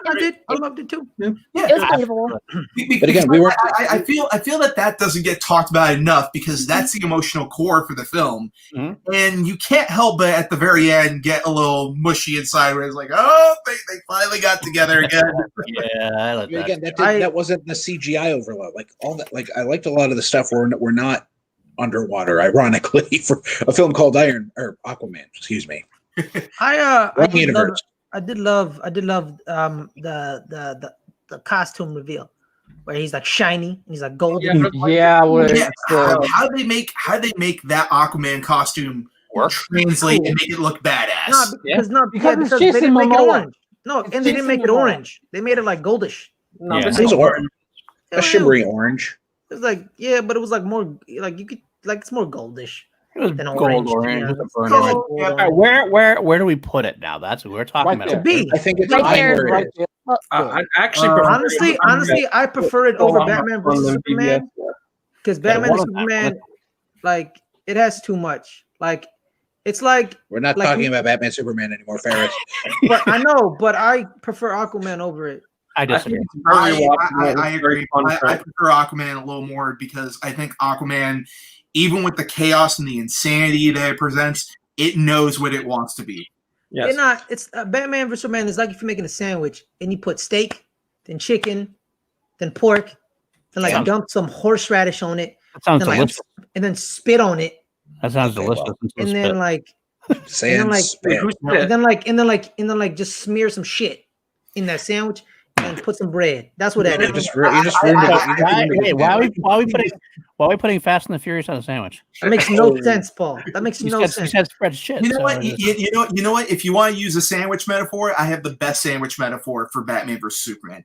I did. I loved it too.
Yeah, it was beautiful.
But again,
I feel that doesn't get talked about enough because that's the emotional core for the film, and you can't help but at the very end get a little mushy inside where it's like, oh, they finally got together again.
Yeah, I like that.
Again, that wasn't the CGI overload. Like all that. Like I liked a lot of the stuff where we're not underwater, ironically, for a film called Aquaman. Excuse me.
I did love the costume reveal where he's like shiny and he's like golden.
How they make that Aquaman costume translate and make it look badass?
Because they didn't make it orange. No, and they didn't make it orange. They made it like goldish.
No, this is orange. A shimmery orange.
It was like, but it was like more like you could it's more goldish.
It was
than
gold orange. Where do we put it now? That's what we're talking about.
I
think it's
right there.
Right
there.
I actually
honestly, I prefer it over Batman vs Superman because Batman and Superman, like it has too much. Like it's like
we're not talking about Batman Superman anymore, Ferris.
But I know, but I prefer Aquaman over it.
I disagree.
I agree. I prefer Aquaman a little more because I think Aquaman, even with the chaos and the insanity that it presents, it knows what it wants to be.
Yes.
It's Batman vs Superman is like if you're making a sandwich and you put steak, then chicken, then pork, then dump some horseradish on it.
That sounds delicious.
And then spit on it.
That sounds delicious.
And then just smear some shit in that sandwich. And put some bread. That's what that is.
You just ruined it.
Why are we putting Fast and the Furious on a sandwich?
That makes no sense, Paul. That makes no sense.
You said spread shit.
You know what? You know what? If you want to use a sandwich metaphor, I have the best sandwich metaphor for Batman vs Superman.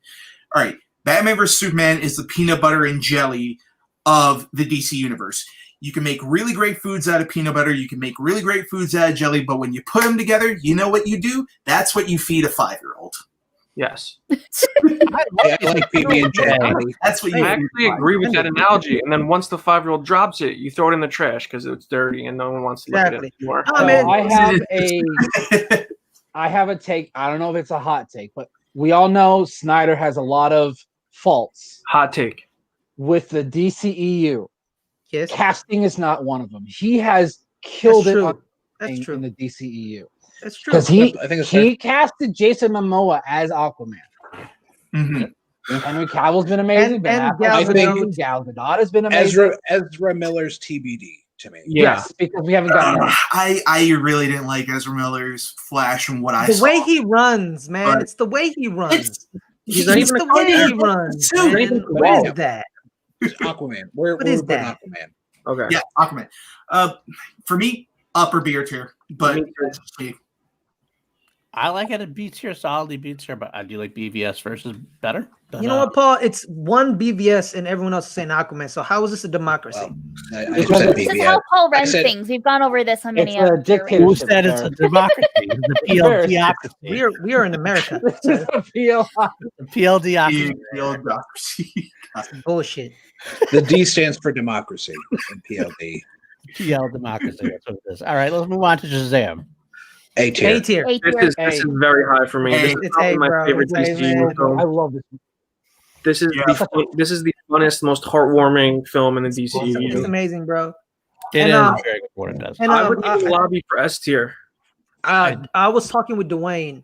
All right, Batman vs Superman is the peanut butter and jelly of the DC universe. You can make really great foods out of peanut butter. You can make really great foods out of jelly. But when you put them together, you know what you do? That's what you feed a 5-year-old.
Yes.
I like PB&J.
That's what you
I actually agree with that analogy. And then once the 5-year-old drops it, you throw it in the trash because it's dirty and no one wants to look at it anymore.
I have a take. I don't know if it's a hot take, but we all know Snyder has a lot of faults.
Hot take.
With the DCEU.
Yes.
Casting is not one of them. He has killed it in the DCEU.
That's true.
Because
I think
he casted Jason Momoa as Aquaman.
Mm-hmm.
Henry Cavill's been amazing.
And
Gal
Gadot
has been amazing.
Ezra Miller's TBD to me.
Yeah.
Yes, because we haven't gotten that.
I really didn't like Ezra Miller's Flash from what I
The
saw.
way he runs, man.
But
it's the way he runs.
He's not
It's
even
the way he runs.
too.
Man. What is that?
It's Aquaman. Where
What is
we putting
that?
Aquaman?
Okay.
Yeah, Aquaman. For me, upper B tier, but
Me too.
that's just me.
I like it at B tier, solidly B tier, but I do like BVS versus better. But,
You know what, Paul? It's one BVS and everyone else is saying Aquaman. So how is this a democracy?
I
Because
said
This is
BVS.
how Paul runs
said-
things. We've gone over this on many
It's a
episodes.
dictatorship.
Who said it's a democracy? It's a PLDocracy.
we are in America.
PLDocracy.
Theocracy.
Bullshit.
The D stands for democracy in PLD.
PL democracy. That's what it is. All right, let's move on to Shazam.
A tier.
A tier.
A
This
tier.
is very high for me.
Hey.
This is
It's
probably
A,
my
bro.
favorite
It's A,
DCEU
man.
film.
I love this.
This is
Yeah.
this is the funnest, most heartwarming film in the
It's
DCEU.
amazing, bro.
It
And,
is
um,
very good for what it does.
And
I would even lobby for S tier.
I was talking with Dwayne,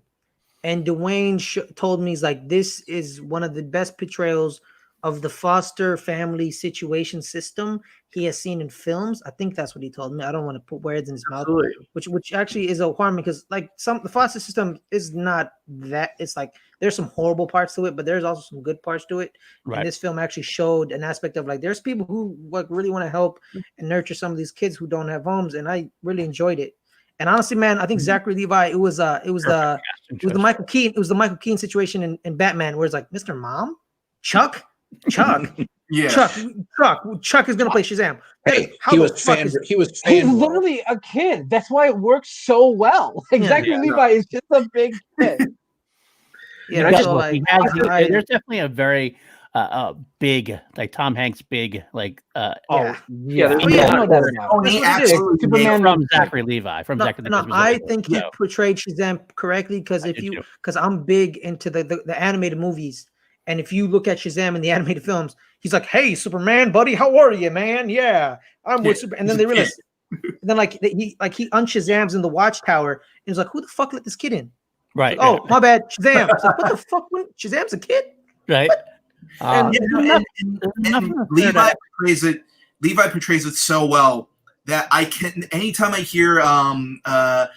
and Dwayne told me, he's like, this is one of the best portrayals of the foster family situation system he has seen in films. I think that's what he told me. I don't want to put words in his mouth,
Absolutely.
which actually is alarming because like the foster system is not that. It's like there's some horrible parts to it, but there's also some good parts to it.
Right.
And this film actually showed an aspect of like there's people who like really want to help and nurture some of these kids who don't have homes, and I really enjoyed it. And honestly, man, I think Zachary Levi, it was the Michael Keaton situation in Batman, where it's like Mr. Mom, Chuck,
Yeah.
Chuck is gonna play Shazam.
Hey,
How
he
the
was
fuck
fan.
is-
He was
He's
fan.
literally a kid. That's why it works so well. Exactly,
Yeah,
Levi is just a big kid.
Yeah,
Guess
so
what?
like,
He has the-
I-
there's definitely a very big, like Tom Hanks, big, like
yeah.
Yeah,
there's-
yeah, I know that
That's
about
Oh,
it.
he
what it is.
absolutely
Superman
from Zachary Levi. From
No,
Zachary
no,
Levi.
I
specifically.
think he
So,
portrayed Shazam correctly because
I
if
do
you
too.
because I'm big into the animated movies, and if you look at Shazam in the animated films, he's like, "Hey, Superman, buddy, how are you, man? Yeah, I'm with Super." And then they realize, then he unshazams in the Watchtower, and he's like, "Who the fuck let this kid in?"
right.
Like, oh, my bad, Shazam. It's like, what the fuck? Shazam's a kid?
right.
And-
and
nothing in the third
Levi
act.
portrays it so well that I can. Anytime I hear "Eye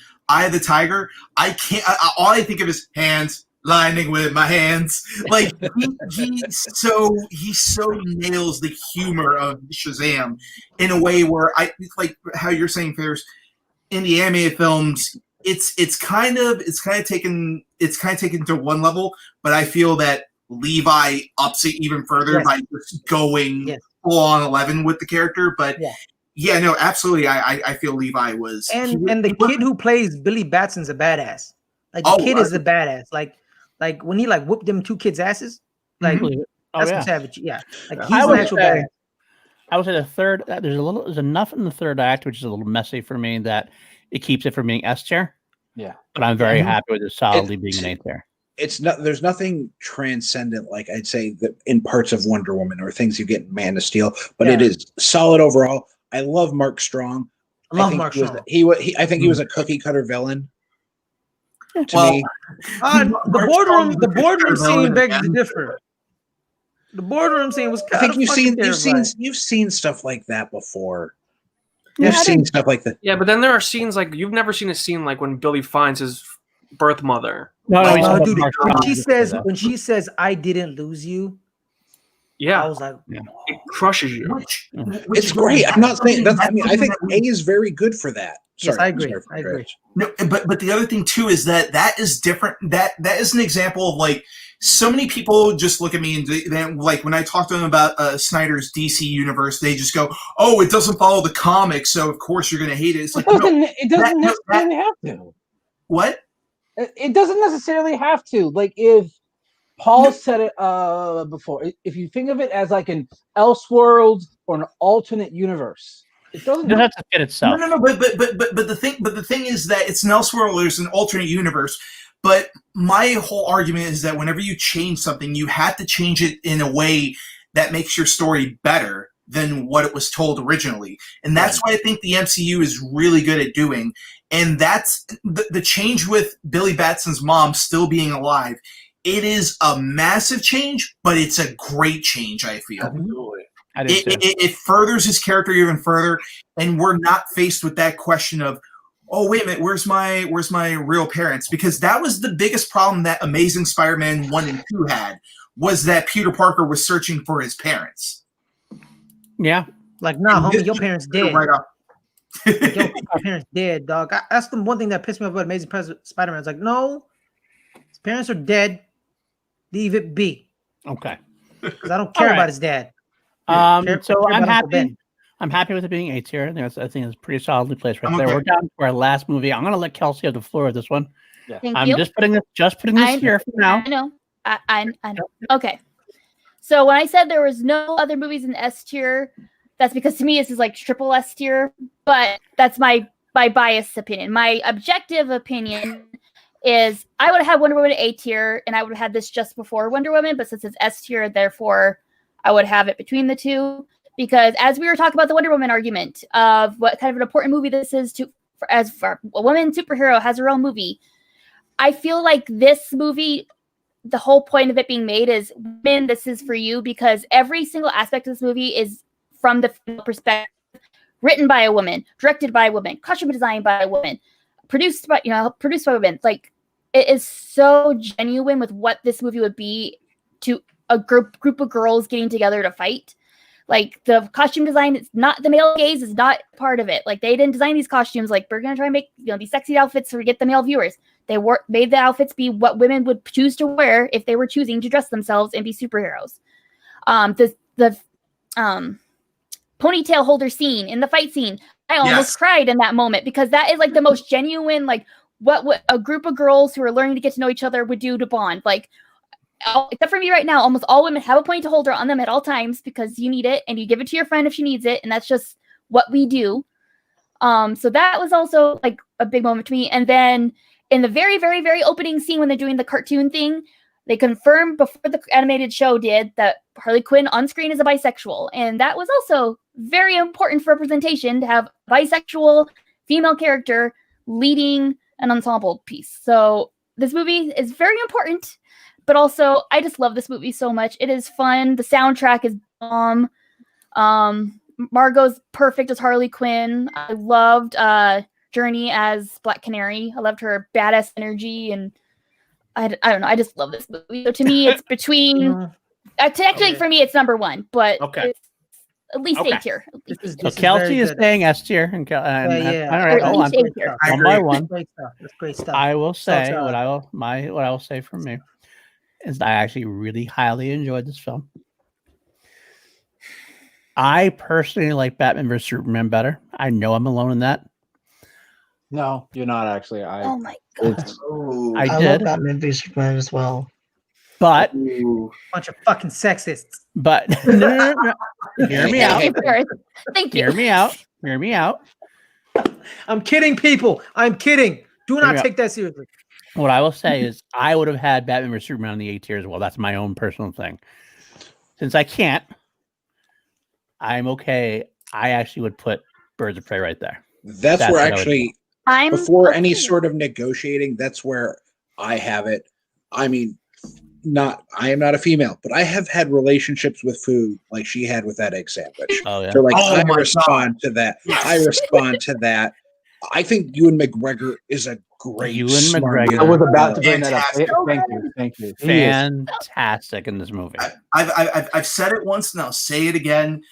of the Tiger," I can't. All I think of is hands, lining with my hands. Like he so nails the humor of Shazam in a way where I like how you're saying, Ferris, in the animated films. It's kind of taken to one level, but I feel that Levi ups it even further
Yes.
by just going
Yes.
full on 11 with the character. But
Yeah.
yeah, no, absolutely. I feel Levi was
And the kid who plays Billy Batson's a badass. Like the
Oh,
kid is a badass. Like when he like whooped them two kids' asses, like
Oh,
that's
yeah.
some savage. Yeah, like
I
he's an
would
actual
say-
badass.
I would say the third. There's enough in the third act, which is a little messy for me, that it keeps it from being S tier.
Yeah.
But I'm very
Mhm.
happy with it solidly being an A tier.
It's not. There's nothing transcendent like I'd say that in parts of Wonder Woman or things you get in Man of Steel, but it
Yeah.
is solid overall. I love Mark Strong.
I love
think
Mark
he was
Strong.
I think he was a cookie cutter villain. To
Well,
me,
The boardroom scene
Villain
begs to
again.
differ. The boardroom scene was
I
kind
think
of
you've seen stuff like that before.
Yeah,
You've
I
seen stuff like that.
Yeah, but then there are scenes like you've never seen a scene like when Billy finds his birth mother.
No,
Oh,
he's talking
dude,
about Mark Strong.
when she says I didn't lose you,
Yeah,
I was like,
it crushes you.
It's great. I'm not saying that's. I mean, I think A is very good for that.
yes,
Sorry,
I agree.
sorry for
I agree.
No, but the other thing too is that is different. That is an example of like so many people just look at me and then like when I talk to them about Snyder's DC universe, they just go, "Oh, it doesn't follow the comics, so of course you're going to hate it." It's like
It doesn't
that-
necessarily have to.
what?
It doesn't necessarily have to. Like if Paul said it before, if you think of it as like an Elseworld or an alternate universe, it doesn't.
It doesn't have to fit itself.
No. But the thing is that it's an Elseworld. There's an alternate universe. But my whole argument is that whenever you change something, you have to change it in a way that makes your story better. than what it was told originally. And that's what I think the MCU is really good at doing. And that's the change with Billy Batson's mom still being alive. It is a massive change, but it's a great change, I feel.
Absolutely.
It furthers his character even further, and we're not faced with that question of, oh, wait a minute, where's my real parents? Because that was the biggest problem that Amazing Spider-Man 1 and 2 had, was that Peter Parker was searching for his parents.
Yeah.
Like, nah, homie, your parents dead.
Right up.
Your parents dead, dog. That's the one thing that pissed me off about Amazing Spider-Man. It's like, no, his parents are dead. Leave it be.
Okay.
Because I don't care about his dad.
So I'm happy. I'm happy with it being A tier. I think it's pretty solidly placed right there. We're down to our last movie. I'm gonna let Kelsey have the floor with this one.
Yeah.
I'm just putting this here for now.
I know. I know. Okay. So when I said there was no other movies in S tier, that's because to me this is like triple S tier. But that's my biased opinion. My objective opinion is I would have had Wonder Woman A tier, and I would have had this just before Wonder Woman. But since it's S tier, therefore I would have it between the two. Because as we were talking about the Wonder Woman argument of what kind of an important movie this is as for a woman superhero has her own movie, I feel like this movie, the whole point of it being made is, women, this is for you, because every single aspect of this movie is from the female perspective, written by a woman, directed by a woman, costume designed by a woman, produced by women. Like, it is so genuine with what this movie would be to a group of girls getting together to fight. Like, the costume design, it's not, the male gaze is not part of it. Like, they didn't design these costumes like, we're gonna try and make these sexy outfits to get the male viewers. They made the outfits be what women would choose to wear if they were choosing to dress themselves and be superheroes. The ponytail holder scene in the fight scene, I almost cried in that moment, because that is like the most genuine, like what a group of girls who are learning to get to know each other would do to bond. Like, except for me right now, almost all women have a ponytail holder on them at all times because you need it, and you give it to your friend if she needs it, and that's just what we do. So that was also like a big moment to me. And then in the very, very, very opening scene when they're doing the cartoon thing, they confirmed before the animated show did that Harley Quinn on screen is a bisexual. And that was also very important for representation, to have a bisexual female character leading an ensemble piece. So this movie is very important, but also I just love this movie so much. It is fun. The soundtrack is bomb. Margot's perfect as Harley Quinn. I loved Journey as Black Canary. I loved her badass energy, and I don't know. I just love this movie. So to me, it's between. Actually, for me, it's number one, but it's at least A tier.
So Kelsey is saying S tier, and all right, hold on. One by one.
That's great stuff.
I will say what I will say from me is I actually really highly enjoyed this film. I personally like Batman vs Superman better. I know I'm alone in that.
No, you're not actually.
Oh my god!
I
did
love Batman vs Superman as well.
But
bunch of fucking sexists.
But no. Hear me out.
Thank you.
Hear me out. Hear me out.
I'm kidding, people. I'm kidding. Do not take that seriously.
What I will say is I would have had Batman vs Superman on the A tier as well. That's my own personal thing. Since I can't, I'm okay. I actually would put Birds of Prey right there.
That's where actually, before any sort of negotiating, that's where I have it. I mean, I am not a female, but I have had relationships with food like she had with that egg sandwich.
Oh yeah.
So like I respond to that. Yes. I respond to that. I think Ewan McGregor is a great
Ewan McGregor.
I was about to bring that up. Thank you.
Fantastic in this movie.
I've said it once and I'll say it again.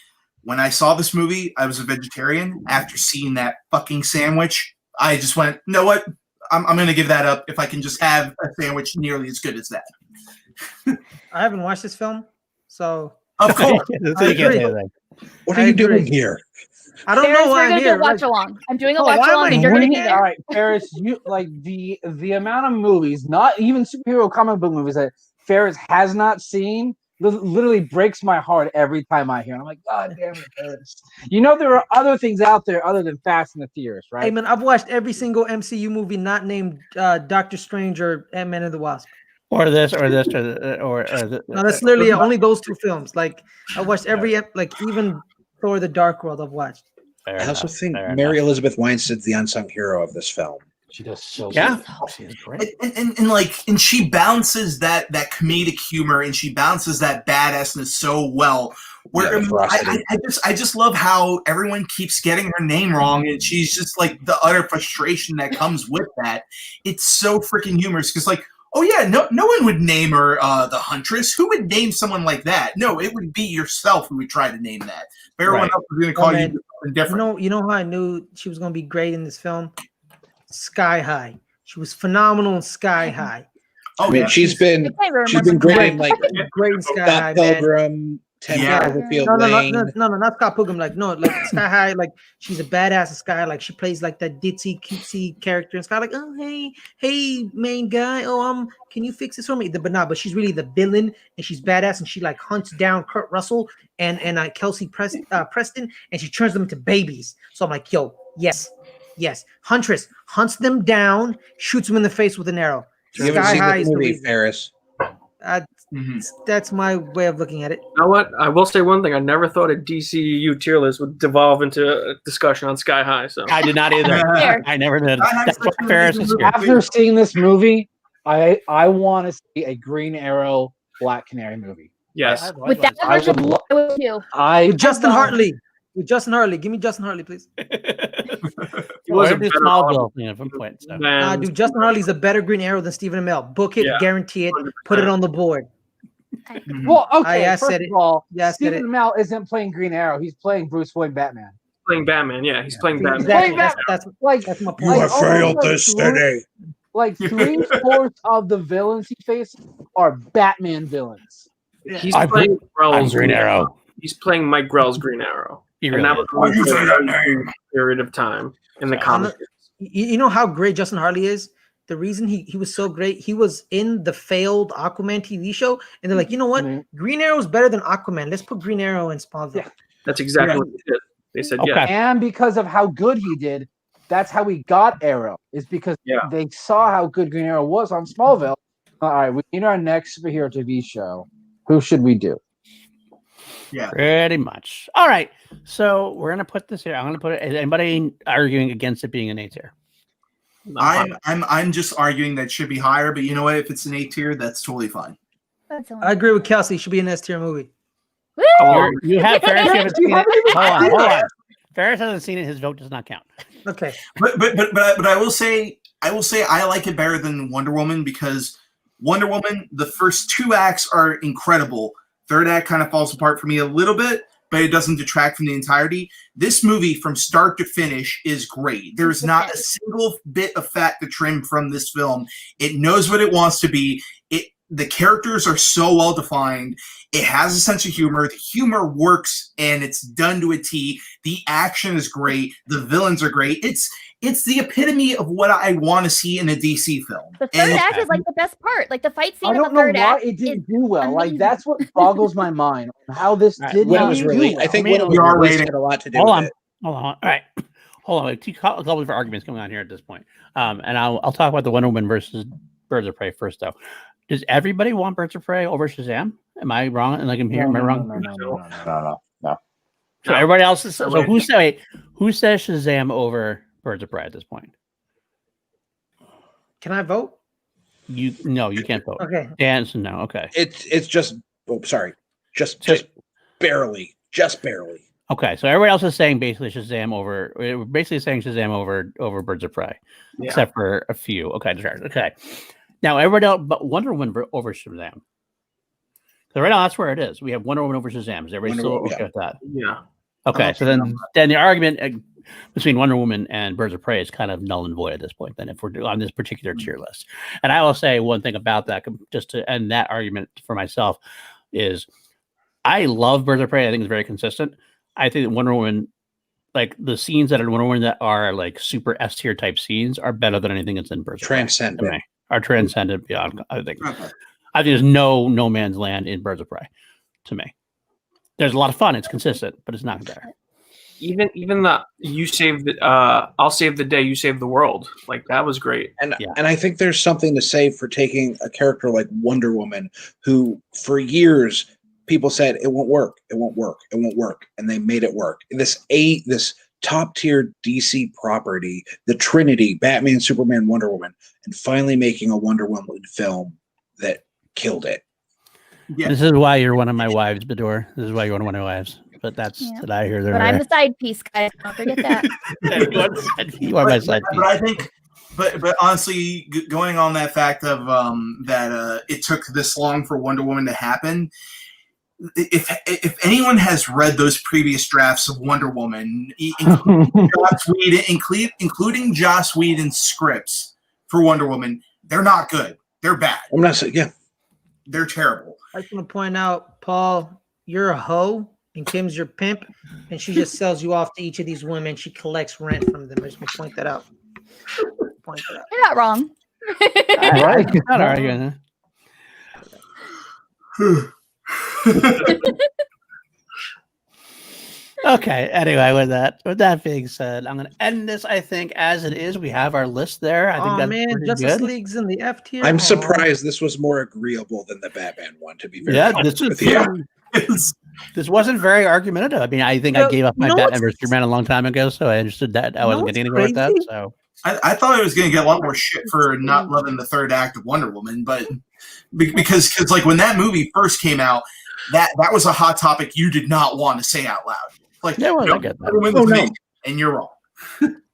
When I saw this movie, I was a vegetarian. After seeing that fucking sandwich, I just went, you know what? I'm going to give that up if I can just have a sandwich nearly as good as that.
I haven't watched this film, so
of course.
What are you doing here?
I don't know why I'm here.
Watch along. I'm doing a watch along, and you're going to be there.
All right, Ferris. You like the amount of movies, not even superhero comic book movies, that Ferris has not seen. Literally breaks my heart every time I hear it. I'm like, God damn it, Ferris. You know there are other things out there other than Fast and the Furious, right?
Hey man, I've watched every single MCU movie not named Doctor Strange or Ant-Man and the Wasp.
Or this.
No, that's literally only those two films. Like I watched every, like even Thor: The Dark World I've watched.
I also think Mary Elizabeth Winstead's the unsung hero of this film.
She does so
Yeah.
good. She is great.
And she balances that comedic humor and she balances that badassness so well. Where I just love how everyone keeps getting her name wrong, and she's just like the utter frustration that comes with that. It's so freaking humorous because, like, oh yeah, no one would name her the Huntress. Who would name someone like that? No, it would be yourself who would try to name that. But everyone else is going to call you something different.
You know how I knew she was going to be great in this film? Sky High. She was phenomenal in Sky High.
Oh, yeah. She's been great in like
great in Sky High,
Pilgrim, 10 Cloverfield Lane.
No, not Scott Pilgrim. Like Sky High. Like she's a badass in Sky. Like she plays like that ditzy, cutesy character in Sky. Like, oh hey, main guy. Oh, can you fix this for me? But she's really the villain, and she's badass, and she like hunts down Kurt Russell and Kelsey Preston, and she turns them into babies. So I'm like, yo, yes. Huntress hunts them down, shoots them in the face with an arrow.
You haven't seen the movie, Ferris.
That's my way of looking at it.
You know what? I will say one thing. I never thought a DCEU tier list would devolve into a discussion on Sky High. So
I did not either. I never did. That's what Ferris is here.
After seeing this movie, I want to see a Green Arrow, Black Canary movie.
Yes.
With that version, I would too.
With Justin Hartley. With Justin Hartley. Give me Justin Hartley, please.
He was a
Smallville thing at one point. So.
Dude, Justin Hartley's a better Green Arrow than Stephen Amell. Book it, guarantee it, 100%. Put it on the board.
Well, okay.
I
first
said it.
of all,
Yeah,
Stephen Amell isn't playing Green Arrow. He's playing Bruce Wayne Batman.
Playing Batman, yeah. He's playing Batman.
Exactly. That's my point.
You have failed this study.
Like 3/4 of the villains he faces are Batman villains.
He's playing Grell's
Green Arrow.
He's playing Mike Grell's Green Arrow.
And
that was a period of time in the comics.
You know how great Justin Hartley is? The reason he was so great, he was in the failed Aquaman TV show, and they're like, you know what? Green Arrow is better than Aquaman. Let's put Green Arrow in Smallville. Yeah.
That's exactly what they did. They said,
And because of how good he did, that's how we got Arrow, is because they saw how good Green Arrow was on Smallville. All right, we need our next superhero TV show. Who should we do?
Yeah,
pretty much. All right, so we're gonna put this here. I'm gonna put it. Is anybody arguing against it being an A tier?
I'm just arguing that it should be higher, but you know what? If it's an A tier, that's totally fine.
I agree with Kelsey. It should be an S tier movie.
You have Ferris. You haven't seen it. Hold on. Ferris hasn't seen it. His vote does not count.
Okay.
But I will say I like it better than Wonder Woman because Wonder Woman, the first 2 acts are incredible. Third act kind of falls apart for me a little bit, but it doesn't detract from the entirety. This movie, from start to finish, is great. There's not a single bit of fat to trim from this film. It knows what it wants to be. The characters are so well defined. It has a sense of humor. The humor works, and it's done to a T. The action is great. The villains are great. It's the epitome of what I want to see in a DC film.
The third act is like the best part. Like the fight scene in the
I don't
third
know why
act.
It didn't do well. Like that's what boggles my mind. How this did
when
not
it was
do
really.
well.
I think when it was released had a lot to do with it.
Hold on. All right. Hold on. A couple of arguments going on here at this point. And I'll talk about the Wonder Woman versus Birds of Prey first, though. Does everybody want Birds of Prey over Shazam? Am I wrong? And like I'm here, am I wrong?
No.
So everybody else is. So who says Shazam over Birds of Prey at this point?
Can I vote?
You can't vote.
Okay.
Dan, so no. Okay.
It's just. Oh, sorry. Just barely. Just barely.
Okay, so everybody else is saying basically Shazam over. We're basically saying Shazam over Birds of Prey, except for a few. Okay. Now everybody else, but Wonder Woman over Shazam. So right now that's where it is. We have Wonder Woman over Shazam. Is everybody still okay with that?
Yeah.
Okay, so then the argument between Wonder Woman and Birds of Prey is kind of null and void at this point. Then if we're on this particular tier list, and I will say one thing about that, just to end that argument for myself, is I love Birds of Prey. I think it's very consistent. I think that Wonder Woman, like the scenes that are Wonder Woman that are like super S tier type scenes, are better than anything that's in Birds of Prey.
Transcendent.
Are transcendent beyond. I think there's no man's land in Birds of Prey. To me, there's a lot of fun. It's consistent, but it's not there.
Even the you saved the I'll save the day, you save the world. Like that was great.
And I think there's something to say for taking a character like Wonder Woman, who for years people said it won't work, it won't work, it won't work, and they made it work. This top tier DC property, the Trinity, Batman, Superman, Wonder Woman, and finally making a Wonder Woman film that killed it.
Yeah. This is why you're one of my wives, Bador. This is why you're one of my wives. But that's that I hear there.
But I'm the side piece, guys. Don't forget that.
You are my side piece.
But I think, but honestly, going on that fact of that it took this long for Wonder Woman to happen. If anyone has read those previous drafts of Wonder Woman, including Joss Whedon's scripts for Wonder Woman, they're not good. They're bad.
I'm not saying, yeah,
they're terrible.
I just want to point out, Paul, you're a hoe, and Kim's your pimp, and she just sells you off to each of these women. She collects rent from them. I just want to point that out.
You're not wrong.
Right? Not arguing. Okay. Anyway, with that being said, I'm going to end this. I think as it is, we have our list there. I think that's pretty
Justice
good.
League's in the F tier.
I'm surprised this was more agreeable than the Batman one. To be very honest
this
with you.
This wasn't very argumentative. I mean, I think I gave up my Batman vs Superman a long time ago, so I understood that I wasn't getting anywhere with that. So
I thought I was going to get a lot more shit for not loving the third act of Wonder Woman, but because like when that movie first came out, that was a hot topic you did not want to say out loud. Like,
yeah, well, I get that.
No. And you're wrong.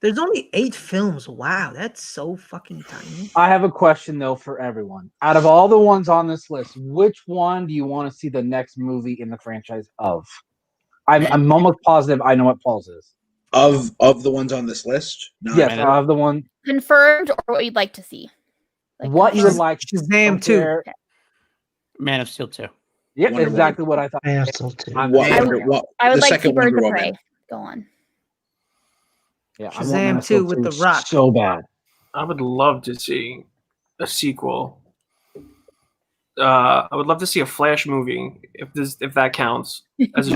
There's only 8 films. Wow, that's so fucking tiny.
I have a question though for everyone. Out of all the ones on this list, which one do you want to see the next movie in the franchise of? I'm almost positive I know what Paul's is.
Of the ones on this list?
No, yes, of the one
confirmed or what you'd like to see.
Like, what you would like
Shazam 2.
Okay.
Man of Steel 2.
Yep, exactly what I thought.
Man of Steel 2.
I would like to see Birds of Prey. Go on.
Yeah,
Shazam 2 with The Rock.
So bad.
I would love to see a sequel. I would love to see a Flash movie if that counts.
That's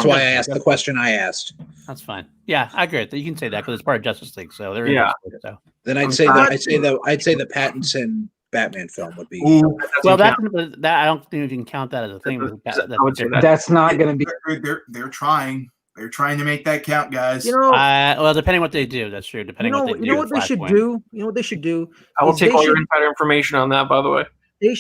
why I asked the question I asked.
That's fine. Yeah, I agree. You can say that because it's part of Justice League. So there is. So.
Then I'd say the Pattinson Batman film would be.
Well, that I don't think you can count that as a thing.
That's not going to be.
They're trying. They're trying to make that count, guys.
Well, depending what they do, that's true. Depending what they do.
You know what they should do? You know what they should do?
I will take all your insider information on that, by the way.
They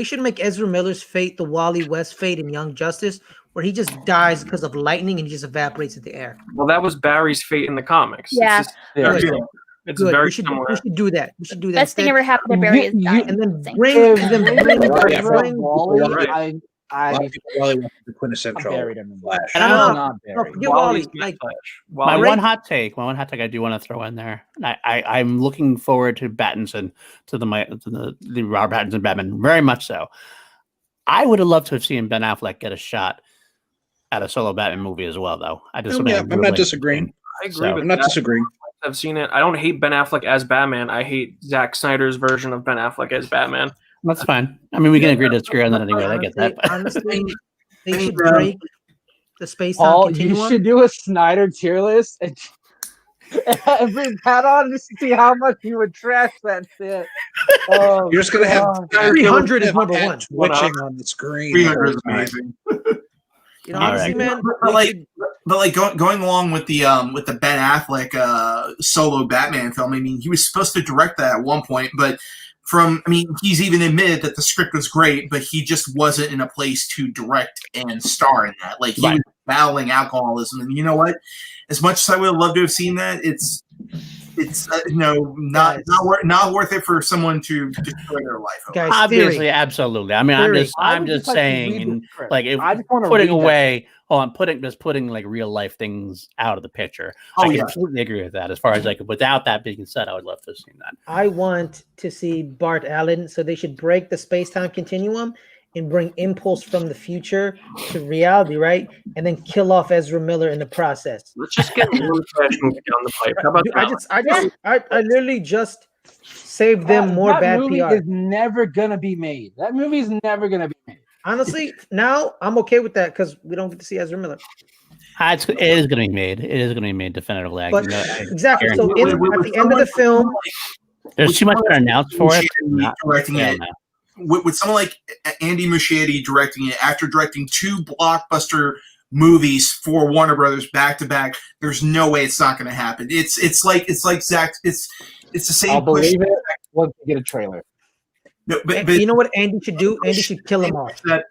should make Ezra Miller's fate the Wally West fate in Young Justice, where he just dies because of lightning and he just evaporates in the air.
Well, that was Barry's fate in the comics.
Yeah.
It's very similar.
We should do that. We should do that.
Best thing ever happened to Barry is dying.
And then bring
Wally.
A lot of people really want the quintessential Flash.
And
I'm not buried.
My one hot take I do want to throw in there. I'm looking forward to Pattinson, to the Robert Pattinson Batman, very much so. I would have loved to have seen Ben Affleck get a shot at a solo Batman movie as well, though.
I'm not disagreeing.
I agree.
I'm not disagreeing.
I've seen it. I don't hate Ben Affleck as Batman. I hate Zack Snyder's version of Ben Affleck as Batman.
That's fine. I mean, we can agree to disagree on that anyway. I get that.
Honestly, they should break the space-time continuum.
You should do a Snyder tier list and bring Pat on to see how much you would trash that shit.
You're just gonna have
300 is number one.
Twitching on the screen.
300 is amazing.
Honestly, man.
But going along with the Ben Affleck solo Batman film. I mean, he was supposed to direct that at one point, but. He's even admitted that the script was great, but he just wasn't in a place to direct and star in that. Like, he was battling alcoholism. And you know what? As much as I would have loved to have seen that, it's not worth it for someone to destroy their life.
Guys,
obviously, absolutely. I mean, I'm just saying, like, if putting like real life things out of the picture. I completely agree with that. As far as without that being said, I would love to have seen that.
I want to see Bart Allen, so they should break the space-time continuum and bring Impulse from the future to reality, right? And then kill off Ezra Miller in the process.
Let's just get one Flash movie down the pipe. How about that?
I literally just saved them more bad PR.
That movie is never gonna be made. That movie is never gonna be made.
Honestly, now I'm okay with that because we don't get to see Ezra Miller.
It is going to be made. It is going to be made definitively.
Exactly. So at the end of the film,
there's too much to announce for it.
Directing it. with someone like Andy Muschietti directing it, after directing 2 blockbuster movies for Warner Brothers back to back, there's no way it's not going to happen. It's like Zach. It's the same.
I'll believe it once we get a trailer.
No, but you know what Andy should do? Andy should kill him off.
That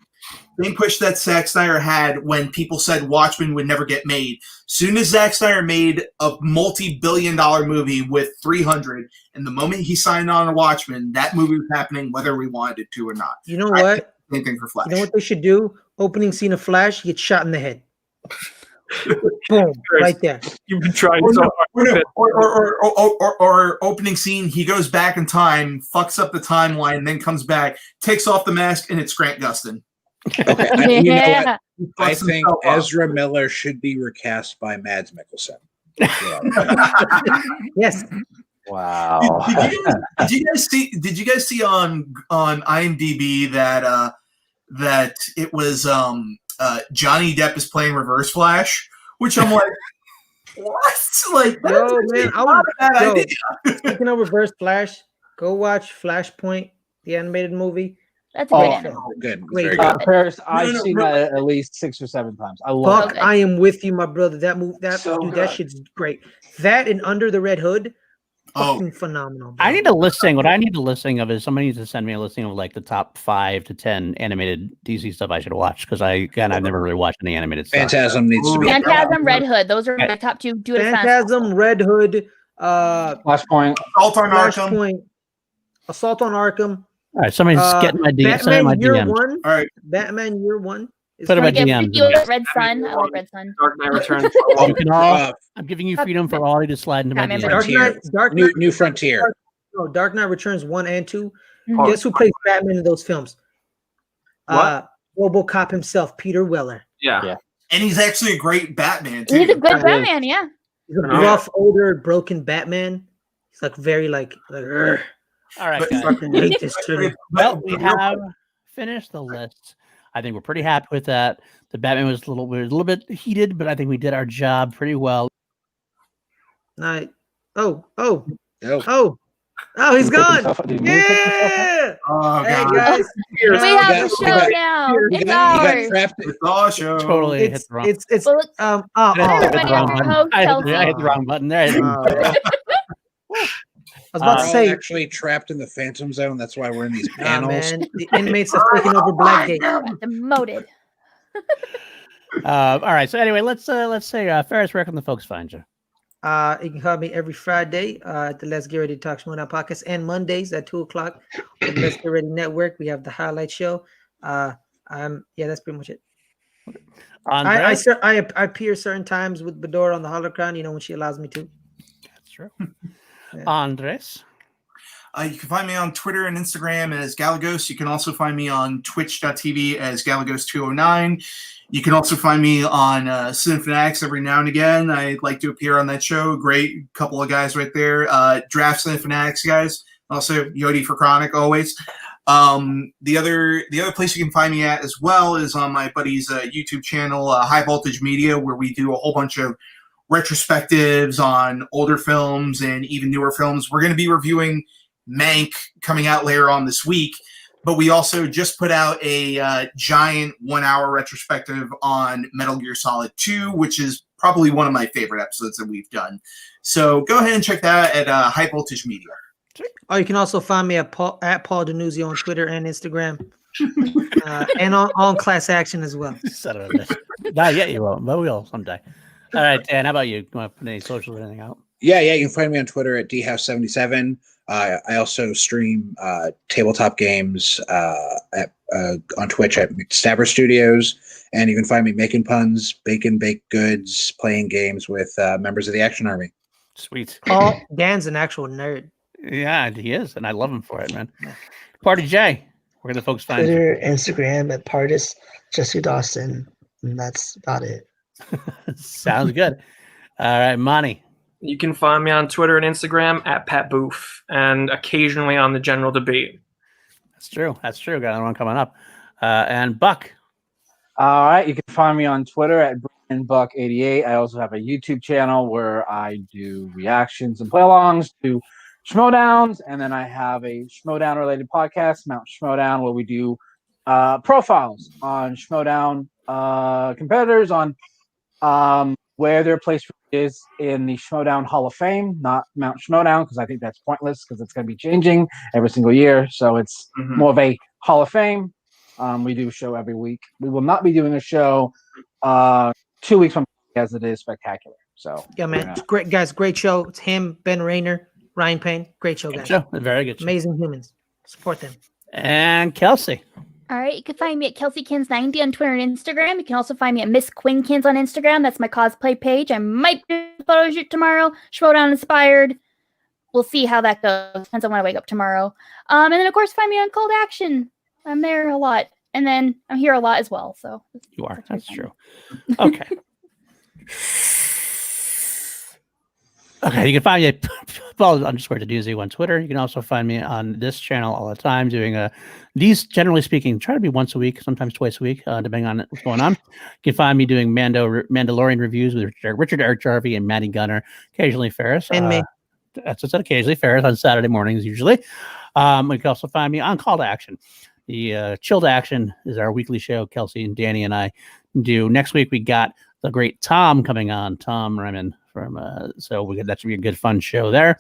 same push that Zack Snyder had when people said Watchmen would never get made. Soon as Zack Snyder made a multi-billion-dollar movie with 300, and the moment he signed on to Watchmen, that movie was happening whether we wanted it to or not.
You know what?
Same thing for Flash.
You know what they should do? Opening scene of Flash, he gets shot in the head. Boom, right there.
You've been trying so hard.
Or opening scene, he goes back in time, fucks up the timeline, then comes back, takes off the mask, and it's Grant Gustin.
Okay, you know what? I think Ezra Miller should be recast by Mads Mikkelsen. Yeah.
Yes.
Wow.
Did you guys see on IMDb that it was Johnny Depp is playing Reverse Flash, which I'm like, what? Like, that's
man,
not a bad idea.
Speaking of Reverse Flash, go watch Flashpoint, the animated movie.
That's a great film.
Good.
Great.
Very good.
Paris, I've seen that at least 6 or 7 times. I love
Buck,
it.
I am with you, my brother. That movie, that
So
dude, that
good.
shit's great. That and Under the Red Hood,
Oh.
fucking phenomenal. Bro.
I need a listing. What I need a listing of is somebody needs to send me a listing of like the top 5 to 10 animated DC stuff I should watch, because I've never really watched any animated stuff.
Phantasm needs to be.
Phantasm, Red Hood. Those are my top 2. Do it as fast as
Phantasm, Red Hood,
Flashpoint.
Assault on Arkham.
Flashpoint, Assault on Arkham.
All right, somebody's getting my DM. Send my
Batman Year
DM.
One.
All right.
Batman Year One. Is
Put it
great.
by
Yeah,
DM.
you like Red Sun. I like Red Sun.
Dark Knight Returns.
You can all, I'm giving you freedom for all to slide into my
Batman
DM.
Dark Knight, Dark Knight,
New Frontier.
no, Dark Knight Returns 1 and 2.
Mhm.
Guess who plays Batman in those films?
What?
RoboCop himself, Peter Weller.
Yeah.
And he's actually a great Batman too.
He's a good Batman, yeah.
He's a rough, older, broken Batman. He's like very like "Urgh,
All right,
But-
guys.
fucking hate this shit."
Well, we have finished the list. I think we're pretty happy with that. The Batman was a little bit heated, but I think we did our job pretty well.
Night.
Oh.
Oh, he's gone.
Yeah.
Yeah.
Oh
Hey
god.
guys.
We have
got-
the
we
show
got-
now.
You
It's
got
ours.
trapped.
It's our show.
Totally hit
It's
the wrong.
it's
Well,
oh,
I hit the
everybody,
wrong
I'm your
button.
host,
I
Chelsea.
hit the wrong button there.
I was about
We're
to
all
say,
actually trapped in the Phantom Zone. That's why we're in these
nah,
panels.
man, the inmates are taking over Blackgate.
Demoted.
All right. So anyway, let's say Ferris, where can the folks find you?
You can call me every Friday at the Let's Get Ready to Talk Showdown podcast, and Mondays at 2:00 on the Let's Get Ready Network. We have the highlight show. Yeah, that's pretty much it.
Andres?
I appear certain times with Bedora on the Holocron, you know, when she allows me to.
That's true.
Yeah.
Andres.
You can find me on Twitter and Instagram as Galagos. You can also find me on twitch.tv as Galagos209. You can also find me on Cinefanatics every now and again. I like to appear on that show. Great couple of guys right there. Draft Cinefanatics guys. Also Yodi for Chronic always. The other place you can find me at as well is on my buddy's YouTube channel, High Voltage Media, where we do a whole bunch of retrospectives on older films and even newer films. We're going to be reviewing Mank coming out later on this week, but we also just put out a giant 1-hour retrospective on Metal Gear Solid 2, which is probably one of my favorite episodes that we've done. So go ahead and check that out at High Voltage Media.
Oh, you can also find me at Paul Denuzio on Twitter and Instagram, and on Class Action as well.
Son of a bitch. Not yet, you won't, but we will someday. All right, Dan, how about you? You want to put any socials or anything out?
Yeah, you can find me on Twitter at dhouse77. I also stream tabletop games on Twitch at Stabber Studios, and you can find me making puns, baking baked goods, playing games with members of the Action Army.
Sweet.
Paul Dan's an actual nerd.
Yeah, he is, and I love him for it, man. Party J, where can the folks find you?
Twitter, Instagram at Partis, Jesse Dawson, and that's about it.
Sounds good. All right, Monty.
You can find me on Twitter and Instagram at Pat Booth, and occasionally on the General Debate.
That's true. Got another one coming up. And Buck.
All right, you can find me on Twitter at BrianBuck88. I also have a YouTube channel where I do reactions and play-alongs to Schmoedowns, and then I have a Schmoedown related podcast, Mount Schmoedown, where we do profiles on Schmoedown competitors on where their place is in the Schmoedown Hall of Fame, not Mount Schmoedown, because I think that's pointless because it's going to be changing every single year. So it's more of a Hall of Fame. We do a show every week. We will not be doing a show 2 weeks from as it is spectacular. So
yeah, man, great guys, great show. It's him, Ben Rayner, Ryan Payne, great show, guys.
Good show. Very good show.
Amazing humans. Support them.
And Kelsey.
All right, you can find me at KelseyKins90 on Twitter and Instagram. You can also find me at Miss Quinkins on Instagram. That's my cosplay page. I might do a photo shoot tomorrow. Schmoedown inspired. We'll see how that goes. Depends on when I wake up tomorrow. And then, of course, find me on Cold Action. I'm there a lot. And then I'm here a lot as well. So
you are. That's true. Okay. Okay, you can find me at Paul_Doozy on Twitter. You can also find me on this channel all the time doing these, generally speaking, try to be once a week, sometimes twice a week, depending on what's going on. You can find me doing Mandalorian reviews with Richard Eric Jarvie and Maddie Gunner, occasionally Ferris.
And me.
That's what's occasionally Ferris on Saturday mornings usually. You can also find me on Call to Action. The Chilled Action is our weekly show. Kelsey and Danny and I do. Next week we got the great Tom coming on, Tom Remen. That should be a good fun show there.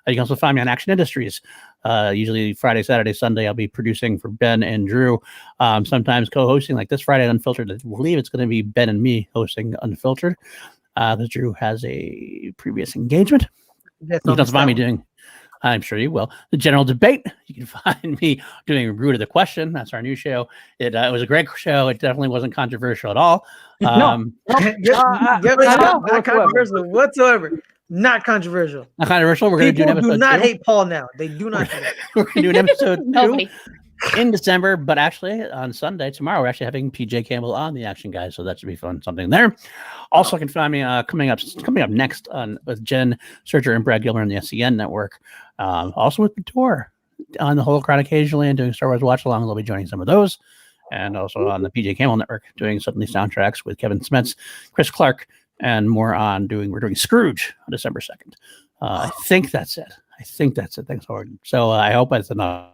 You can also find me on Action Industries. Usually Friday, Saturday, Sunday, I'll be producing for Ben and Drew. Sometimes co-hosting, like this Friday, Unfiltered. I believe it's going to be Ben and me hosting Unfiltered because Drew has a previous engagement. You can also find me doing, I'm sure you will, the General Debate. You can find me doing Root of the Question. That's our new show. It was a great show. It definitely wasn't controversial at all.
Not controversial whatsoever. Not controversial.
Not controversial. We're going to do an episode.
Do not hate Paul now. They do not.
We're going to do an episode 2 in December, but actually on Sunday, tomorrow, we're actually having PJ Campbell on the Action Guys, so that should be fun. Something there. Also, you can find me coming up next with Jen Serger and Brad Gilmer on the SCN network. Also with Bator on the Holocron occasionally and doing Star Wars watch alongs. I'll be joining some of those. And also on the PJ Campbell network doing Suddenly Soundtracks with Kevin Smets, Chris Clark, and more we're doing Scrooge on December 2nd. I think that's it. Thanks, Horton. So I hope that's enough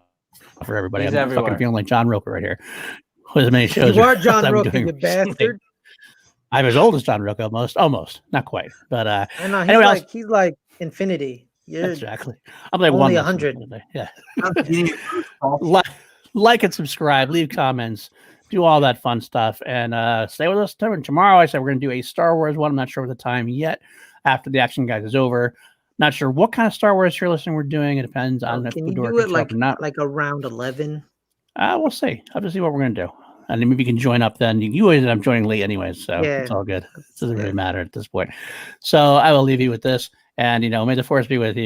for everybody. I'm fucking feeling like John Roker right here. With as many shows
you are John Roker, you bastard.
I'm as old as John Roker, almost, not quite. But
I know he's like infinity. You're
exactly. I'm like
only 100.
Yeah. Like and subscribe, leave comments, do all that fun stuff, and stay with us tomorrow. I said we're going to do a Star Wars one. I'm not sure what the time yet. After the Action Guys is over, not sure what kind of Star Wars you're listening. We're doing. It depends on if the door can
like not like around 11.
We'll see. I'll just see what we're going to do, and then maybe you can join up. Then you always end up joining late anyways, so it's all good. It doesn't really matter at this point. So I will leave you with this, and may the Force be with you.